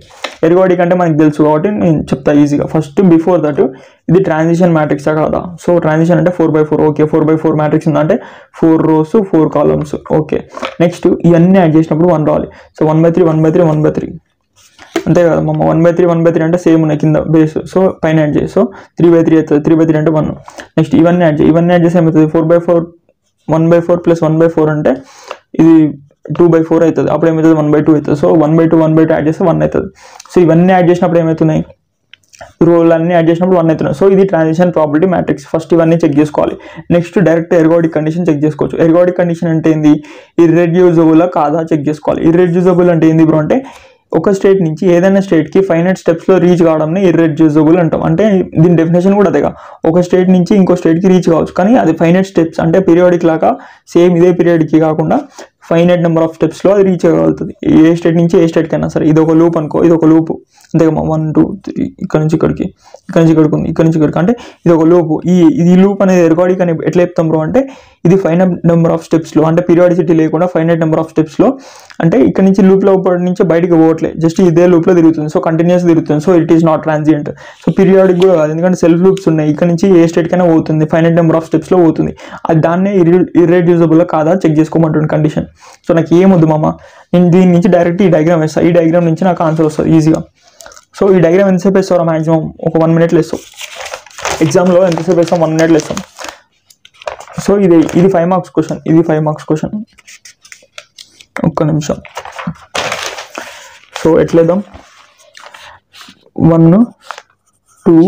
ergodic అంటే మనకు తెలుసు కాబట్టి నేను చెప్తా ఈజీగా. ఫస్ట్ బిఫోర్ దట్ ఇది ట్రాన్సిషన్ మ్యాట్రిక్సా కాదా. సో ట్రాన్సిషన్ అంటే 4/4. ఓకే 4/4 మ్యాట్రిక్స్ ఉందంటే 4 rows 4 columns. ఓకే నెక్స్ట్ ఇవన్నీ యాడ్ చేసినప్పుడు 1 రావాలి. సో 1/3 1/3 1/3 అంతే కదా మమ్మ. 1/3 అంటే సేమ్ ఉన్నాయి కింద బేస్. సో పైన యాడ్ చేయి. సో 3/3 అవుతుంది, 3/3 అంటే 1. నెక్స్ట్ ఇవన్నీ యాడ్ చేసి ఏమవుతుంది, 4/4 1/4 + 1/4 అంటే ఇది 2/4 అవుతుంది. అప్పుడు ఏమవుతుంది 1/2 అవుతుంది. సో 1/2 యాడ్ చేస్తే 1 అవుతుంది. సో ఇవన్నీ యాడ్ చేసినప్పుడు ఏమవుతున్నాయి, రోల్ అన్ని యాడ్ చేసినప్పుడు 1 అవుతున్నాయి. సో ఇది ట్రాన్సిషన్ ప్రాబిలిటీ మ్యాట్రిక్స్. ఫస్ట్ ఇవన్నీ చెక్ చేసుకోవాలి. నెక్స్ట్ డైరెక్ట్ ఎర్గోడిక్ కండిషన్ చెక్ చేసుకోవచ్చు. ఎర్గోడిక్ కండిషన్ అంటే ఏంది, ఇర్రెడ్యూజబుల్ కాదా చెక్ చేసుకోవాలి. ఇర్రెడ్యూజబుల్ అంటే ఏంది బ్రో అంటే ఒక స్టేట్ నుంచి ఏదైనా స్టేట్కి ఫైనైట్ స్టెప్స్లో రీచ్ కావడంని ఇర్రెడ్యూజబుల్ అంటాం. అంటే దీని డెఫినేషన్ కూడా అదేగా, ఒక స్టేట్ నుంచి ఇంకో స్టేట్కి రీచ్ కావచ్చు కానీ అది ఫైనైట్ స్టెప్స్ అంటే పీరియాడిక్ లాగా సేమ్ ఇదే పీరియాడిక్కి కాకుండా ఫైనైట్ నెంబర్ ఆఫ్ స్టెప్స్లో అది రీచ్ అవ్వగలుగుతుంది. ఏ స్టేట్ నుంచి ఏ స్టేట్కి అయినా సరే. ఇది ఒక లూప్ అనుకో, ఇది ఒక లూప్ అంతేగా 1 2 3 ఇక్కడ నుంచి ఇక్కడికి, ఇక్కడ నుంచి ఇక్కడికి ఉంది, ఇక్కడ నుంచి ఇక్కడికి, అంటే ఇది ఒక లూప్. ఈ లూప్ అనేది ఎర్గోడిక్ అని ఎట్లా చెప్తాం బ్రో అంటే ఇది ఫైనైట్ నెంబర్ ఆఫ్ స్టెప్స్లో అంటే పీరియాడిసిటీ లేకుండా ఫైనైట్ నెంబర్ ఆఫ్ స్టెప్స్లో అంటే ఇక్కడ నుంచి లూప్లో నుంచి బయటికి పోవట్లేదు, జస్ట్ ఇదే లూప్లో తిరుగుతుంది. సో కంటిన్యూస్ తిరుగుతుంది. So it is not transient. So periodic కూడా కాదు, ఎందుకంటే సెల్ఫ్ లూప్స్ ఉన్నాయి. ఇక్కడ నుంచి ఏ స్టేట్కైనా పోతుంది, ఫైనైట్ నెంబర్ ఆఫ్ స్టెప్స్లో పోతుంది. అది దాన్నే ఇర్రెడ్యూజబుల్ కాదా చెక్ చేసుకోమంటుంది కండిషన్. సో నాకు ఏమొద్దు మామ, నేను దీని నుంచి డైరెక్ట్ ఈ డయాగ్రామ్ వేస్తాను. ఈ డయాగ్రామ్ నుంచి నాకు ఆన్సర్ వస్తుంది ఈజీగా. సో ఈ డయాగ్రామ్ ఎంతసేపు వేస్తారా, మ్యాక్సిమం ఒక 1 minute వేస్తాం. ఎగ్జామ్లో ఎంతసేపు వేస్తాం, 1 minute వేస్తాం. సో ఇది 5 marks క్వశ్చన్, ఇది 5 marks క్వశ్చన్. ఒక్క నిమిషం. సో ఎట్లేద్దాం, 1 2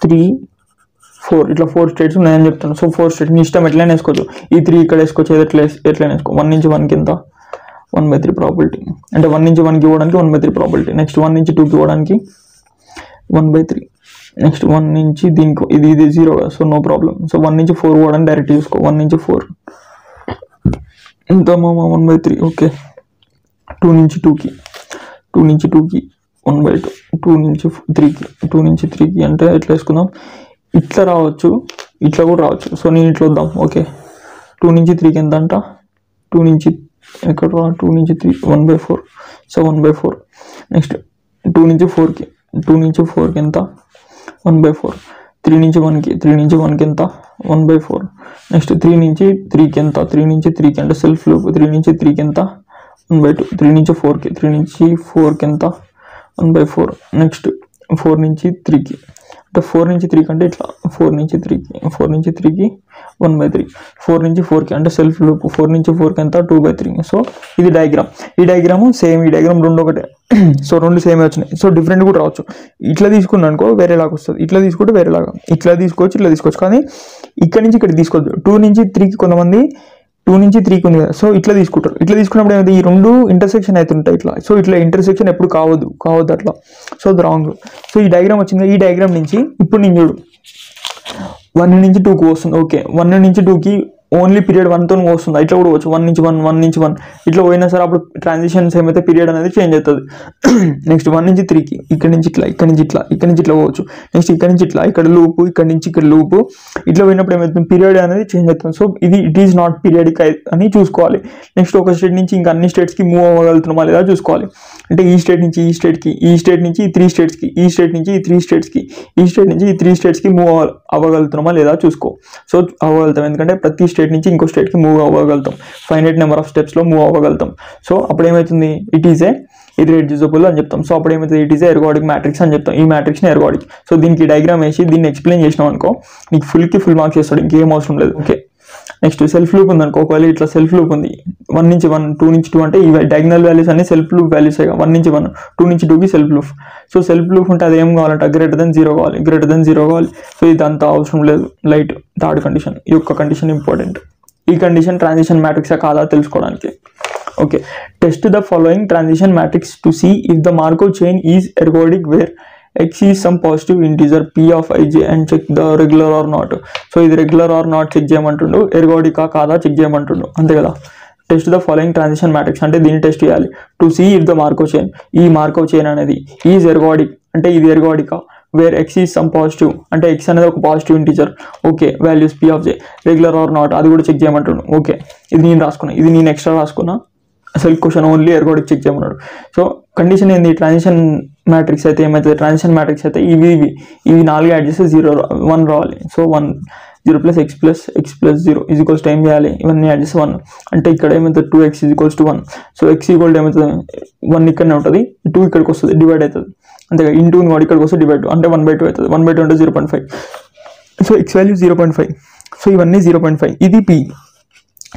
3 4 ఇట్లా 4 స్టేట్స్ ఉన్నాయని చెప్తాను. సో 4 స్టేట్స్ నీ ఇష్టం ఎట్లయినా వేసుకోవచ్చు. ఈ 3 ఇక్కడ వేసుకోవచ్చు, ఎట్లయినా వేసుకో. 1 నుంచి 1 కింద 1/3 ప్రాబిలిటీ అంటే 1 నుంచి 1కి ఇవ్వడానికి 1/3 ప్రాబిలిటీ. నెక్స్ట్ 1 నుంచి 2కి ఇవ్వడానికి 1/3. నెక్స్ట్ 1 నుంచి దీనికి ఇది 0 కదా, సో నో ప్రాబ్లం. సో 1 నుంచి 4 ఇవ్వడానికి డైరెక్ట్ చూసుకో. 1 నుంచి 4 ఇంత 1/3. ఓకే 2 నుంచి 2కి 1/2, 2 నుంచి 3కి అంటే ఎట్లా వేసుకుందాం, ఇట్లా రావచ్చు. ఇట్లా కూడా రావచ్చు. సో నేను ఇట్లా వద్దాం. ఓకే 2 నుంచి 3కి ఎంత అంట 2 నుంచి ఎక్కడ 2 నుంచి 3 1/4. సో 1/4. నెక్స్ట్ 2 నుంచి 4కి 2 నుంచి 4కి ఎంత 1/4. 3 నుంచి 1కి ఎంత 1/4. నెక్స్ట్ 3 నుంచి 3కి ఎంత 3 నుంచి 3కి అంటే సెల్ఫ్ లూప్ 3 నుంచి 3కి ఎంత 1/2. 3 నుంచి 4కి ఎంత 1/4. నెక్స్ట్ 4 నుంచి 3కి అంటే 4 నుంచి 3కి అంటే ఇట్లా 4 నుంచి 3కి 1/3. 4 నుంచి 4కి అంటే సెల్ఫ్ లూప్ 4 నుంచి 4కి ఎంత 2/3. సో ఇది డయాగ్రామ్. ఈ డయాగ్రాము సేమ్, ఈ డయాగ్రామ్ రెండు ఒకటే. సో రెండు సేమే వచ్చినాయి. సో డిఫరెంట్ కూడా రావచ్చు. ఇట్లా తీసుకున్నా అనుకో వేరేలాగా వస్తుంది, ఇట్లా తీసుకుంటే వేరేలాగా, ఇట్లా తీసుకోవచ్చు. కానీ ఇక్కడ నుంచి ఇక్కడ తీసుకోవచ్చు. 2 నుంచి 3కి కొంతమంది 2 నుంచి 3కి ఉంది కదా, సో ఇట్లా తీసుకుంటారు. ఇట్లా తీసుకున్నప్పుడు ఏమైంది ఈ రెండు ఇంటర్సెక్షన్ అవుతుంటాయి ఇట్లా. సో ఇట్లా ఇంటర్సెక్షన్ ఎప్పుడు కావద్దు అట్లా. సో అది రాంగ్. సో ఈ డయాగ్రామ్ వచ్చింది. ఈ డయాగ్రామ్ నుంచి ఇప్పుడు నేను చూడు 1 నుంచి 2కి వస్తుంది. ఓకే 1 నుంచి 2కి ఓన్లీ పీరియడ్ 1తో వస్తుంది. ఇట్లా కూడా వచ్చు 1 నుంచి 1 ఇట్లా పోయినా సరే అప్పుడు ట్రాన్సిషన్స్ ఏమైతే పీరియడ్ అనేది చేంజ్ అవుతుంది. నెక్స్ట్ 1 నుంచి 3కి ఇక్కడ నుంచి ఇట్లా పోవచ్చు. నెక్స్ట్ ఇక్కడ నుంచి ఇట్లా ఇక్కడ లూపు, ఇక్కడ నుంచి ఇక్కడ లూపు, ఇట్లా పోయినప్పుడు ఏమవుతుంది పీరియడ్ అనేది చేంజ్ అవుతుంది. So it is not periodic అని చూసుకోవాలి. నెక్స్ట్ ఒక స్టేట్ నుంచి ఇంకా అన్ని స్టేట్స్కి మూవ్ అవ్వగలుగుతున్నామా లేదా చూసుకోవాలి. అంటే ఈ స్టేట్ నుంచి ఈ స్టేట్కి, ఈ స్టేట్ నుంచి ఈ 3 స్టేట్స్కి, ఈ స్టేట్ నుంచి ఈ 3 స్టేట్స్కి, ఈ స్టేట్ నుంచి ఈ 3 స్టేట్స్కి మూవ్ అవ్వగలుగుతున్నామా లేదా చూసుకో. సో అవ్వగలుగుతాం, ఎందుకంటే ప్రతి స్టేట్ నుంచి ఇంకో స్టేట్కి మూవ్ అవ్వగలుగుతాం. ఫైనైట్ నెంబర్ ఆఫ్ స్టెప్స్లో మూవ్ అవ్వగలుగుతాం. సో అప్పుడు ఏమవుతుంది ఇట్ ఈజ్ ఇర్రెడ్యూసిబుల్ అని చెప్తాం. సో అప్పుడు ఏమవుతుంది ఇట్ ఈజ్ ఎర్గోడిక్ మ్యాట్రిక్స్ అని చెప్తాం. ఈ మ్యాట్రిక్స్ని ఎర్గోడిక్. సో దీనికి డయాగ్రామ్ వేసి దీన్ని ఎక్స్ప్లెయిన్ చేసినాం అనుకో నీకు ఫుల్ మార్క్స్ చేస్తాడు, ఇంకేం అవసరం లేదు. ఓకే నెక్స్ట్ సెల్ఫ్ లూప్ ఉంది అనుకో. ఒకవేళ ఇట్లా సెల్ఫ్ లూప్ ఉంది 1 నుంచి 1 2 నుంచి 2 అంటే ఈ డయాగ్నల్ వాల్యూస్ అన్ని సెల్ఫ్ లూప్ వాల్యూస్ 1 నుంచి 1 2 నుంచి 2కి self loop. So self loop ఉంటే అది ఏం కావాలంటే గ్రేటర్ దెన్ 0 కావాలి. సో ఇదంతా అవసరం లేదు. లైట్ థర్డ్ కండిషన్, ఈ యొక్క కండిషన్ ఇంపార్టెంట్. ఈ కండిషన్ ట్రాన్సిషన్ మ్యాట్రిక్సా కాదా తెలుసుకోవడానికి. Okay test the following transition matrix to see if the Markov chain is ergodic where x is some positive integer p of ij and check the regular or not. So ఇది రెగ్యులర్ ఆర్ నాట్ చెక్ చేయమంటుండు, ఎర్గోడికా కాదా చెక్ చేయమంటుండు, అంతే కదా. Test the following transition matrix అంటే దీన్ని టెస్ట్ చేయాలి. To see if the Markov chain, ఈ మార్కోవ్ చైన్ అనేది ఈజ్ ఎర్గోడిక్ అంటే ఇది ఎర్గోడికా, where x is some positive అంటే x అనేది ఒక positive integer. Okay values p of j regular or not అది కూడా చెక్ చేయమంటుండు. ఓకే ఇది నేను రాసుకున్నా, ఇది నేను ఎక్స్ట్రా రాసుకున్నా. అసలు క్వశ్చన్ ఓన్లీ ఎర్గోడిక్ చెక్ చేయమన్నాడు. సో కండిషన్ ఏంది ట్రాన్సిషన్ మ్యాట్రిక్స్ అయితే ఏమవుతుంది, ట్రాన్సిషన్ మ్యాట్రిక్స్ అయితే ఇవి 4 యాడ్ చేస్తే 0 1 రావాలి. సో 1 0 + x + 0 ఈజ్ ఏం చేయాలి, ఇవన్నీ యాడ్ చేస్తే 1 అంటే ఇక్కడ ఏమవుతుంది 2x = 1. సో x ఏమవుతుంది 1 ఇక్కడనే ఉంటుంది, 2 ఇక్కడికి వస్తుంది డివైడ్ అవుతుంది, అంతేగా ఇంటూ వాడు ఇక్కడికి వస్తే డివైడ్ అంటే 1/2 అవుతుంది. 1/2 అంటే 0.5. So x value 0.5. సో ఇవన్నీ 0.5. ఇది p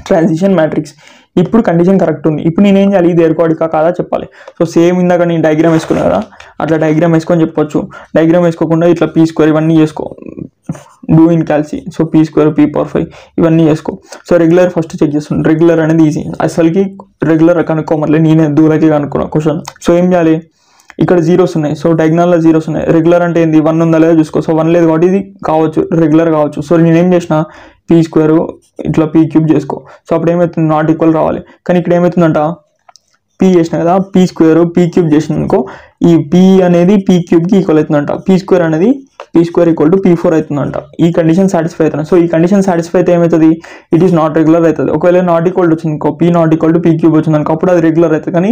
ట్రాన్సిషన్ మ్యాట్రిక్స్. ఇప్పుడు కండిషన్ కరెక్ట్ ఉంది. ఇప్పుడు నేనేం చేయాలి, ఇది ఎర్గోడికా కాదా చెప్పాలి. సో సేమ్ ఇందాక నేను డయాగ్రామ్ వేసుకున్నా కదా, అట్లా డయాగ్రామ్ వేసుకొని చెప్పొచ్చు. డయాగ్రామ్ వేసుకోకుండా ఇట్లా p² ఇవన్నీ చేసుకో, do in calci. So p² p⁴ ఇవన్నీ చేసుకో. సో రెగ్యులర్ ఫస్ట్ చెక్ చేస్తున్నాను. రెగ్యులర్ అనేది ఈజీ, అసలుకి రెగ్యులర్ కనుక్కోమని నేనే దూరకి కనుక్కున్నా క్వశ్చన్. సో ఏం చేయాలి, ఇక్కడ జీరోస్ ఉన్నాయి. సో డయాగ్నల్లో జీరోస్ ఉన్నాయి. రెగ్యులర్ అంటే ఏంది 1 ఉందా లేదా చూసుకో. సో 1 లేదు కాబట్టి ఇది కావచ్చు, రెగ్యులర్ కావచ్చు. సో నేనేం చేసిన p² ఇట్లా p³ చేసుకో. సో అప్పుడు ఏమవుతుంది నాట్ ఈక్వల్ రావాలి. కానీ ఇక్కడ ఏమవుతుందంట p చేసిన కదా, p² p³ చేసిన అనుకో ఈ p అనేది p³ ఈక్వల్ అవుతుందంట. p² అనేది p² = p4 అవుతుందంట. ఈ కండిషన్ సాటిస్ఫై అవుతుంది. సో ఈ కండిషన్ సాటిస్ఫై అయితే ఏమవుతుంది ఇట్ ఈస్ నాట్ రెగ్యులర్ అవుతుంది. ఒకవేళ నాట్ ఈక్వల్ వచ్చింది అనుకో, p ≠ p³ వచ్చింది అనుకో అప్పుడు అది రెగ్యులర్ అవుతుంది. కానీ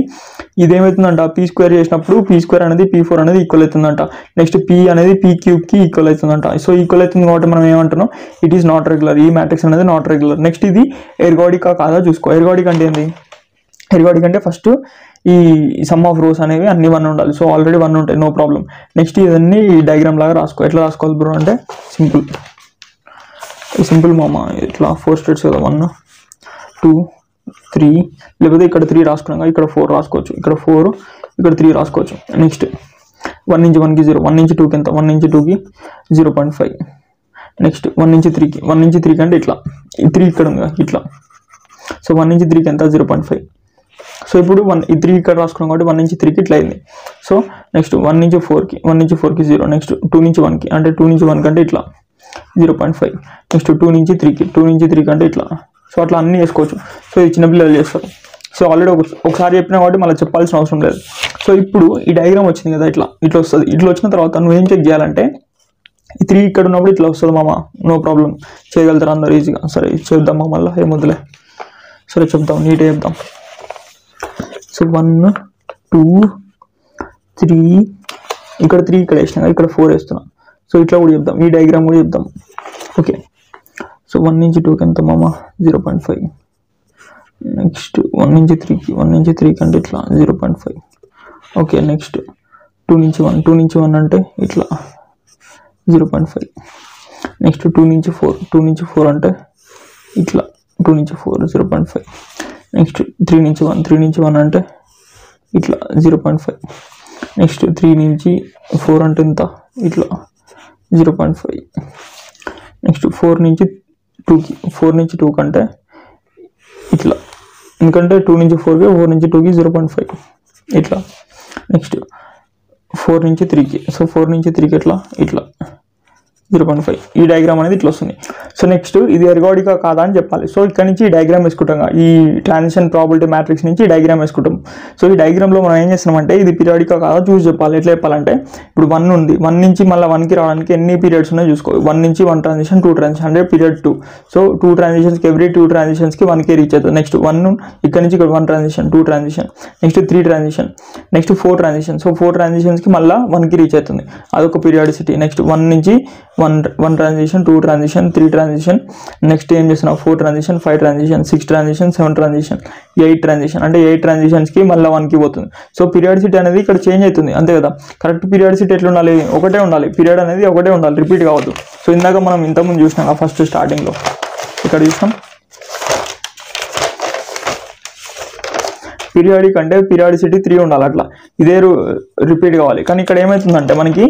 ఇదేమవుతుందంట p² చేసినప్పుడు p² అనేది p4 అనేది ఈక్వల్ అవుతుందంట. నెక్స్ట్ p అనేది p³ ఈక్వల్ అవుతుందంట. సో ఈక్వల్ అవుతుంది కాబట్టి మనం ఏమంటున్నాం ఇట్ ఈస్ నాట్ రెగ్యులర్. ఈ మ్యాట్రిక్స్ అనేది నాట్ రెగ్యులర్. నెక్స్ట్ ఇది ఎర్గోడికా కాదా చూసుకో. ఎర్గోడిక్ అంటే ఏంది, ఎర్గోడిక్ అంటే ఫస్ట్ ఈ సమ్ ఆఫ్ రోస్ అనేవి అన్ని 1 ఉండాలి. సో ఆల్రెడీ 1 ఉంటాయి, నో ప్రాబ్లం. నెక్స్ట్ ఇవన్నీ డయాగ్రామ్ లాగా రాసుకో. ఎట్లా రాసుకోవాలి బ్రో అంటే సింపుల్ మామ. ఇట్లా 4 స్టేట్స్ కదా, 1 2 3 లేకపోతే ఇక్కడ 3 రాసుకున్నాక ఇక్కడ 4 రాసుకోవచ్చు, ఇక్కడ 4 ఇక్కడ 3 రాసుకోవచ్చు. నెక్స్ట్ 1 నుంచి 1కి 0, 1 నుంచి 2కి ఎంత 1 నుంచి 2కి 0.5. నెక్స్ట్ 1 నుంచి 3కి 1 నుంచి 3కి అంటే ఇట్లా 3 ఇక్కడ ఉంది ఇట్లా. సో 1 నుంచి 3కి ఎంత 0.5. సో ఇప్పుడు 3 ఇక్కడ రాసుకున్నాం కాబట్టి 1 నుంచి 3కి ఇట్లా అయింది. సో నెక్స్ట్ 1 నుంచి 4కి 0. నెక్స్ట్ 2 నుంచి 1కి అంటే 2 నుంచి 1 కంటే ఇట్లా 0.5. నెక్స్ట్ 2 నుంచి 3కి అంటే ఇట్లా. సో అట్లా అన్నీ చేసుకోవచ్చు. సో ఇది చిన్నపిల్లలు చేస్తారు. సో ఆల్రెడీ ఒకసారి చెప్పినా కాబట్టి మళ్ళీ చెప్పాల్సిన అవసరం లేదు. సో ఇప్పుడు ఈ డయాగ్రామ్ వచ్చింది కదా, ఇట్లా వస్తుంది. ఇట్లా వచ్చిన తర్వాత నువ్వు ఏం చెక్ చేయాలంటే ఈ 3 ఇక్కడ ఉన్నప్పుడు ఇట్లా వస్తుంది మామ, నో ప్రాబ్లం, చేయగలుగుతారు అందరు ఈజీగా. సరే చేద్దామా మళ్ళీ, ఏమొద్దులే, సరే చెప్దాం, నీట్గా చెప్దాం. సో 1 2 3, ఇక్కడ 3 ఇక్కడ వేసినా, ఇక్కడ 4 వేస్తున్నా. సో ఇట్లా కూడా చెప్దాం, ఈ డయాగ్రామ్ కూడా చెప్దాం. ఓకే, సో 1 నుంచి 2కి ఎంత మామ, 0.5. నెక్స్ట్ 1 నుంచి 3కి, 1 నుంచి 3 కంటే ఇట్లా 0.5. ఓకే, నెక్స్ట్ 2 నుంచి 1, 2 నుంచి 1 అంటే ఇట్లా 0.5. నెక్స్ట్ 2 నుంచి 4, 2 నుంచి 4 అంటే ఇట్లా 2 నుంచి 4 0.5. నెక్స్ట్ 3 నుంచి 1, 3 నుంచి 1 అంటే ఇట్లా 0.5. నెక్స్ట్ 3 నుంచి 4 అంటే ఎంత, ఇట్లా 0.5. నెక్స్ట్ 4 నుంచి 2కి, 4 నుంచి 2 కంటే ఇట్లా, ఎందుకంటే 2 నుంచి 4కి, 4 నుంచి 2కి 0.5 ఇట్లా. నెక్స్ట్ 4 నుంచి 3కి, సో 4 నుంచి 3కి ఇట్లా 0.5. ఈ డయాగ్రామ్ అనేది ఇట్లా వస్తుంది. సో నెక్స్ట్ ఇది ఎర్గోడికా కాదా అని చెప్పాలి. సో ఇక్కడ నుంచి ఈ డయాగ్రామ్ వేసుకుంటాం, ఈ ట్రాన్సిషన్ ప్రాబిలిటీ మ్యాట్రిక్స్ నుంచి ఈ డయాగ్రామ్ వేసుకుంటాం. సో ఈ డయాగ్రామ్లో మనం ఏం చేస్తున్నామంటే ఇది పీరియాడికా కాదా చూసి చెప్పాలి. ఎట్లా చెప్పాలంటే ఇప్పుడు 1 ఉంది, 1 నుంచి మళ్ళీ 1కి రావడానికి ఎన్ని పీరియడ్స్ ఉన్నాయో చూసుకో. 1 నుంచి 1 ట్రాన్సిషన్, 2 ట్రాన్సిషన్ అంటే పీరియడ్ 2. సో 2 ట్రాన్సిషన్స్కి ఎవ్రీ 2 ట్రాన్సిషన్స్కి 1కే రీచ్ అవుతుంది. నెక్స్ట్ 1 ఇక్కడ నుంచి ఇక్కడ 1 transition, 2 transition, next 3 transition, next 4 transition. So 4 ట్రాన్సిషన్స్కి మళ్ళీ 1కి రీచ్ అవుతుంది, అదొక పీరియాడిసిటీ. నెక్స్ట్ 1 నుంచి 1 ట్రాన్సిషన్, 2 ట్రాన్సిషన్, 3 ట్రాన్సిషన్, నెక్స్ట్ ఏం చేస్తున్నావు 4 transition, 5 transition, 6 transition, 7 transition, 8 transition అంటే 8 ట్రాన్సిషన్స్కి మళ్ళీ 1కి పోతుంది. సో పీరియాడిసిటీ అనేది ఇక్కడ చేంజ్ అవుతుంది, అంతే కదా. కరెక్ట్ పీరియాడిసిటీ ఎట్లా ఉండాలి, ఒకటే ఉండాలి, పీరియడ్ అనేది ఒకటే ఉండాలి, రిపీట్ కావద్దు. సో ఇందాక మనం ఇంతకుముందు చూసినాం ఫస్ట్ స్టార్టింగ్లో, ఇక్కడ చూసినాం పీరియాడిక్ అంటే పీరియాడిసిటీ 3 ఉండాలి, అట్లా ఇదే రిపీట్ కావాలి. కానీ ఇక్కడ ఏమవుతుందంటే మనకి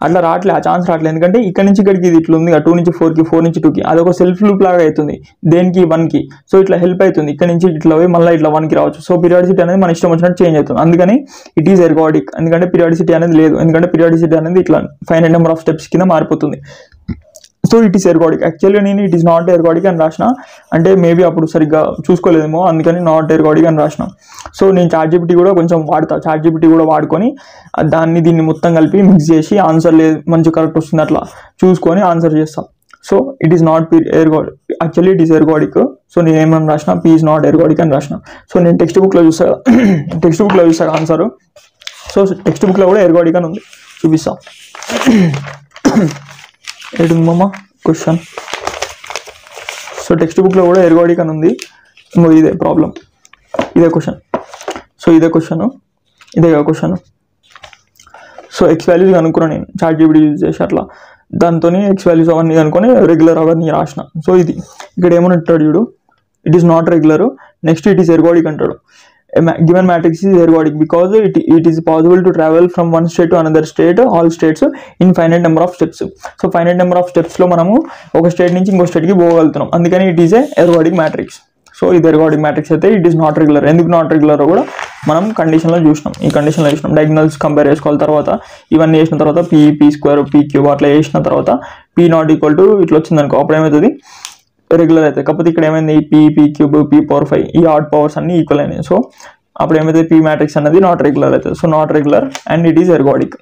అట్లా రావట్లే, ఆ ఛాన్స్ రావట్లేదు. ఎందుకంటే ఇక్కడ నుంచి ఇక్కడికి ఇది ఇట్లా ఉంది, 2 నుంచి 4కి, 4 నుంచి 2కి, అదొక సెల్ఫ్ లూప్ లాగా అవుతుంది, దేనికి 1కి. సో ఇట్లా హెల్ప్ అవుతుంది, ఇక్కడ నుంచి ఇట్లా పోయి మళ్ళీ ఇట్లా 1కి రావచ్చు. సో పీరియాడిసిటీ అనేది మన ఇష్టం వచ్చినట్టు చేంజ్ అవుతుంది, అందుకని ఇట్ ఈస్ ఎర్గోడిక్. ఎందుకంటే పీరియాడిసిటీ అనేది లేదు, ఎందుకంటే పీరియాడిసిటీ అనేది ఇట్లా ఫైనైట్ నెంబర్ ఆఫ్ స్టెప్స్ కింద మారిపోతుంది. So it is ergodic. Actually నేను ఇట్ ఈస్ నాట్ ఎర్గోడిక్ అని రాసిన, అంటే మేబీ అప్పుడు సరిగ్గా చూసుకోలేదేమో, అందుకని నాట్ ఎర్గోడిక్ అని రాసిన. సో నేను ChatGPT కూడా కొంచెం వాడతా, ChatGPT కూడా వాడుకొని దీన్ని మొత్తం కలిపి మిక్స్ చేసి ఆన్సర్ లేదు మంచి కరెక్ట్ వస్తుంది అట్లా చూసుకొని ఆన్సర్ చేస్తాం. So it is not ergodic, actually it is ergodic. So నేను ఏమని రాసిన, పీ ఈస్ నాట్ ఎర్గోడిక్ అని రాసిన. సో నేను టెక్స్ట్ బుక్లో చూస్తాను, టెక్స్ట్ బుక్లో చూస్తాను ఆన్సరు. సో టెక్స్ట్ బుక్లో కూడా ఎర్గోడిక్ అని ఉంది, చూపిస్తాం. ఏడుమమ్మ క్వశ్చన్. సో టెక్స్ట్ బుక్లో కూడా ఎర్గోడిక్ అని ఉంది, ఇంకో ఇదే ప్రాబ్లం, ఇదే క్వశ్చన్. సో ఇదే క్వశ్చన్, ఇదే క్వశ్చన్. సో ఎక్స్ వాల్యూస్ కనుక్కున్నాను నేను ChatGPT యూజ్ చేసి, అట్లా దాంతో ఎక్స్ వాల్యూస్ అవన్నీ కనుక్కొని రెగ్యులర్ అవన్నీ రాసిన. సో ఇది ఇక్కడ ఏమని అంటాడు చూడు, it is not regular, next it is ergodic అంటాడు. given matrix is ergodic because it is possible to travel from one state to another state, all states in finite number of steps. So finite number of steps లో మనము ఒక స్టేట్ నుంచి ఇంకో స్టేట్కి పోగలుగుతున్నాం, అందుకని it is a ergodic matrix. So ఇది ఎర్గోడిక్ మ్యాట్రిక్స్ అయితే ఇట్ ఈస్ నాట్ రెగ్యులర్. ఎందుకు నాట్ రెగ్యులర్ కూడా మనం కండిషన్లో చూసినాం, ఈ కండిషన్లో చూసినాం. డయాగ్నల్స్ కంపేర్ చేసుకోవాలి, తర్వాత ఇవన్నీ చేసిన తర్వాత పీ స్క్వేర్ పీ క్యూబ్ అట్లా చేసిన తర్వాత పీ నాట్ ఈక్వల్ టు ఇట్లా వచ్చింది అనుకో, అప్పుడు ఏమవుతుంది రెగ్యులర్ అయితే. కాకపోతే ఇక్కడ ఏమైంది పీ క్యూబ్ P⁴ ఈ ఆడ్ పవర్స్ అన్ని ఈక్వల్ అయినాయి. సో అప్పుడు ఏమైతే పీ మ్యాట్రిక్స్ అనేది నాట్ రెగ్యులర్ అవుతుంది. So not regular and it is ergodic.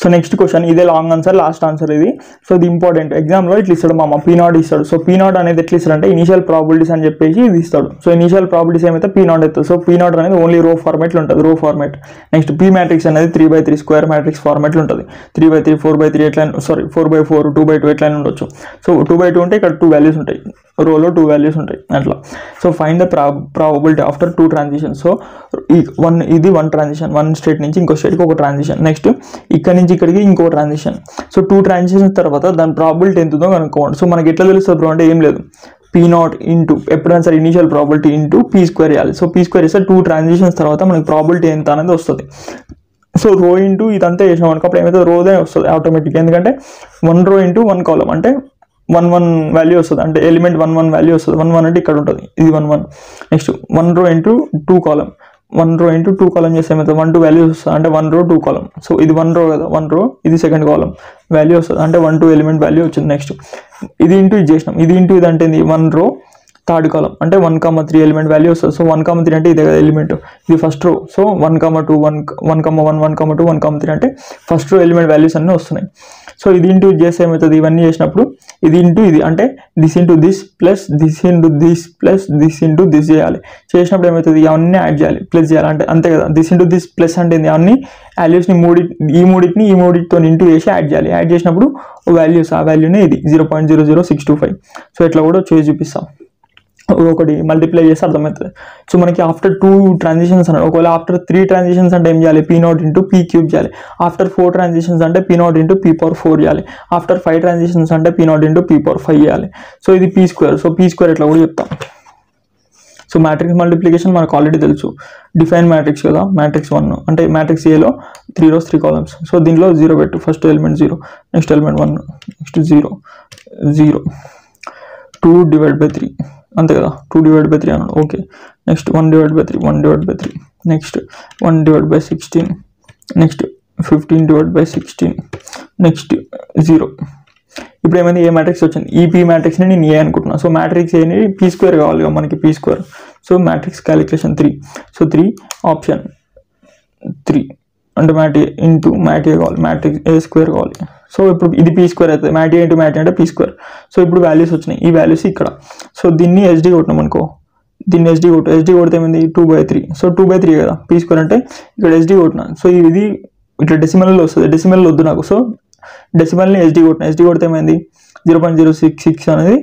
So next question, ఇదే లాంగ్ ఆన్సర్, లాస్ట్ ఆన్సర్ ఇది. సో ఇది ఇంపార్టెంట్, ఎగ్జామ్లో ఇట్లా ఇస్తాడు మామ, P0 ఇస్తాడు. సో P0 అనేది ఎట్లా ఇస్తాడంటే ఇనిషియల్ ప్రాబిలిటీస్ అని చెప్పేసి ఇది ఇస్తాడు. సో ఇనిషియల్ ప్రాబిలిటీస్ ఏమైతే P0 అవుతుంది. సో P0 అనేది ఓన్లీ రో ఫార్మేట్లో ఉంటుంది, రో ఫార్మేట్. నెక్స్ట్ పీ మ్యాట్రిక్స్ అనేది 3/3 స్క్వేర్ మ్యాట్రిక్స్ ఫార్మేట్లో ఉంటుంది. 3/3 4/3 ఎట్లా, సారీ 4/4 2/2 ఎట్లా ఉండొచ్చు. సో 2/2 ఉంటే ఇక్కడ 2 వాల్యూస్ ఉంటాయి, రోలో 2 వాల్యూస్ ఉంటాయి అట్లా. So find the probability after 2 transition. So ఇది 1 ట్రాన్సిషన్, 1 స్టేట్ నుంచి ఇంకో స్టేట్కి ఒక ట్రాన్సిషన్, నెక్స్ట్ ఇక్కడ నుంచి ఇక్కడికి ఇంకో ట్రాన్సిషన్. సో 2 ట్రాన్సిషన్స్ తర్వాత దాని ప్రాబిలిటీ ఎంత ఉందో కనుక్కోండి. సో మనకి ఎట్లా తెలుస్తుంది బ్రో అంటే ఏం లేదు, P0 ఇంటూ ఎప్పుడైనా సరే ఇనిషియల్ ప్రాబిలిటీ ఇంటూ P² వేయాలి. సో P² వేస్తే 2 ట్రాన్సిషన్స్ తర్వాత మనకి ప్రాబిలిటీ ఎంత అనేది వస్తుంది. సో రో ఇంటూ ఇదంతా చేసినాం అనుకో, అప్పుడు ఏమైతే రోదే వస్తుంది ఆటోమేటిక్గా, ఎందుకంటే 1 రో ఇంటూ 1 కాలం అంటే 1 వాల్యూ వస్తుంది, అంటే ఎలిమెంట్ 1 వాల్యూ వస్తుంది. 1 అంటే ఇక్కడ ఉంటుంది, ఇది 1. నెక్స్ట్ 1 రో ఇంటూ 2 కాలం, 1 రో ఇంటూ 2 కాలం చేస్తే ఏమవుతుంది 1 2 వాల్యూస్ వస్తుంది, అంటే 1 రో 2 కాలం. సో ఇది 1 రో కదా, 1 రో, ఇది సెకండ్ కాలం వాల్యూ వస్తుంది, అంటే 1 2 ఎలిమెంట్ వాల్యూ వచ్చింది. నెక్స్ట్ ఇది ఇంటూ ఇది చేసినాం, ఇది ఇంటూ ఇది అంటే 1 రో థర్డ్ కాలం అంటే 1,3 ఎలిమెంట్ వాల్యూ వస్తుంది. సో 1,3 అంటే ఇదే కదా ఎలిమెంట్, ఇది ఫస్ట్ రో. సో 1,2 1,1 1,2 1,3 అంటే ఫస్ట్ రో ఎలిమెంట్ వాల్యూస్ అన్నీ వస్తున్నాయి. సో ఇది ఇంటూ చేస్తే ఏమవుతుంది, ఇవన్నీ చేసినప్పుడు ఇది ఇంటూ ఇది అంటే this into this plus this into this plus this into this చేయాలి. చేసినప్పుడు ఏమవుతుంది, అవన్నీ యాడ్ చేయాలి, ప్లస్ చేయాలి అంటే అంతే కదా. దిస్ ఇంటూ దిస్ ప్లస్ అంటే అవన్నీ వాల్యూస్ని ఈ మూడిటితో ఇంటూ చేసి యాడ్ చేయాలి. యాడ్ చేసినప్పుడు వాల్యూస్ ఆ వాల్యూనే ఇది 0.00625. సో ఇట్లా కూడా చేసి చూపిస్తాం, ఒకటి మల్టిప్లై చేస్తే అర్థమవుతుంది. సో మనకి ఆఫ్టర్ 2 ట్రాన్సిషన్స్ అన్నాడు. ఒకవేళ ఆఫ్టర్ 3 ట్రాన్సిషన్స్ అంటే ఏం చేయాలి, P0 ఇంటూ P³ చేయాలి. ఆఫ్టర్ 4 ట్రాన్సిషన్స్ అంటే P0 ఇంటూ P⁴ చేయాలి. ఆఫ్టర్ 5 ట్రాన్సిషన్స్ అంటే P0 ఇంటూ P⁴ చేయాలి. సో ఇది P². సో P² ఎట్లా కూడా చెప్తాం. సో మ్యాట్రిక్స్ మల్టిప్లికేషన్ మనకు ఆల్రెడీ తెలుసు, డిఫైన్ మ్యాట్రిక్స్ కదా. మ్యాట్రిక్స్ 1 అంటే మ్యాట్రిక్స్ ఏలో 3 rows 3 columns. సో దీనిలో 0 పెట్టు, first element 0, next element 1, next 0 0 2/3 అంతే కదా. 2/3 అన్నాడు. Okay, next 1/3 1/3, next 1/16, next 15/16, next 0. ఇప్పుడు ఏమైంది, ఏ మ్యాట్రిక్స్ వచ్చింది, ఈ పీ మ్యాట్రిక్స్ని నేను ఏ అనుకుంటున్నాను. సో మ్యాట్రిక్స్ ఏని P² కావాలి కదా మనకి, P². So matrix calculation 3. So 3 option 3 అంటే మ్యాట్ ఏ ఇంటూ మ్యాట్ ఏ కావాలి, మ్యాట్రిక్స్ A² కావాలి. సో ఇప్పుడు ఇది P² అవుతుంది, mat A into mat A అంటే P². సో ఇప్పుడు వాల్యూస్ వచ్చినాయి, ఈ వాల్యూస్ ఇక్కడ. సో దీన్ని SD కొట్టినాం అనుకో, దీన్ని SD కొడితే ఏమైంది 2/3. సో 2/3 కదా, P² అంటే ఇక్కడ SD కొట్టినా. సో ఇది ఇట్లా డెసిమల్లో వస్తుంది, డెసిమల్లో వద్దు నాకు. సో డెసిమల్ని SD కొడితే ఏమైంది 0.066 అనేది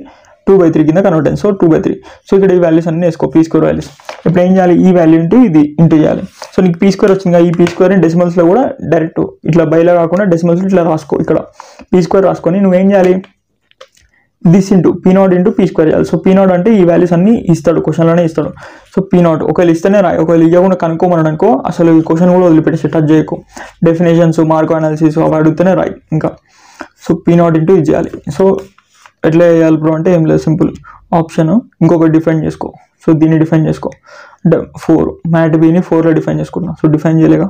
2/3 కింద కన్వర్ట్ అయింది. సో 2/3. సో ఇక్కడ ఈ వాల్యూస్ అన్నీ వేసుకో, P² వాల్యూస్. ఇప్పుడు ఏం చేయాలి, ఈ వాల్యూ ఇంటూ ఇది ఇంటూ చేయాలి. సో నీకు P² వచ్చింది, ఈ P² డెసిమల్స్లో కూడా డైరెక్ట్ ఇట్లా బైలా కాకుండా డెసిమల్స్లో ఇట్లా రాసుకో. ఇక్కడ P² రాసుకొని నువ్వేం చేయాలి, this into P0 into P² చేయాలి. సో P0 అంటే ఈ వాల్యూస్ అన్నీ ఇస్తాడు, క్వశ్చన్లోనే ఇస్తాడు. సో P0 ఒకవేళ ఇస్తేనే రాయి, ఒకవేళ ఇవ్వకుండా కనుక్కోమని అనుకో అసలు ఈ క్వశ్చన్ కూడా వదిలిపెట్టేసి టచ్ చేయకు. డెఫినేషన్స్, మార్కో అనాలిసిస్ అవి అడిగితేనే రాయి ఇంకా. సో P0 ఇంటూ ఇది చేయాలి. సో ఎట్లా చేయాలి బ్రో అంటే ఏం లేదు, సింపుల్ ఆప్షన్ ఇంకొకటి డిఫైన్ చేసుకో. సో దీన్ని డిఫైన్ చేసుకో అంటే 4, మ్యాట్ బిని 4లో డిఫైన్ చేసుకుంటున్నాం. సో డిఫైన్ చేయలేగా,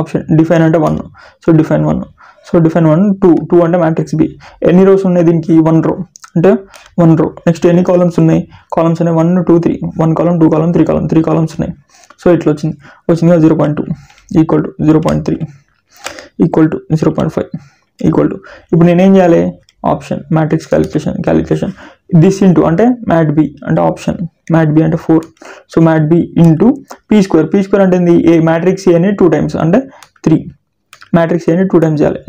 ఆప్షన్ డిఫైన్ అంటే 1. So define 1. సో డిఫైన్ 1 2 అంటే మ్యాట్రిక్స్ బి. ఎన్ని రోస్ ఉన్నాయి దీనికి, 1 row అంటే 1 row. నెక్స్ట్ ఎన్ని కాలమ్స్ ఉన్నాయి, కాలమ్స్ ఉన్నాయి 1 2 3, 1 column 2 column 3 columns ఉన్నాయి. సో ఇట్లా వచ్చింది 0.2 equal to 0.3 equal to 0.5 equal to. ఇప్పుడు నేనేం చేయాలి, option matrix calculation this into అంటే మ్యాట్ బి అంటే ఆప్షన్ మ్యాట్ బి అంటే 4. So mat B into P² అంటే ఏంది, ఏ మ్యాట్రిక్స్ ఏని 2 times అంటే 3, మ్యాట్రిక్స్ ఏని 2 times చేయాలి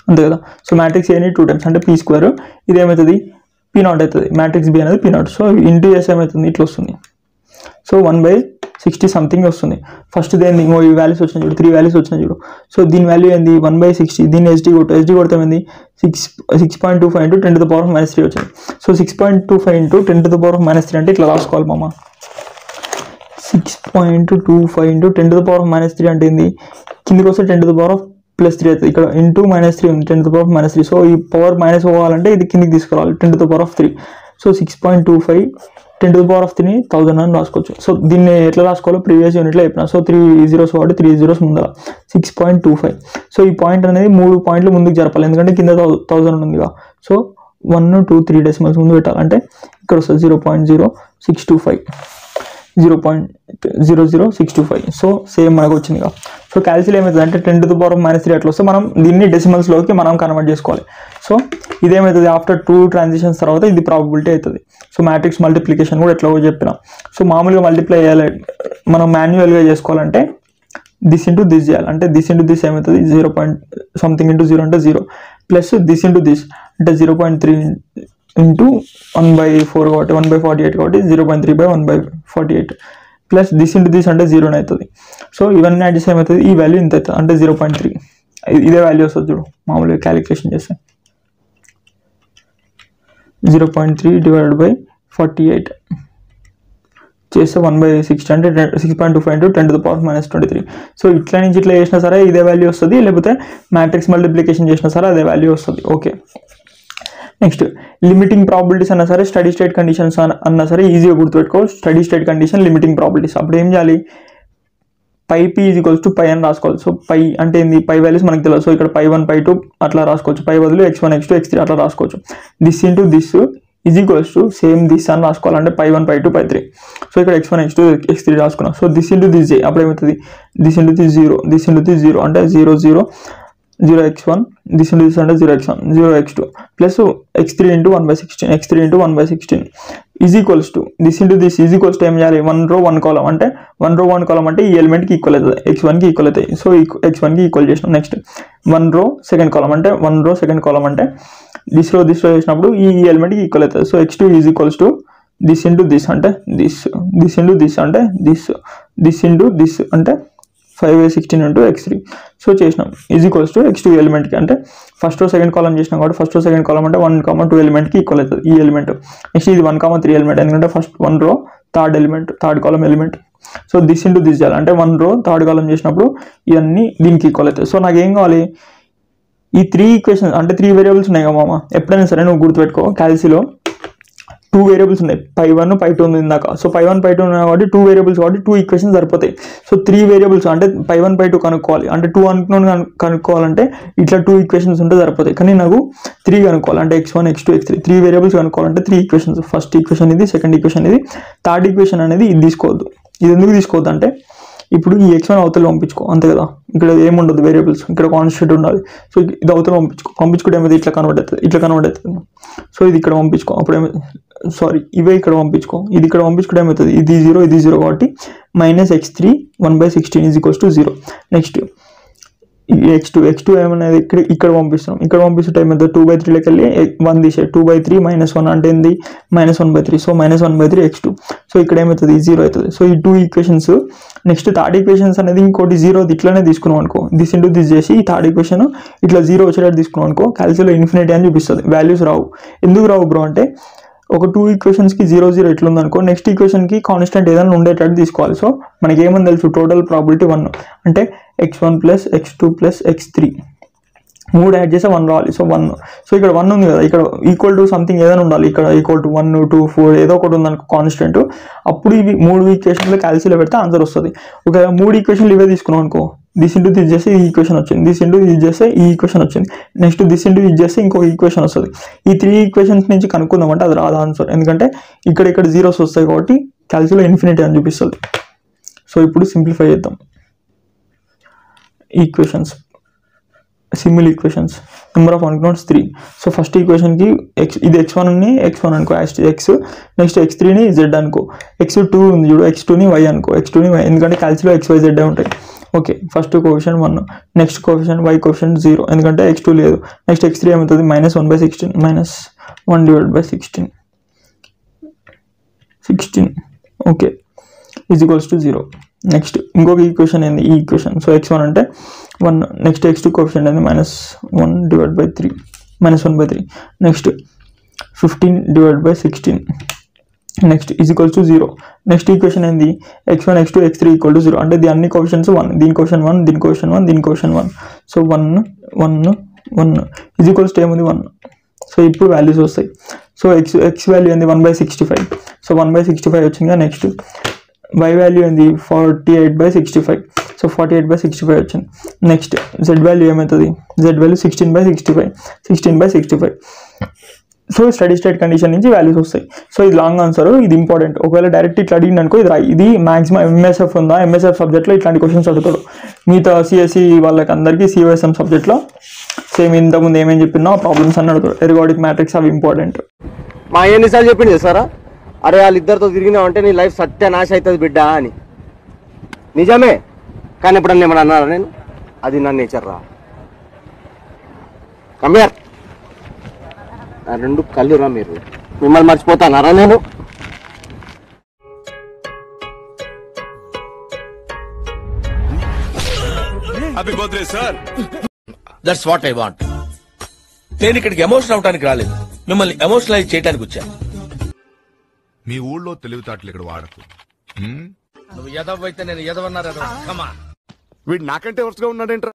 అంతే కదా. సో మ్యాట్రిక్స్ ఏని 2 times అంటే P². ఇది ఏమవుతుంది P0 అవుతుంది, మ్యాట్రిక్స్ బి అనేది P0. సో ఇంటూ చేస్తే ఏమవుతుంది, ఇట్లా వస్తుంది. సో 1/60 సంథింగ్ వస్తుంది. ఫస్ట్ దేని ఈ వాల్యూస్ వచ్చినాయి చూడు, 3 వాల్యూస్ వచ్చినాయి చూడు. సో దీని వాల్యూ ఏంది 1/60. దీన్ని SD కొడితే ఏమైంది 6.25 ఇంటూ 10⁻³ వచ్చింది. సో 6.25 ఇంటూ 10⁻³ అంటే ఇట్లా రాసుకోవాలి మామ. 6.25 ఇంటూ 10⁻³ అంటే ఏంది, కిందికి వస్తే 10⁻+3 అవుతుంది. ఇక్కడ ఇంటూ -3 ఉంది, 10⁻³ సో ఈ పవర్ మైనస్ పోవాలంటే ఇది కిందికి తీసుకురావాలి 10⁻3. సో 6.25 10⁻³ 1000 అని రాసుకోవచ్చు. సో దీన్ని ఎట్లా రాసుకోవాలో ప్రీవియస్ యూనిట్లో చెప్పిన. సో 3 zeros కాబట్టి 3 zeros ముందర 6.25. సో ఈ పాయింట్ అనేది 3 పాయింట్లు ముందుకు జరపాలి, ఎందుకంటే కింద 1000 ఉందిగా. సో 1 2 3 డెసిమల్స్ ముందు పెట్టాలంటే ఇక్కడ వస్తుంది 0.0625 0.00625. సో సేమ్ మనకు వచ్చిందిగా. సో క్యాల్కులేట్ ఏమవుతుంది అంటే 10⁻³ అట్లా వస్తే మనం దీన్ని డెసిమల్స్లోకి మనం కన్వర్ట్ చేసుకోవాలి. సో ఇదేమవుతుంది, ఆఫ్టర్ 2 ట్రాన్సిషన్స్ తర్వాత ఇది ప్రాబబిలిటీ అవుతుంది. సో మ్యాట్రిక్స్ మల్టిప్లికేషన్ కూడా ఎట్లా చెప్పిన. సో మామూలుగా మల్టిప్లై చేయాలి, మనం మాన్యువల్గా చేసుకోవాలంటే దిస్ ఇంటూ దిస్ చేయాలి. అంటే దిస్ ఇంటూ దిస్ ఏమవుతుంది 0.something ఇంటూ 0 అంటే 0 ప్లస్ దిస్ ఇంటూ దిస్ అంటే 0.3 ఇంటూ 1/4 కాబట్టి 1/48 కాబట్టి 0.3/1/48 ప్లస్ దిస్ ఇంటూ దిస్ అంటే 0 అవుతుంది. సో ఇవన్నీ యాడ్ చేస్తే ఏమవుతుంది, ఈ వాల్యూ ఇంత అవుతుంది అంటే 0.3. ఇదే వాల్యూ వస్తుంది చూడు మామూలుగా క్యాలిక్యులేషన్ చేస్తే 0.3 / 48 చేస్తే 1/60 అంటే 6.25 ఇంటూ 10⁻³ సో ఇట్లా నుంచి ఇట్లా చేసినా సరే ఇదే వాల్యూ వస్తుంది, లేకపోతే మ్యాట్రిక్స్ మల్టిప్లికేషన్ చేసినా సరే అదే వాల్యూ వస్తుంది. ఓకే, నెక్స్ట్ లిమిటింగ్ ప్రాబిలిటీస్ అన్నా సరే స్టడీ స్టేట్ కండిషన్స్ అన్నా సరే ఈజీగా గుర్తుపెట్టుకో. Study state condition, limiting probabilities. అప్పుడు ఏం చేయాలి, πp = π అని రాసుకోవాలి. సో π అంటే ఏంది, π వాల్యూస్ మనకు తెలియదు. సో ఇక్కడ π1 π2 అట్లా రాసుకోవచ్చు, π బదులు x1 x2 x3 అట్లా రాసుకోవచ్చు. This into this is equals to same this అని రాసుకోవాలంటే π1 π2 π3. సో ఇక్కడ x1 x2 x3 రాసుకున్నాం. సో దిస్ ఇంటూ దిస్ జే అప్పుడు ఏమవుతుంది, this into this 0, this into this 0 అంటే 0 0 0x1, దిస్ ఇంటూ దిస్ అంటే 0x1 0x2 plus x3 into 1/16 x3 into 1/16 is equals to this into this is equals to ఏం చేయాలి, 1 row 1 column అంటే 1 row 1 column అంటే ఈ ఎలిమెంట్కి ఈక్వల్ అవుతుంది, x1కి ఈక్వల్ అవుతాయి. సో x1కి ఈక్వల్ చేసినాం. నెక్స్ట్ 1 row 2nd column అంటే 1 row 2nd column అంటే దిస్ రో చేసినప్పుడు ఈ ఎలిమెంట్కి ఈక్వల్ అవుతుంది. So x2 is equals to this into this అంటే దిస్, దిస్ ఇంటూ దిస్ అంటే దిస్, దిస్ ఇంటూ దిస్ అంటే 5/16 ఇంటూ x3. సో చేసినాం ఈజ్ ఈక్వల్స్ టు x2 ఎలిమెంట్కి అంటే ఫస్ట్ రో 2nd column చేసినాం కాబట్టి ఫస్ట్ రో 2nd column అంటే 1, 2 ఎలిమెంట్కి ఈక్వల్ అవుతుంది ఈ ఎలిమెంట్. నెక్స్ట్ ఇది 1, 3 ఎలిమెంట్ ఎందుకంటే first 1 row 3rd column element. So this into this చేయాలి అంటే 1 row 3rd column చేసినప్పుడు ఇవన్నీ దీనికి ఈక్వల్ అవుతాయి. సో నాకు ఏం కావాలి, ఈ 3 ఈక్వేషన్స్ అంటే 3 వేరియబుల్స్ ఉన్నాయి కదా మామ. ఎప్పుడైనా సరే నువ్వు గుర్తుపెట్టుకో, క్యాల్సీలో 2 వేరియబుల్స్ ఉన్నాయి, π1 π2 ఉంది ఇందాక. సో π1 π2 ఉన్నాయి కాబట్టి 2 వేరియబుల్స్ కాబట్టి 2 ఈక్వేషన్స్ సరిపోతాయి. సో 3 వేరియబుల్స్ అంటే π1 π2 కనుక్కోవాలి అంటే 2 కనుక్కోవాలంటే ఇట్లా 2 ఈక్వేషన్స్ ఉంటే సరిపోతాయి. కానీ నాకు 3 కనుక్కోవాలి అంటే x1 x2 x3 3 వేరియబుల్స్ కనుక్కోవాలంటే 3 ఈక్వేషన్స్. ఫస్ట్ ఈక్వేషన్ ఇది, సెకండ్ ఈక్వేషన్ ఇది, థర్డ్ ఈక్వేషన్ అనేది ఇది తీసుకోవద్దు. ఇది ఎందుకు తీసుకోవద్దు అంటే ఇప్పుడు ఈ x1 అవతల పంపించుకో అంతే కదా, ఇక్కడ ఏముండదు వేరియబుల్స్, ఇక్కడ కాన్స్టెంట్ ఉండాలి. సో ఇది అవతల పంపించుకుంటే ఏమైతే ఇట్లా కన్వర్ట్ అవుతుంది. సో ఇది ఇక్కడ పంపించుకో అప్పుడు ఇవే ఇక్కడ పంపించుకో, ఇది ఇక్కడ పంపించుకుంటే ఏమవుతుంది, ఇది 0 ఇది 0 కాబట్టి -x3 1/16 is equals to 0. Next x2 ఏమనేది ఇక్కడ పంపిస్తున్నాం, ఇక్కడ పంపిస్తుంటే ఏమవుతుంది 2/3లోకి వెళ్ళి 1 తీసే 2/3 -1 అంటే ఏంది -1/3. So -1/3 x2. సో ఇక్కడ ఏమవుతుంది 0 అవుతుంది. సో ఈ 2 ఈక్వేషన్స్. నెక్స్ట్ థర్డ్ ఈక్వేషన్స్ అనేది ఇంకోటి 0 ఇట్లానే తీసుకున్నాం అనుకో, దిస్ ఇంటూ దిస్ చేసి ఈ థర్డ్ ఈక్వేషన్ ఇట్లా 0 వచ్చేటట్టు తీసుకున్నాం అనుకో, క్యాల్సిలో ఇన్ఫినిటీ అని చూపిస్తుంది, వాల్యూస్ రావు. ఎందుకు రావు బ్రో అంటే ఒక 2 ఈక్వేషన్స్కి 0 0 ఎట్లుందనుకో, నెక్స్ట్ ఈక్వేషన్కి కాన్స్టెంట్ ఏదైనా ఉండేటట్టు తీసుకోవాలి. సో మనకి ఏమని తెలుసు, టోటల్ ప్రాబిలిటీ 1 అంటే x1 + x2 + x3 3 యాడ్ చేస్తే 1 రావాలి. సో 1. సో ఇక్కడ 1 ఉంది కదా, ఇక్కడ ఈక్వల్ టు సంథింగ్ ఏదైనా ఉండాలి, ఇక్కడ ఈక్వల్ టు 1 2 4 ఏదో ఒకటి ఉందనుకో కాన్స్టెంట్. అప్పుడు ఇవి 3 ఈక్వేషన్లు క్యాల్సిలో పెడితే ఆన్సర్ వస్తుంది. ఒక 3 ఈక్వేషన్లు ఇవే తీసుకున్నాం అనుకో, దిస్ ఇంటూ దిస్ చేస్తే ఈ ఈక్వేషన్ వచ్చింది, దిస్ ఇంటూ ఇది చేస్తే ఈ ఈక్వేషన్ వచ్చింది, నెక్స్ట్ దిస్ ఇంటూ ఇది చేస్తే ఇంకో ఈక్వేషన్ వస్తుంది. ఈ 3 ఈక్వేషన్స్ నుంచి కనుక్కుందామంటే అది రాదు ఆన్సర్, ఎందుకంటే ఇక్కడ జీరోస్ వస్తాయి కాబట్టి క్యాల్సిలో ఇన్ఫినిటీ అని చూపిస్తుంది. సో ఇప్పుడు సింప్లిఫై చేద్దాం ఈక్వేషన్స్, సిమిల్ equations. Number of unknowns 3. So first ఈక్వేషన్కి ఇది x1 అనుకో x, నెక్స్ట్ x3ని z అనుకో, x2 ఉంది చూడు x2ని y అనుకో, x2ని y ఎందుకంటే క్యాల్సిలో xyz ఉంటాయి. Okay, first coefficient 1, next coefficient y coefficient 0 ఎందుకంటే x2 లేదు. నెక్స్ట్ x3 ఏమవుతుంది -1/16 -1/16 okay is equals to 0. Next ఇంకొక ఈక్వేషన్ ఏంది ఈ ఈక్వేషన్. సో x1 అంటే 1, నెక్స్ట్ x2 కోఎఫిషియంట్ అనేది -1/3 next 15/16 next is equals to 0. Next equation ఏంది x1 x2 x3 = 0 అంటే దీని అన్ని కోఎఫిషియంట్స్ 1, దీని కోఎఫిషియంట్ 1 దీని కోఎఫిషియంట్ 1 దీని coefficient 1. So 1 1 1 is equals to ఏముంది 1. సో ఇప్పుడు వాల్యూస్ వస్తాయి. సో x వాల్యూ ఏంది 1/65. సో 1/65 వచ్చింది. నెక్స్ట్ y వాల్యూ ఏంది 48/65. సో 48/65 వచ్చింది. నెక్స్ట్ z వాల్యూ ఏమవుతుంది, z value 16/65. So steady state condition నుంచి వాల్యూస్ వస్తాయి. సో ఇది లాంగ్ ఆన్సర్, ఇది ఇంపార్టెంట్. ఒకవేళ డైరెక్ట్ ఇట్లా అడిగింది అనుకో ఇది ఇది మాక్సిమం MSF ఉందా, MSF సబ్జెక్ట్లో ఇట్లాంటి క్వశ్చన్స్ అడుగుతాడు. మిగతా CSE వాళ్ళకి అందరికీ COSM సబ్జెక్ట్లో సేమ్ ఇంతకుముందు ఏమేమి చెప్పినా ప్రాబ్లమ్స్ అని అడుగుతాడు. ఎరిగాడిక్ మ్యాట్రిక్స్ అవి ఇంపార్టెంట్. మా ఎన్నిసార్లు చెప్పింది సారా, అరే వాళ్ళిద్దరితో తిరిగినావు అంటే నీ లైఫ్ సత్యనాశ అవుతుంది బిడ్డ అని. నిజమే, కానీ ఎప్పుడన్నా ఏమన్నా అన్నారా నేను, అది నా నేచర్ రా. కమ్యార్ నా 2 కళ్ళురా, మీరు మిమ్మల్ని మర్చిపోతానారా నేను. Happy birthday sir. That's what I want. నేను ఇక్కడికి ఎమోషన్ అవడానికి రాలేదు, మిమ్మల్ని ఎమోషనలైజ్ చేయడానికి వచ్చాను. మీ ఊళ్ళో తెలివితేటలు ఇక్కడ వాడకు. నువ్వు ఎదవైతే నేను ఎదవన్నారు. వీడు నాకంటే వరుసగా ఉన్నాడేంట్రా.